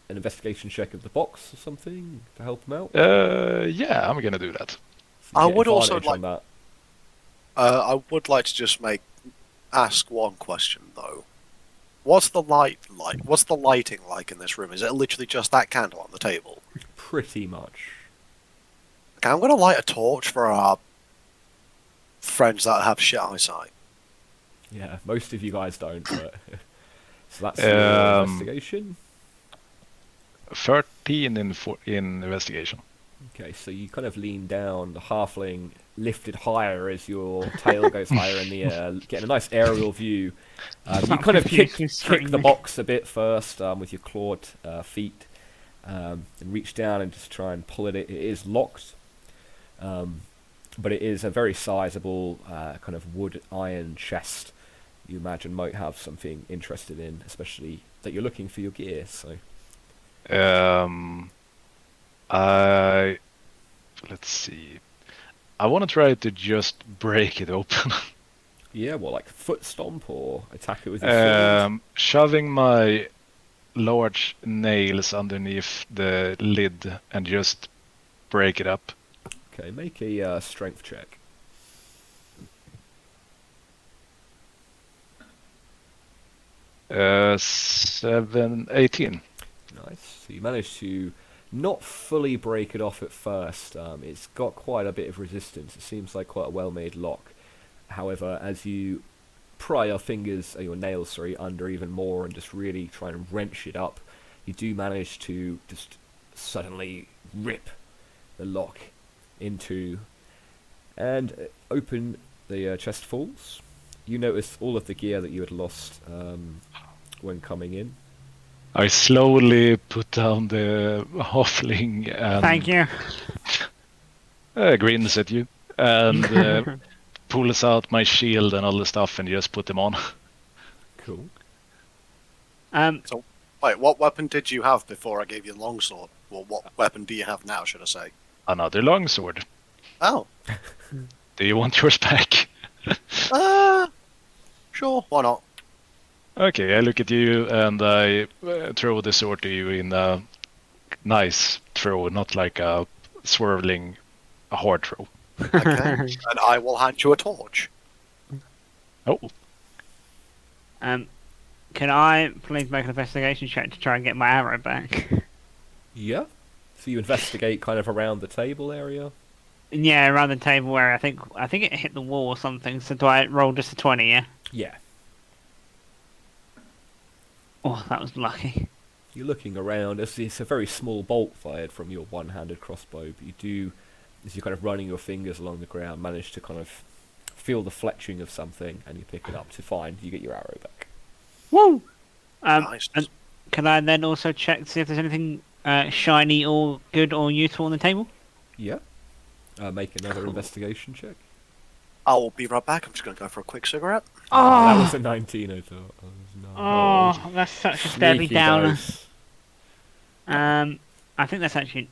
S2: an investigation check of the box or something to help him out?
S4: Yeah, I'm going to do that.
S2: So you
S1: I
S2: get
S1: would also
S2: advantage on that.
S1: I would like to just ask one question though. What's the light like? What's the lighting like in this room? Is it literally just that candle on the table?
S2: Pretty much.
S1: Okay, I'm gonna light a torch for our friends that have shit eyesight.
S2: Yeah, most of you guys don't, but so that's your investigation.
S4: 13 in investigation.
S2: Okay, so you kind of lean down, the halfling lifted higher as your tail goes higher in the air, getting a nice aerial view. You kind of kick the box a bit first with your clawed feet, and reach down and just try and pull it. It is locked, but it is a very sizable kind of wood iron chest. You imagine might have something interested in, especially that you're looking for your gear. So,
S4: let's see. I want to try to just break it open.
S2: Yeah, well, like foot stomp or attack it with your sword?
S4: Shoving my large nails underneath the lid and just break it up.
S2: Okay, make a strength check.
S4: 18.
S2: Nice. So you managed to not fully break it off at first. It's got quite a bit of resistance. It seems like quite a well-made lock. However, as you pry your fingers, or your nails, sorry, under even more and just really try and wrench it up, you do manage to just suddenly rip the lock into and open the chest falls. You notice all of the gear that you had lost when coming in.
S4: I slowly put down the halfling and
S3: Thank you.
S4: grins at you and pulls out my shield and all the stuff and just put them on.
S2: Cool.
S1: Wait, what weapon did you have before I gave you the longsword? Well, what weapon do you have now, should I say?
S4: Another longsword.
S1: Oh.
S4: Do you want yours back?
S1: Sure, why not?
S4: Okay, I look at you and I throw the sword to you in a nice throw, not like a swirling, a hard throw.
S1: Okay, and I will hand you a torch.
S4: Oh.
S3: Can I please make an investigation check to try and get my arrow back?
S2: Yeah. So you investigate kind of around the table area?
S3: Yeah, around the table where I think it hit the wall or something. So do I roll just a 20? Yeah.
S2: Yeah.
S3: Oh, that was lucky.
S2: You're looking around. It's a very small bolt fired from your one-handed crossbow, but you do, as you're kind of running your fingers along the ground, manage to kind of feel the fletching of something, and you pick it up to find you get your arrow back.
S3: Woo!
S1: Nice.
S3: And can I then also check to see if there's anything shiny or good or useful on the table?
S2: Yeah. Make another investigation check.
S1: I will be right back. I'm just going to go for a quick cigarette.
S2: Oh, that was a 19, I thought.
S3: Oh, that's such a Debbie
S2: Sneaky
S3: Downer.
S2: dice.
S3: I think that's actually...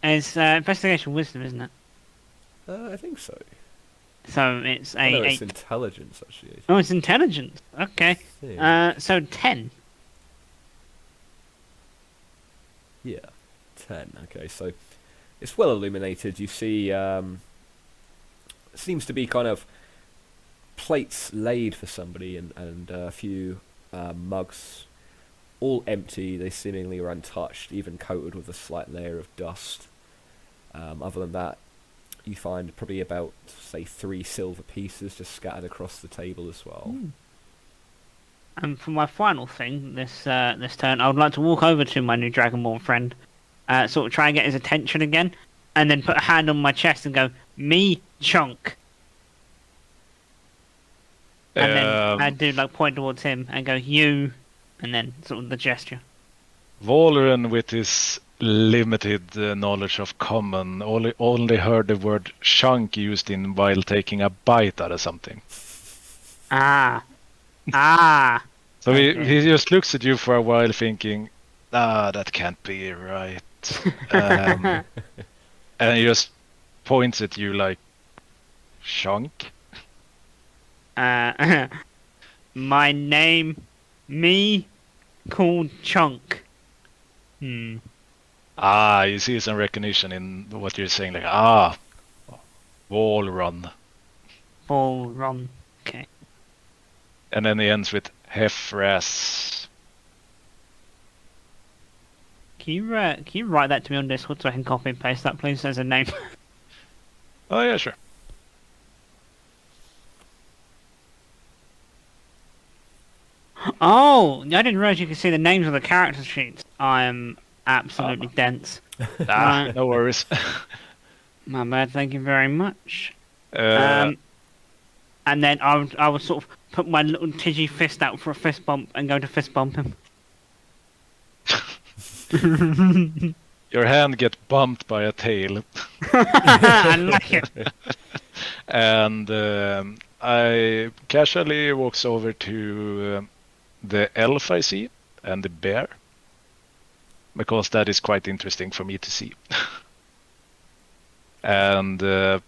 S3: It's investigation wisdom, isn't it?
S2: I think so.
S3: So it's
S2: I know
S3: a
S2: it's
S3: 8.
S2: intelligence, actually.
S3: Oh, it's intelligence. Okay.
S2: Yeah.
S3: So 10.
S2: Yeah, 10. Okay, so it's well illuminated. You see, seems to be kind of plates laid for somebody and a few mugs, all empty. They seemingly are untouched, even coated with a slight layer of dust. Other than that, you find probably about, say, 3 silver pieces just scattered across the table as well.
S3: And for my final thing this turn, I would like to walk over to my new Dragonborn friend, sort of try and get his attention again, and then put a hand on my chest and go, "Me, chunk." And then I do like point towards him and go, "You," and then sort of the gesture.
S4: Valoran, with his limited knowledge of common, only heard the word chunk used in while taking a bite out of something.
S3: Ah.
S4: So
S3: Okay.
S4: he just looks at you for a while thinking, that can't be right. And he just points at you like, chunk?
S3: My name, me, called Chunk.
S4: You see some recognition in what you're saying, like, wall run.
S3: Ball run. Okay.
S4: And then he ends with Hefras.
S3: Can you write that to me on Discord so I can copy and paste that, please, as a name?
S4: Oh yeah, sure.
S3: Oh, I didn't realize you could see the names of the character sheets. I am absolutely dense.
S4: Ah,
S3: Right.
S4: no worries.
S3: My bad. Thank you very much.
S4: uh,
S3: And then I would sort of put my little Tiggy fist out for a fist bump and go to fist bump him.
S4: your hand get bumped by a tail,
S3: I like it.
S4: and I casually walks over to the elf I see and the bear, because that is quite interesting for me to see. And yeah,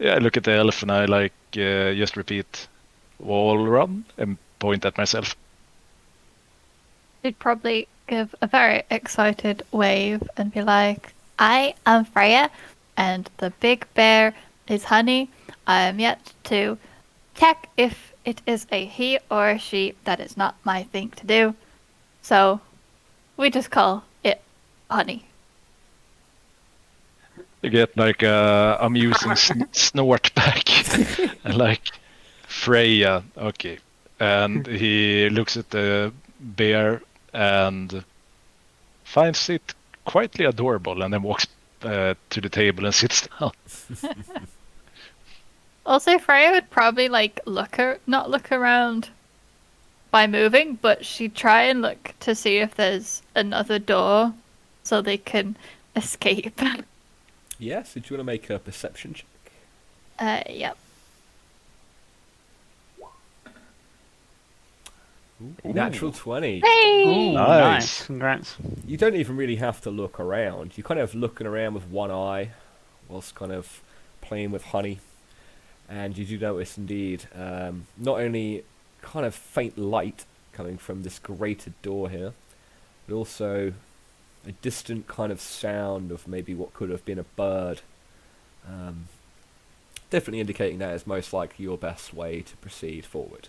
S4: I look at the elf and I like just repeat wall run and point at myself.
S5: She'd probably give a very excited wave and be like, I am Freya, and the big bear is Honey. I am yet to check if it is a he or a she. That is not my thing to do. So, we just call it Honey.
S4: You get like a amusing snort back, and like Freya, okay. And he looks at the bear and finds it quietly adorable, and then walks to the table and sits down.
S5: Also, Freya would probably not look around by moving, but she'd try and look to see if there's another door so they can escape.
S2: Yeah, so do you want to make a perception check?
S5: Yep.
S2: Natural 20.
S5: Hey!
S3: Ooh,
S4: Nice.
S3: nice. Congrats.
S2: You don't even really have to look around. You're kind of looking around with one eye whilst kind of playing with Honey. And you do notice indeed not only kind of faint light coming from this grated door here, but also a distant kind of sound of maybe what could have been a bird. Definitely indicating that is most likely your best way to proceed forward.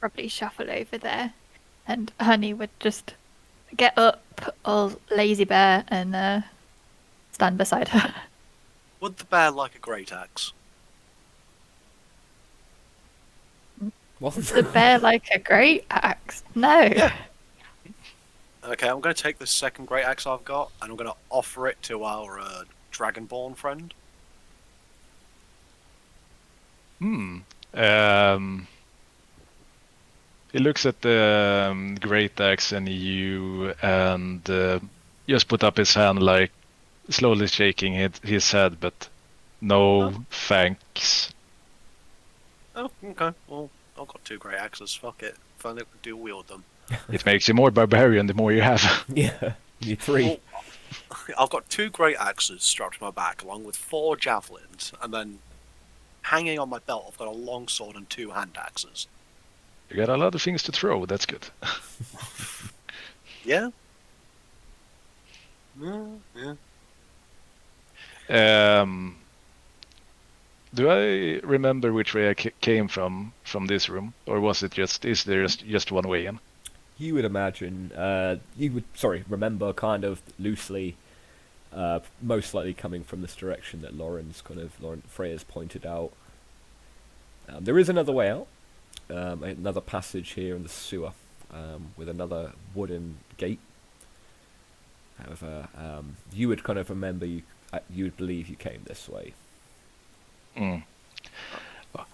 S5: Probably shuffle over there, and Honey would just get up, all lazy bear, and stand beside her.
S1: Would the bear like a great axe?
S2: What?
S5: The bear like a great axe? No.
S1: Yeah. Okay, I'm going to take this second great axe I've got, and I'm going to offer it to our Dragonborn friend.
S4: He looks at the great axe and you, and just put up his hand, like slowly shaking his head, but no thanks.
S1: Oh, okay. Well, I've got two great axes. Fuck it. If only I could do wield them.
S4: It makes you more barbarian the more you have.
S2: Yeah, you three.
S1: Well, I've got two great axes strapped to my back, along with 4 javelins, and then hanging on my belt, I've got a long sword and 2 hand axes.
S4: You got a lot of things to throw, that's good.
S1: Yeah? Yeah.
S4: Do I remember which way I came from this room, or is there just one way in?
S2: You would imagine, remember kind of loosely, most likely coming from this direction that Lauren Freya's pointed out. There is another way out, another passage here in the sewer, with another wooden gate. However, you would kind of remember you would believe you came this way.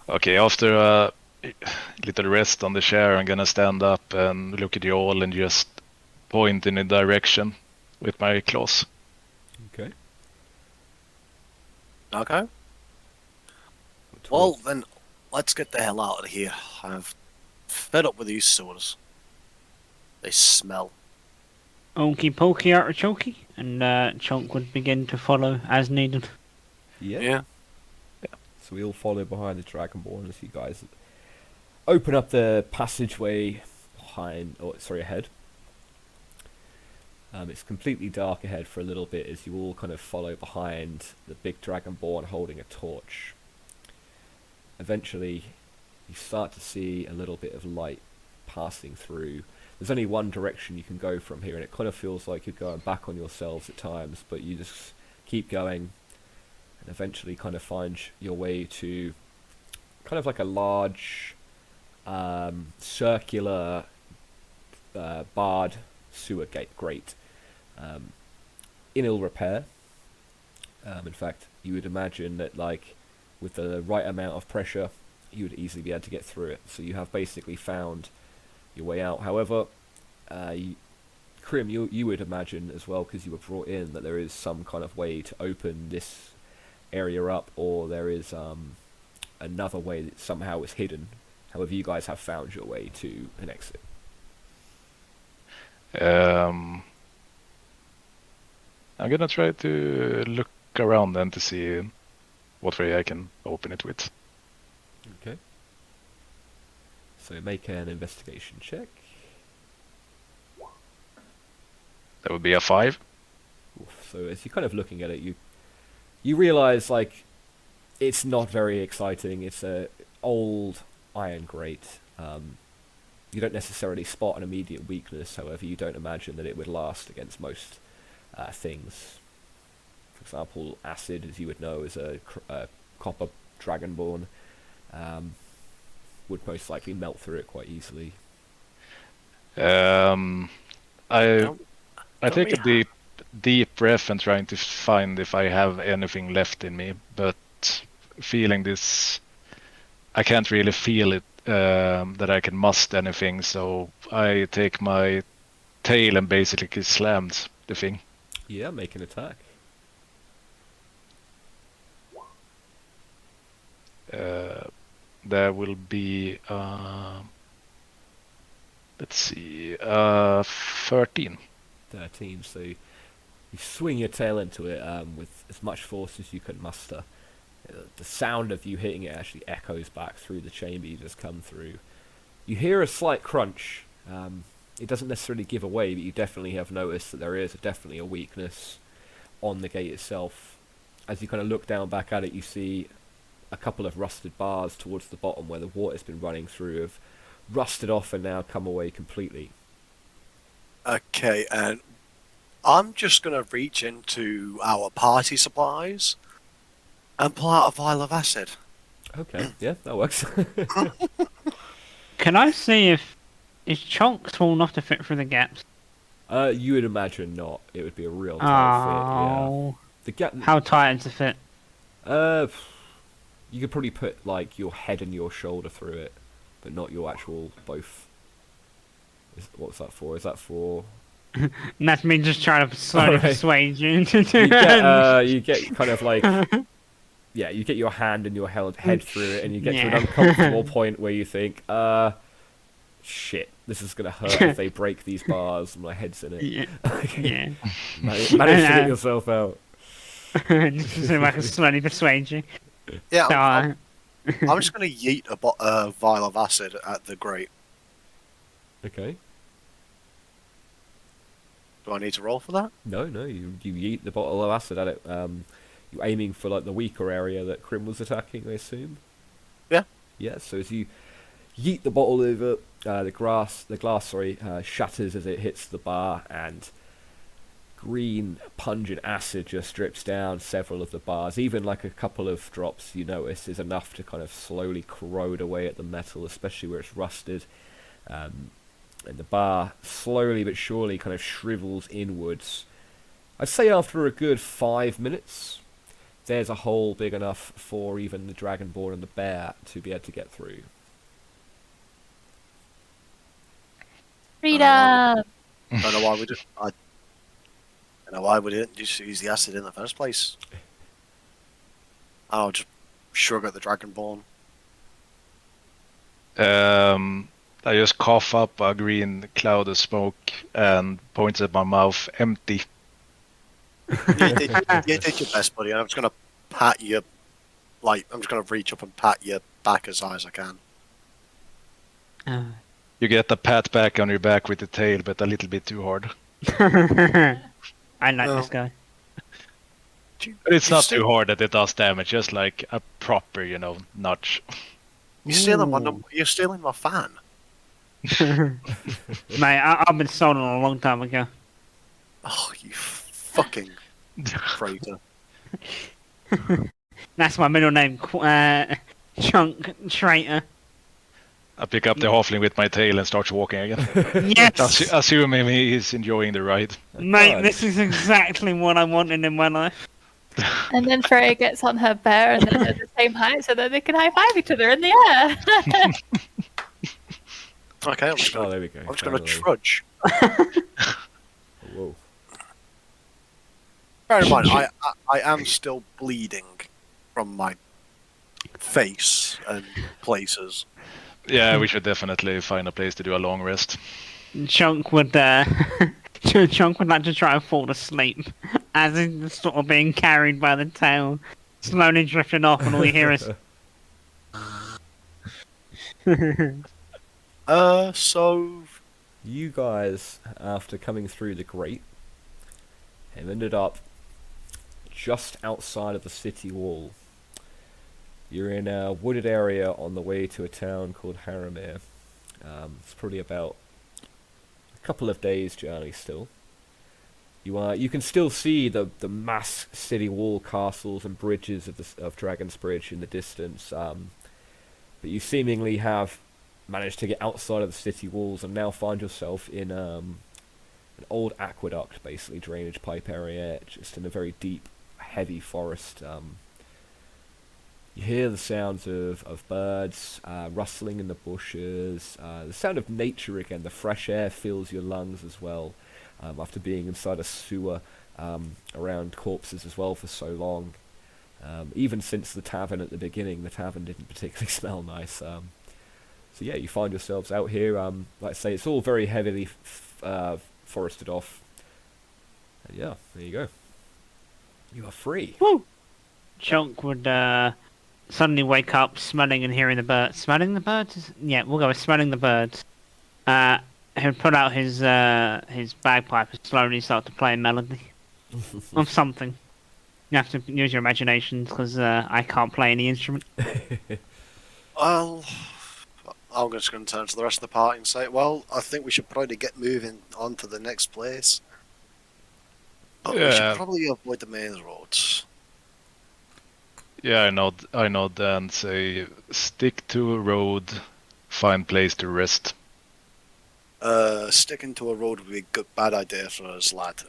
S4: Okay, after a little rest on the chair, I'm gonna stand up and look at you all and just point in a direction with my claws.
S2: Okay.
S1: Okay. Well, then, let's get the hell out of here. I've fed up with these sewers. They smell.
S3: Okie pokey artichoke, and Chunk would begin to follow as needed.
S1: Yeah.
S2: So we all follow behind the Dragonborn as you guys open up the passageway ahead. It's completely dark ahead for a little bit as you all kind of follow behind the big Dragonborn holding a torch. Eventually, you start to see a little bit of light passing through. There's only one direction you can go from here, and it kind of feels like you're going back on yourselves at times, but you just keep going, and eventually kind of find your way to kind of like a large circular barred sewer grate in ill repair. In fact, you would imagine that, like, with the right amount of pressure, you would easily be able to get through it. So you have basically found your way out. However, Krim, you would imagine as well, because you were brought in, that there is some kind of way to open this area up, or there is another way that somehow is hidden. However, you guys have found your way to an exit.
S4: I'm gonna try to look around then to see what way I can open it with.
S2: Okay. So make an investigation check.
S4: That would be a 5.
S2: Oof. So as you're kind of looking at it, you realise, like, it's not very exciting. It's a old iron grate. You don't necessarily spot an immediate weakness. However, you don't imagine that it would last against most things. For example, acid, as you would know, is a copper Dragonborn. Would most likely melt through it quite easily.
S4: I take a deep breath and trying to find if I have anything left in me, but feeling this, I can't really feel it, that I can must anything, so I take my tail and basically slammed the thing.
S2: Yeah, make an attack.
S4: There will be, let's see, 13.
S2: 13, so you swing your tail into it with as much force as you can muster. The sound of you hitting it actually echoes back through the chamber you just come through. You hear a slight crunch. It doesn't necessarily give away, but you definitely have noticed that there is definitely a weakness on the gate itself. As you kind of look down back at it, you see a couple of rusted bars towards the bottom where the water's been running through have rusted off and now come away completely.
S1: Okay, and I'm just going to reach into our party supplies and pull out a vial of acid.
S2: Okay, yeah, that works.
S3: Can I see if is Chonk small enough to fit through the gaps?
S2: You would imagine not. It would be a real tight fit, yeah.
S3: Oh,
S2: The gap.
S3: how tight is the fit?
S2: You could probably put, like, your head and your shoulder through it, but not your actual both. What's that for? Is that for?
S3: And that's me just trying to slowly
S2: Alright.
S3: persuade you to do
S2: You get kind of like, yeah, you get your hand and your head through it, and you get to an
S3: Yeah.
S2: uncomfortable point where you think, shit, this is gonna hurt if they break these bars and my head's in it.
S3: Yeah. Yeah.
S2: Manage to get yourself out.
S3: Just to see if I can slowly persuade you.
S1: Yeah,
S3: So,
S1: I'm just going to yeet a vial of acid at the grate.
S2: Okay.
S1: Do I need to roll for that?
S2: No, you yeet the bottle of acid at it. You're aiming for, like, the weaker area that Krim was attacking, I assume.
S1: Yeah.
S2: Yeah. So as you yeet the bottle over, the glass shatters as it hits the bar, and green pungent acid just drips down several of the bars. Even like a couple of drops, you notice, is enough to kind of slowly corrode away at the metal, especially where it's rusted. And the bar slowly but surely kind of shrivels inwards. I'd say after a good 5 minutes, there's a hole big enough for even the Dragonborn and the bear to be able to get through.
S5: Freedom!
S1: I don't know why we did. I don't know why we didn't just use the acid in the first place. I'll just shrug at the Dragonborn.
S4: I just cough up a green cloud of smoke and point at my mouth, empty.
S1: You did your best, buddy. I'm just gonna pat you, like I'm just gonna reach up and pat your back as high as I can.
S4: You get a pat back on your back with the tail, but a little bit too hard.
S3: I like
S1: No.
S3: this guy.
S4: But it's
S1: You
S4: not
S1: still-
S4: too hard that it does damage, just like a proper, notch.
S1: You're stealing my
S3: Ooh.
S1: You're stealing my fan.
S3: Mate, I've been sold on a long time ago.
S1: Oh, you fucking traitor!
S3: That's my middle name, Chunk Traitor.
S4: I pick up the halfling with my tail and start walking again.
S3: Yes!
S4: Assuming he's enjoying the ride.
S3: Mate,
S2: God.
S3: this is exactly what I wanted in my life.
S5: And then Freya gets on her bear and then at the same height so that they can high five each other in the air.
S1: Okay, I'm just
S2: Oh,
S1: gonna,
S2: there we go.
S1: I'm just gonna
S2: Finally.
S1: trudge.
S2: Whoa.
S1: Bear in mind, I am still bleeding from my face and places.
S4: Yeah, we should definitely find a place to do a long rest.
S3: Chunk would Chunk would like to try and fall asleep as he's sort of being carried by the tail, slowly drifting off, and all you hear is
S1: So
S2: You guys, after coming through the grate, have ended up just outside of the city wall. You're in a wooded area on the way to a town called Haramir. It's probably about a couple of days' journey still. You can still see the mass city wall castles and bridges of Dragon's Bridge in the distance, but you seemingly have managed to get outside of the city walls and now find yourself in an old aqueduct, basically drainage pipe area, just in a very deep, heavy forest. You hear the sounds of birds rustling in the bushes, the sound of nature again. The fresh air fills your lungs as well, after being inside a sewer around corpses as well for so long. Even since the tavern at the beginning, the tavern didn't particularly smell nice. So yeah, you find yourselves out here. Like I say, it's all very heavily forested off. And yeah, there you go. You are free.
S3: Woo! Chunk would suddenly wake up, smelling and hearing the birds. Smelling the birds? Yeah, we'll go with smelling the birds. He'll put out his bagpipe and slowly start to play a melody of something. You have to use your imagination because I can't play any instrument.
S1: well, I'm just going to turn to the rest of the party and say, well, I think we should probably get moving on to the next place. But we
S4: Yeah.
S1: should probably avoid the main roads.
S4: Yeah, I know Dan say stick to a road, find place to rest.
S1: Sticking to a road would be a good, bad idea for us, lad.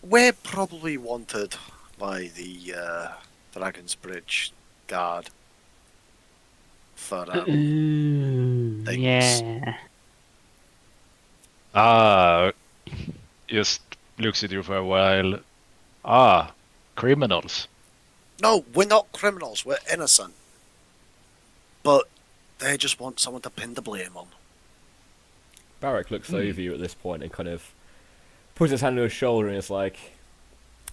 S1: We're probably wanted by the Dragon's Bridge guard for
S3: Ooh,
S1: things.
S3: yeah.
S4: Just looks at you for a while. Criminals.
S1: No, we're not criminals. We're innocent. But they just want someone to pin the blame on.
S2: Barrack looks over you at this point and kind of puts his hand on his shoulder and is like,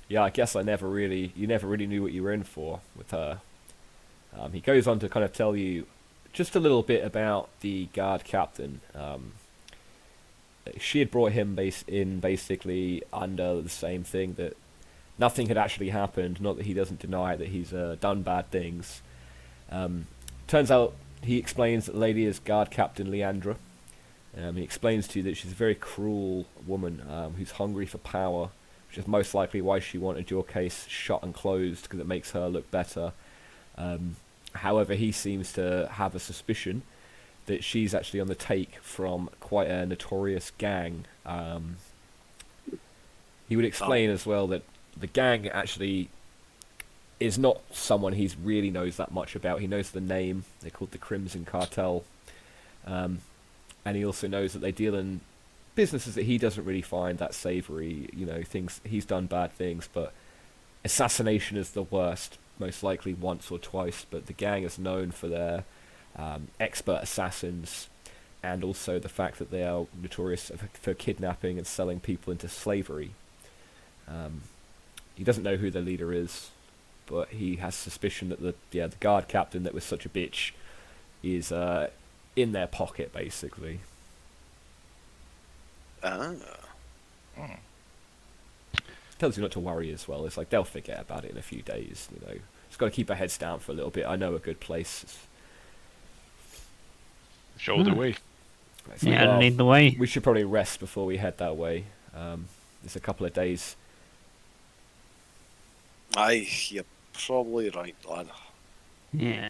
S2: yeah, I guess you never really knew what you were in for with her. He goes on to kind of tell you just a little bit about the guard captain. She had brought him basically under the same thing, that nothing had actually happened, not that he doesn't deny that he's done bad things. Turns out, he explains that the lady is guard captain Leandra. He explains to you that she's a very cruel woman who's hungry for power, which is most likely why she wanted your case shut and closed, because it makes her look better. However, he seems to have a suspicion that she's actually on the take from quite a notorious gang. He would explain as well that the gang actually is not someone he really knows that much about. He knows the name. They're called the Crimson Cartel. And he also knows that they deal in businesses that he doesn't really find that savoury. You know, things he's done bad things, but assassination is the worst, most likely once or twice. But the gang is known for their expert assassins, and also the fact that they are notorious for kidnapping and selling people into slavery. He doesn't know who their leader is, but he has suspicion that the guard captain that was such a bitch is in their pocket, basically. Tells you not to worry as well. It's like they'll forget about it in a few days. You know, just got to keep our heads down for a little bit. I know a good place.
S4: Show the way.
S2: So,
S3: Yeah,
S2: well,
S3: lead the way.
S2: we should probably rest before we head that way. It's a couple of days.
S1: You're probably right, lad.
S3: Yeah.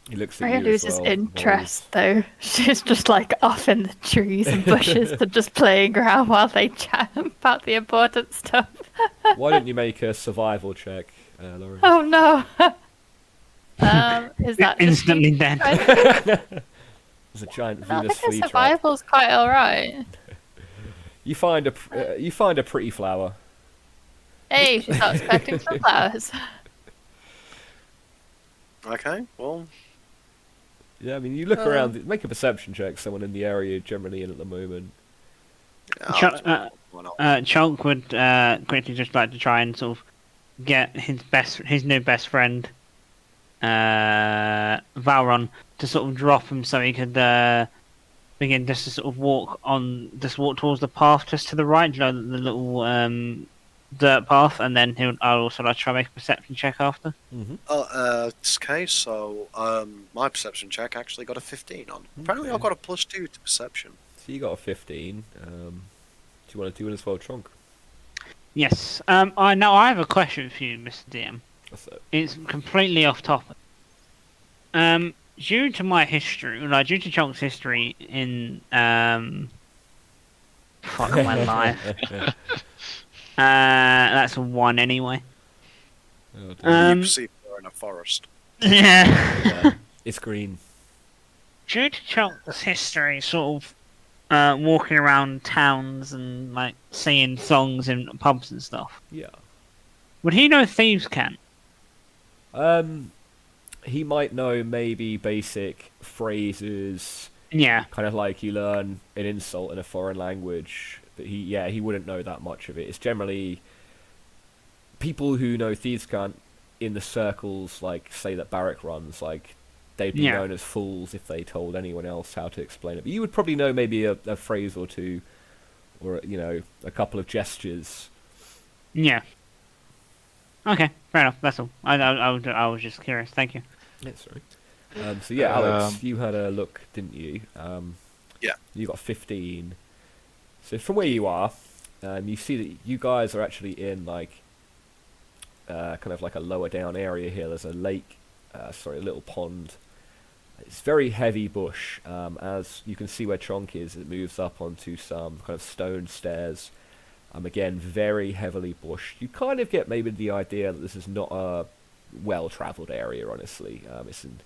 S2: He looks at
S5: Freya
S2: you as
S5: loses
S2: well.
S5: interest though. She's just like off in the trees and bushes and just playing around while they chat about the important stuff.
S2: Why don't you make a survival check, Lauren?
S5: Oh no. Is that just
S3: Instantly
S5: me
S3: dead.
S5: trying to-
S2: There's a giant
S5: No, I
S2: Venus
S5: think
S2: fleetrap.
S5: survival's quite alright.
S2: You find a pretty flower.
S5: Hey, she starts collecting some flowers.
S1: Okay, well,
S2: Yeah, I mean, you look around. Make a perception check. Someone in the area you're generally in at the moment.
S1: yeah, why not?
S3: Chunk would quickly just like to try and sort of get his new best friend, Valron, to sort of drop him so he could begin just to sort of walk towards the path just to the right, you know, the little dirt path, and then I'll also like to try and make a perception check after.
S2: Mm-hmm.
S1: Okay, so my perception check actually got a 15 on. Apparently, I've got a +2 to perception.
S2: So you got a 15. Do you want to do it as well, Trunk?
S3: Yes. I have a question for you, Mr. DM.
S2: What's that?
S3: It's completely off topic. Due to my history, like due to Chunk's history in fuck my life. That's a 1 anyway.
S2: Oh, dear.
S1: You perceive we're in a forest.
S3: Yeah.
S2: Yeah, it's green.
S3: Due to Chunk's history, sort of walking around towns and like singing songs in pubs and stuff,
S2: Yeah.
S3: would he know thieves' cant?
S2: He might know maybe basic phrases,
S3: Yeah.
S2: kind of like you learn an insult in a foreign language. But he wouldn't know that much of it. It's generally people who know thieves' cant in the circles, like say that Barrack runs, like they'd be
S3: Yeah.
S2: known as fools if they told anyone else how to explain it. But you would probably know maybe a phrase or two, or a couple of gestures.
S3: Yeah. Okay, fair enough. That's all. I was just curious. Thank you.
S2: That's right. So yeah, Alex, you had a look, didn't you?
S1: Yeah.
S2: You got 15. So from where you are, you see that you guys are actually in like kind of like a lower down area here. There's a lake, a little pond. It's very heavy bush. As you can see where Chonk is, it moves up onto some kind of stone stairs. Again, very heavily bushed. You kind of get maybe the idea that this is not a well-travelled area, honestly. It's in...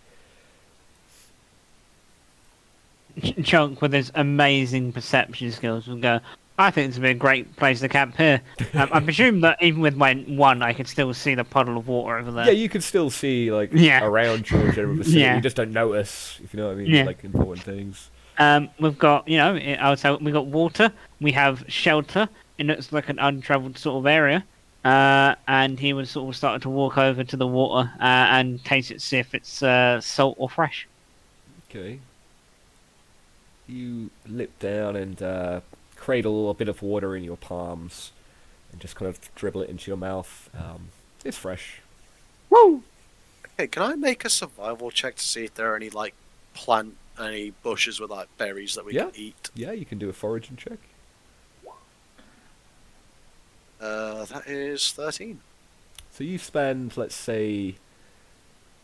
S3: Chunk, with his amazing perception skills, will go, I think this would be a great place to camp here. I presume that even with my 1, I could still see the puddle of water over there.
S2: Yeah, you can still see like
S3: Yeah.
S2: around your general vicinity.
S3: Yeah.
S2: You just don't notice, if you know what I mean.
S3: Yeah.
S2: Like important things.
S3: We've got, I would say we've got water, we have shelter, and it's like an untravelled sort of area. And he would sort of start to walk over to the water and taste it, see if it's salt or fresh.
S2: Okay. You lip down and cradle a bit of water in your palms and just kind of dribble it into your mouth. It's fresh.
S3: Woo!
S1: Okay, can I make a survival check to see if there are any bushes with like berries that we
S2: Yeah.
S1: can eat?
S2: Yeah, you can do a foraging check.
S1: That is 13.
S2: So you spend, let's say,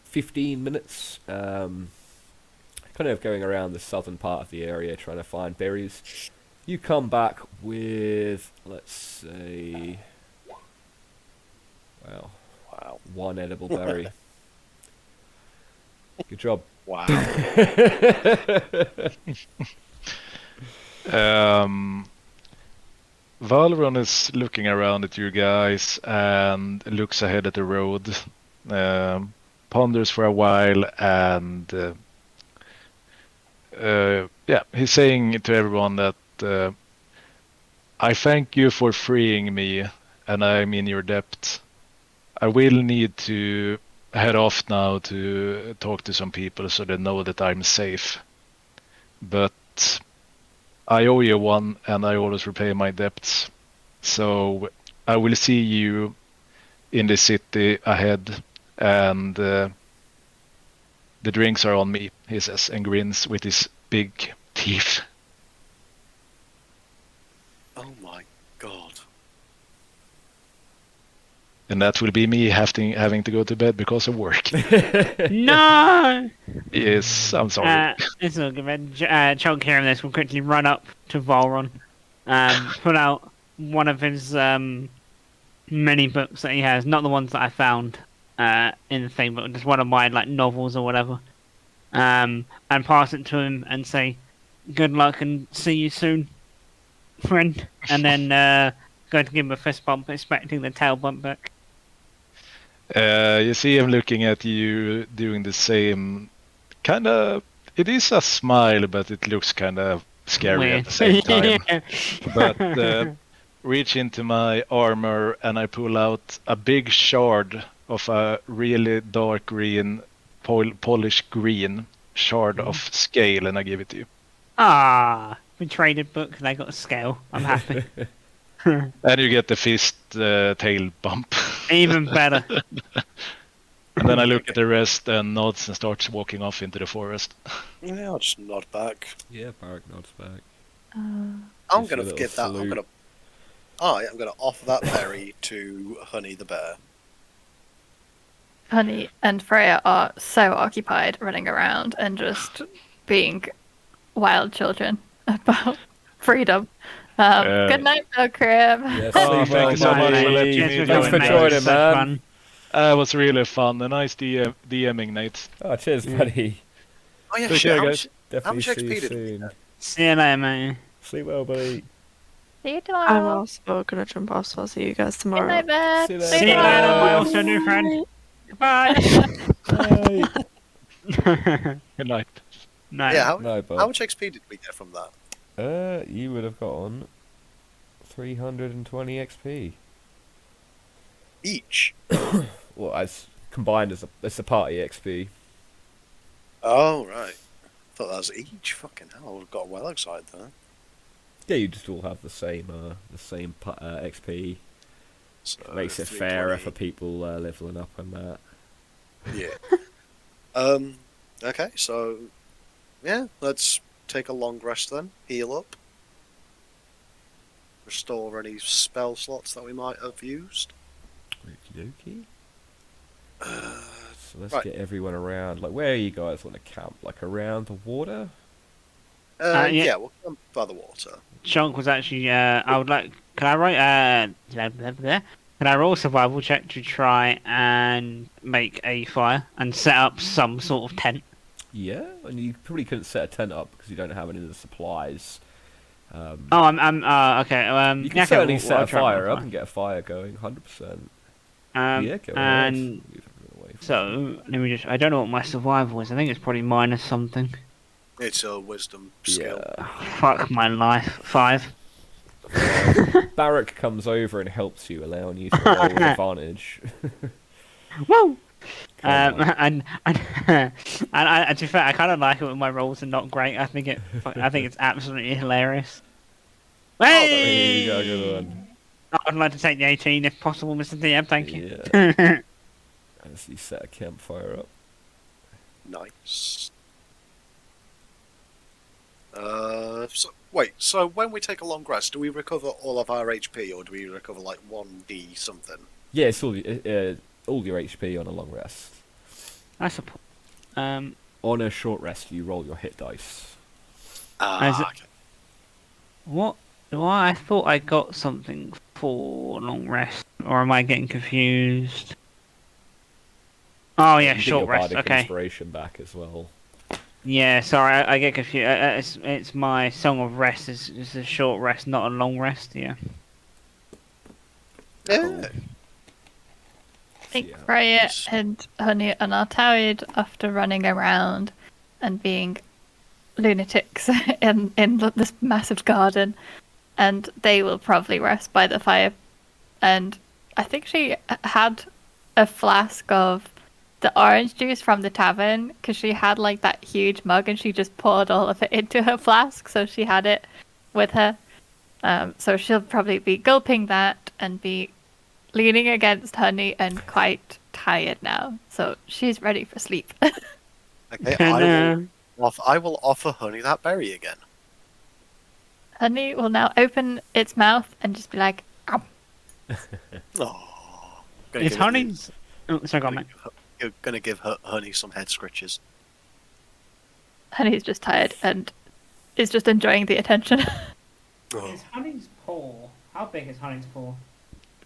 S2: 15 minutes kind of going around the southern part of the area trying to find berries. You come back with, let's say, well,
S1: Wow.
S2: 1 edible berry. Good job.
S1: Wow.
S4: Valron is looking around at you guys and looks ahead at the road, ponders for a while, and he's saying to everyone that I thank you for freeing me, and I'm in your debt. I will need to head off now to talk to some people so they know that I'm safe. But I owe you one, and I always repay my debts. So I will see you in the city ahead, and the drinks are on me, he says, and grins with his big teeth.
S1: Oh my god.
S4: And that will be me having to go to bed because of work.
S3: No!
S4: Yes, I'm sorry.
S3: It's all good, man. Chunk hearing this will quickly run up to Volron, pull out one of his many books that he has, not the ones that I found in the thing, but just one of my like novels or whatever, and pass it to him and say, "Good luck and see you soon, friend." And then going to give him a fist bump, expecting the tail bump back.
S4: You see him looking at you, doing the same. Kind of. It is a smile, but it looks kind of scary at the same time. But reach into my armor and I pull out a big shard of a really dark green, polished green shard of scale, and I give it to you.
S3: Ah, we traded book and I got a scale. I'm happy.
S4: And you get the fist tail bump.
S3: Even better.
S4: And then I look at the rest and nods and starts walking off into the forest.
S1: Yeah, I'll just nod back.
S2: Yeah, Barrick nods back.
S1: I'm
S2: Gives you
S1: gonna
S2: a
S1: forget
S2: little
S1: that.
S2: salute.
S1: I'm gonna offer that berry to Honey the bear.
S5: Honey and Freya are so occupied running around and just being wild children about freedom. Good night, though, Crib.
S2: Yes,
S4: Oh,
S2: sleep
S4: thank you so much for letting me
S2: Thanks for
S4: join,
S2: joining,
S3: Such
S2: man.
S3: fun.
S4: It was really fun. A nice DMing night.
S2: Oh, cheers, buddy.
S1: Oh yeah,
S4: Take
S1: shit.
S4: care,
S1: How
S4: guys.
S1: much
S2: Definitely
S1: much
S2: see you
S1: XP did we
S2: soon.
S1: get?
S3: See you later, mate.
S2: Sleep well, buddy.
S5: See you
S7: I'm
S5: tomorrow.
S7: also gonna jump off, so I'll see you guys
S5: Good
S7: tomorrow.
S5: night, Beth.
S2: See you
S3: See you
S2: later.
S3: later, my
S2: Bye.
S3: also new friend. Bye.
S2: Bye.
S4: Good night.
S3: No.
S1: Yeah,
S2: No,
S1: how
S2: Bob.
S1: much XP did we get from that?
S2: You would have gotten 320 XP.
S1: Each.
S2: Well, as combined as a party XP.
S1: Oh right. Thought that was each. Fucking hell, I got well excited there.
S2: Yeah, you just all have the same XP.
S1: So,
S2: Makes it fairer
S1: 320.
S2: for people leveling up and that.
S1: Yeah. Okay, so yeah, let's take a long rest then. Heal up. Restore any spell slots that we might have used.
S2: Okie dokie. So let's
S1: Right.
S2: get everyone around. Like, where you guys want to camp? Like around the water?
S3: Yeah.
S1: Yeah, we'll come by the water.
S3: Chunk was actually. I would like. Can I write? Can I roll a survival check to try and make a fire and set up some sort of tent?
S2: Yeah, and you probably couldn't set a tent up because you don't have any of the supplies.
S3: Oh, I'm. Okay.
S2: You can
S3: yeah, okay,
S2: certainly
S3: I'll
S2: set a
S3: try
S2: fire
S3: my
S2: up and get a fire going, 100%. Yeah, go ahead.
S3: and
S2: Move everyone away from
S3: so let me just. I don't know what my survival is. I think it's probably minus something.
S1: It's a wisdom skill.
S2: Yeah.
S3: Fuck my life. 5.
S2: Barrack comes over and helps you, allowing you to roll with advantage.
S3: Woo!
S2: Come on.
S3: And to be fair, I kind of like it when my rolls are not great. I think it's absolutely hilarious.
S2: There you go, good one.
S3: I'd like to take the 18 if possible, Mr. DM. Thank you.
S2: Yeah. As you set a campfire up.
S1: Nice. So when we take a long rest, do we recover all of our HP, or do we recover like 1d something?
S2: Yeah, it's all your HP on a long rest.
S3: I suppose.
S2: On a short rest, you roll your hit dice.
S3: Is it-
S1: Okay.
S3: What? Why? I thought I got something for long rest, or am I getting confused? Oh yeah,
S2: You get
S3: short
S2: your
S3: rest.
S2: Bardic
S3: Okay.
S2: Inspiration back as well.
S3: Yeah, sorry, I get confused. It's my Song of Rest. It's a short rest, not a long rest. Yeah.
S1: Yeah.
S5: I think
S2: Yeah.
S5: Freya and Honey are now tired after running around and being lunatics in this massive garden, and they will probably rest by the fire. And I think she had a flask of the orange juice from the tavern because she had like that huge mug and she just poured all of it into her flask, so she had it with her. So she'll probably be gulping that and be leaning against Honey and quite tired now. So she's ready for sleep.
S1: Okay,
S3: And,
S1: I will offer Honey that berry again.
S5: Honey will now open its mouth and just be like, "Ow."
S1: Oh. Gonna
S3: Is
S1: give it-
S3: Honey's... Oh, sorry, go on, mate.
S1: You're gonna give Honey some head scratches.
S5: Honey's just tired and is just enjoying the attention.
S3: Is Honey's paw... How big is Honey's paw?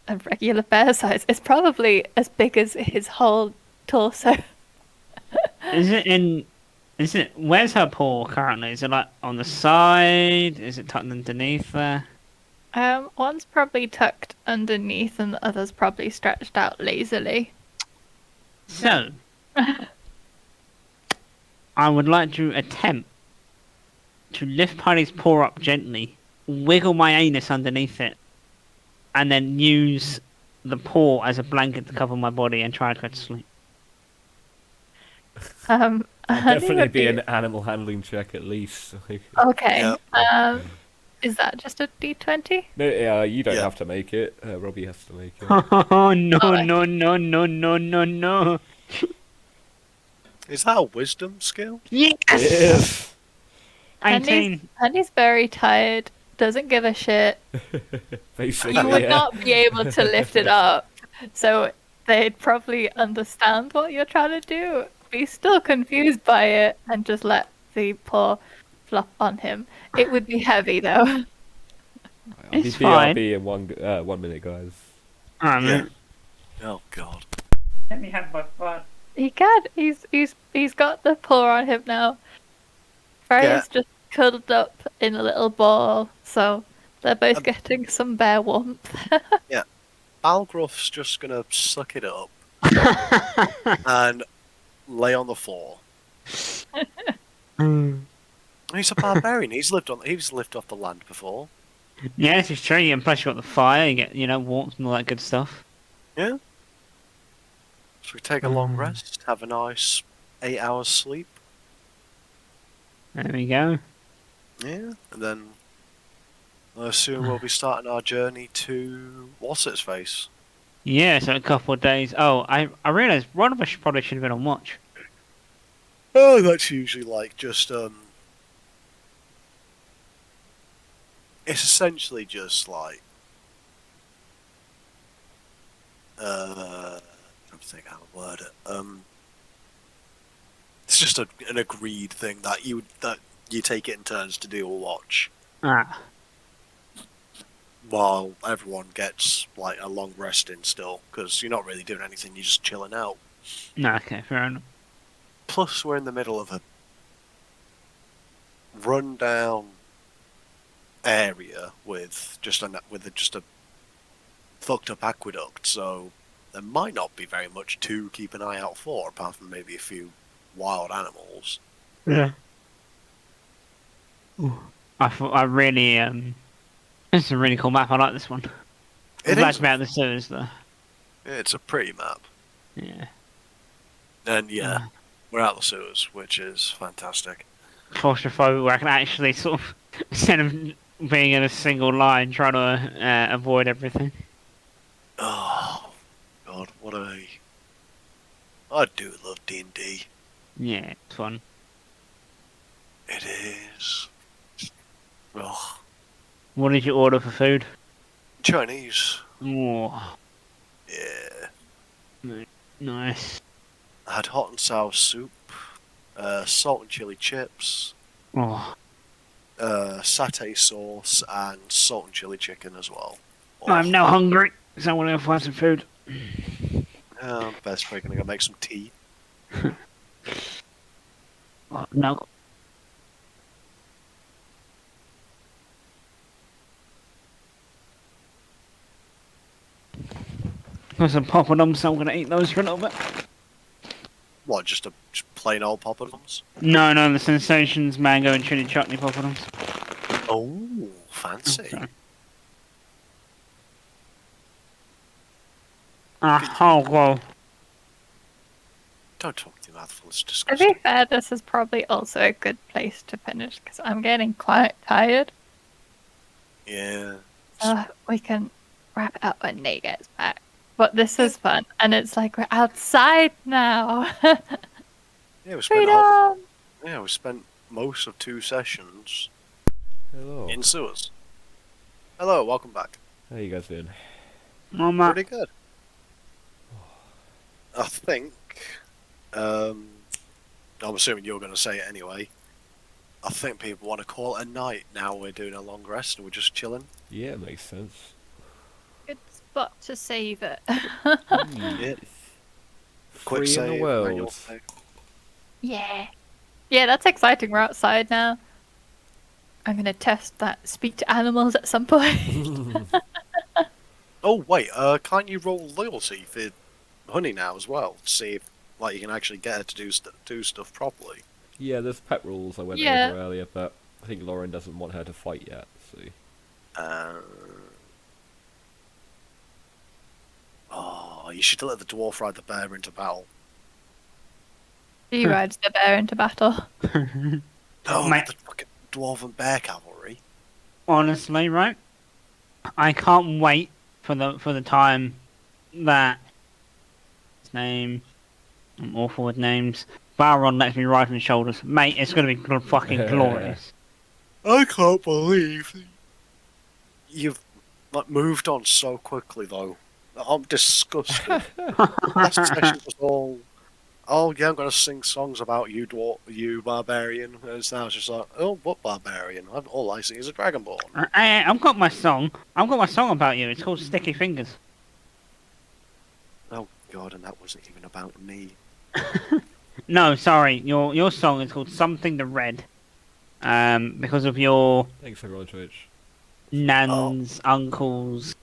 S5: A regular bear size. It's probably as big as his whole torso.
S3: Is it in... Is it... Where's her paw currently? Is it like on the side? Is it tucked underneath there?
S5: One's probably tucked underneath and the other's probably stretched out lazily.
S3: So... I would like to attempt to lift Honey's paw up gently, wiggle my anus underneath it, and then use the paw as a blanket to cover my body and try to go to sleep.
S5: Honey
S2: Definitely
S5: would
S2: be an animal handling check at least.
S5: Okay.
S1: Yeah.
S5: Is that just a D20?
S2: No, you don't
S1: Yeah.
S2: have to make it. Robbie has to make it.
S3: Oh no
S5: Oh,
S3: no no no no no no!
S1: Is that a wisdom skill?
S3: Yes.
S2: Yes.
S3: 18.
S5: Honey's very tired, doesn't give a shit.
S2: Basically,
S5: You would
S2: yeah.
S5: not be able to lift it up. So they'd probably understand what you're trying to do, be still confused by it, and just let the paw flop on him. It would be heavy though.
S2: I'll be
S3: It's fine.
S2: BRB in 1 minute, guys.
S3: Alright,
S1: Yeah.
S3: mate.
S1: Oh god.
S3: Let me have my fun.
S5: He can. He's got the paw on him now. Freya's just cuddled up in a little ball, so they're both getting some bear warmth.
S1: Balgruff's just gonna suck it up and lay on the floor. He's a barbarian. He's lived off the land before.
S3: Yes, it's true. And plus, you got the fire. You get, warmth and all that good stuff.
S1: Yeah. So we take a long rest, have a nice 8 hours sleep.
S3: There we go.
S1: Yeah, and then I assume we'll be starting our journey to what's its face.
S3: Yeah, so a couple of days. Oh, I realised one of us probably should have been on watch.
S1: Oh, that's usually like just it's essentially just like I'm trying to think how to word it. It's just an agreed thing that you take it in turns to do a watch,
S3: Ah,
S1: while everyone gets like a long rest in still, because you're not really doing anything, you're just chilling out.
S3: no, okay, fair enough.
S1: Plus, we're in the middle of a rundown area with just a fucked up aqueduct, so there might not be very much to keep an eye out for, apart from maybe a few wild animals.
S3: Yeah. I really this is a really cool map. I like this one.
S1: It
S3: I'm
S1: is.
S3: glad about the sewers though.
S1: It's a pretty map,
S3: Yeah.
S1: and yeah, we're out the sewers, which is fantastic.
S3: Claustrophobic where I can actually sort of instead of being in a single line trying to avoid everything.
S1: Oh God, I do love D&D.
S3: Yeah, it's fun.
S1: It is. Oh,
S3: What did you order for food?
S1: Chinese.
S3: Oh,
S1: Yeah.
S3: nice.
S1: I had hot and sour soup, salt and chili chips,
S3: Oh,
S1: satay sauce, and salt and chili chicken as well.
S3: I'm now hungry, so I want to go find some food.
S1: Best way gonna go make some tea.
S3: Oh, no. Got some poppadoms, so I'm gonna eat those for a little bit.
S1: What, just plain old poppadoms?
S3: No, the Sensations mango and chili chutney poppadoms.
S1: Oh, fancy.
S3: Sorry. Oh, well.
S1: Don't talk to your mouthful, it's
S5: To
S1: disgusting.
S5: be fair, this is probably also a good place to finish because I'm getting quite tired.
S1: Yeah.
S5: We can wrap it up when Nate gets back. But this is fun, and it's like we're outside now.
S1: Yeah,
S5: Freedom!
S1: we spent most of 2 sessions
S2: Hello.
S1: in sewers. Hello, welcome back.
S2: How you guys doing?
S3: Mama.
S1: Pretty good. I think. I'm assuming you're going to say it anyway. I think people want to call it a night now. We're doing a long rest and we're just chilling.
S2: Yeah, makes sense.
S5: Good spot to save it.
S1: Yeah. Quick
S2: Free in the
S1: save, manual
S2: world.
S1: save.
S5: Yeah. Yeah, that's exciting. We're outside now. I'm gonna test that speak to animals at some point.
S1: Oh wait, can't you roll loyalty for Honey now as well? See if like you can actually get her to do stuff properly.
S2: Yeah, there's pet rules I went
S5: Yeah.
S2: over earlier, but I think Lauren doesn't want her to fight yet, so...
S1: Oh, you should let the dwarf ride the bear into battle.
S5: He rides the bear into battle.
S1: Oh,
S3: Mate.
S1: the fucking dwarven bear cavalry.
S3: Honestly, right? I can't wait for the time that his name. I'm awful with names. Balron lets me ride on his shoulders, mate. It's gonna be fucking glorious.
S1: I can't believe you've like moved on so quickly, though. I'm disgusted. Last session was all, oh yeah, I'm gonna sing songs about you, you barbarian. And it's now just like, oh, what barbarian? All I sing is a Dragonborn.
S3: I've got my song. I've got my song about you. It's called Sticky Fingers.
S1: Oh god, and that wasn't even about me.
S3: No, sorry. Your song is called Something the Red. Because of your
S2: Thanks for rolling Twitch.
S3: nans, uncles,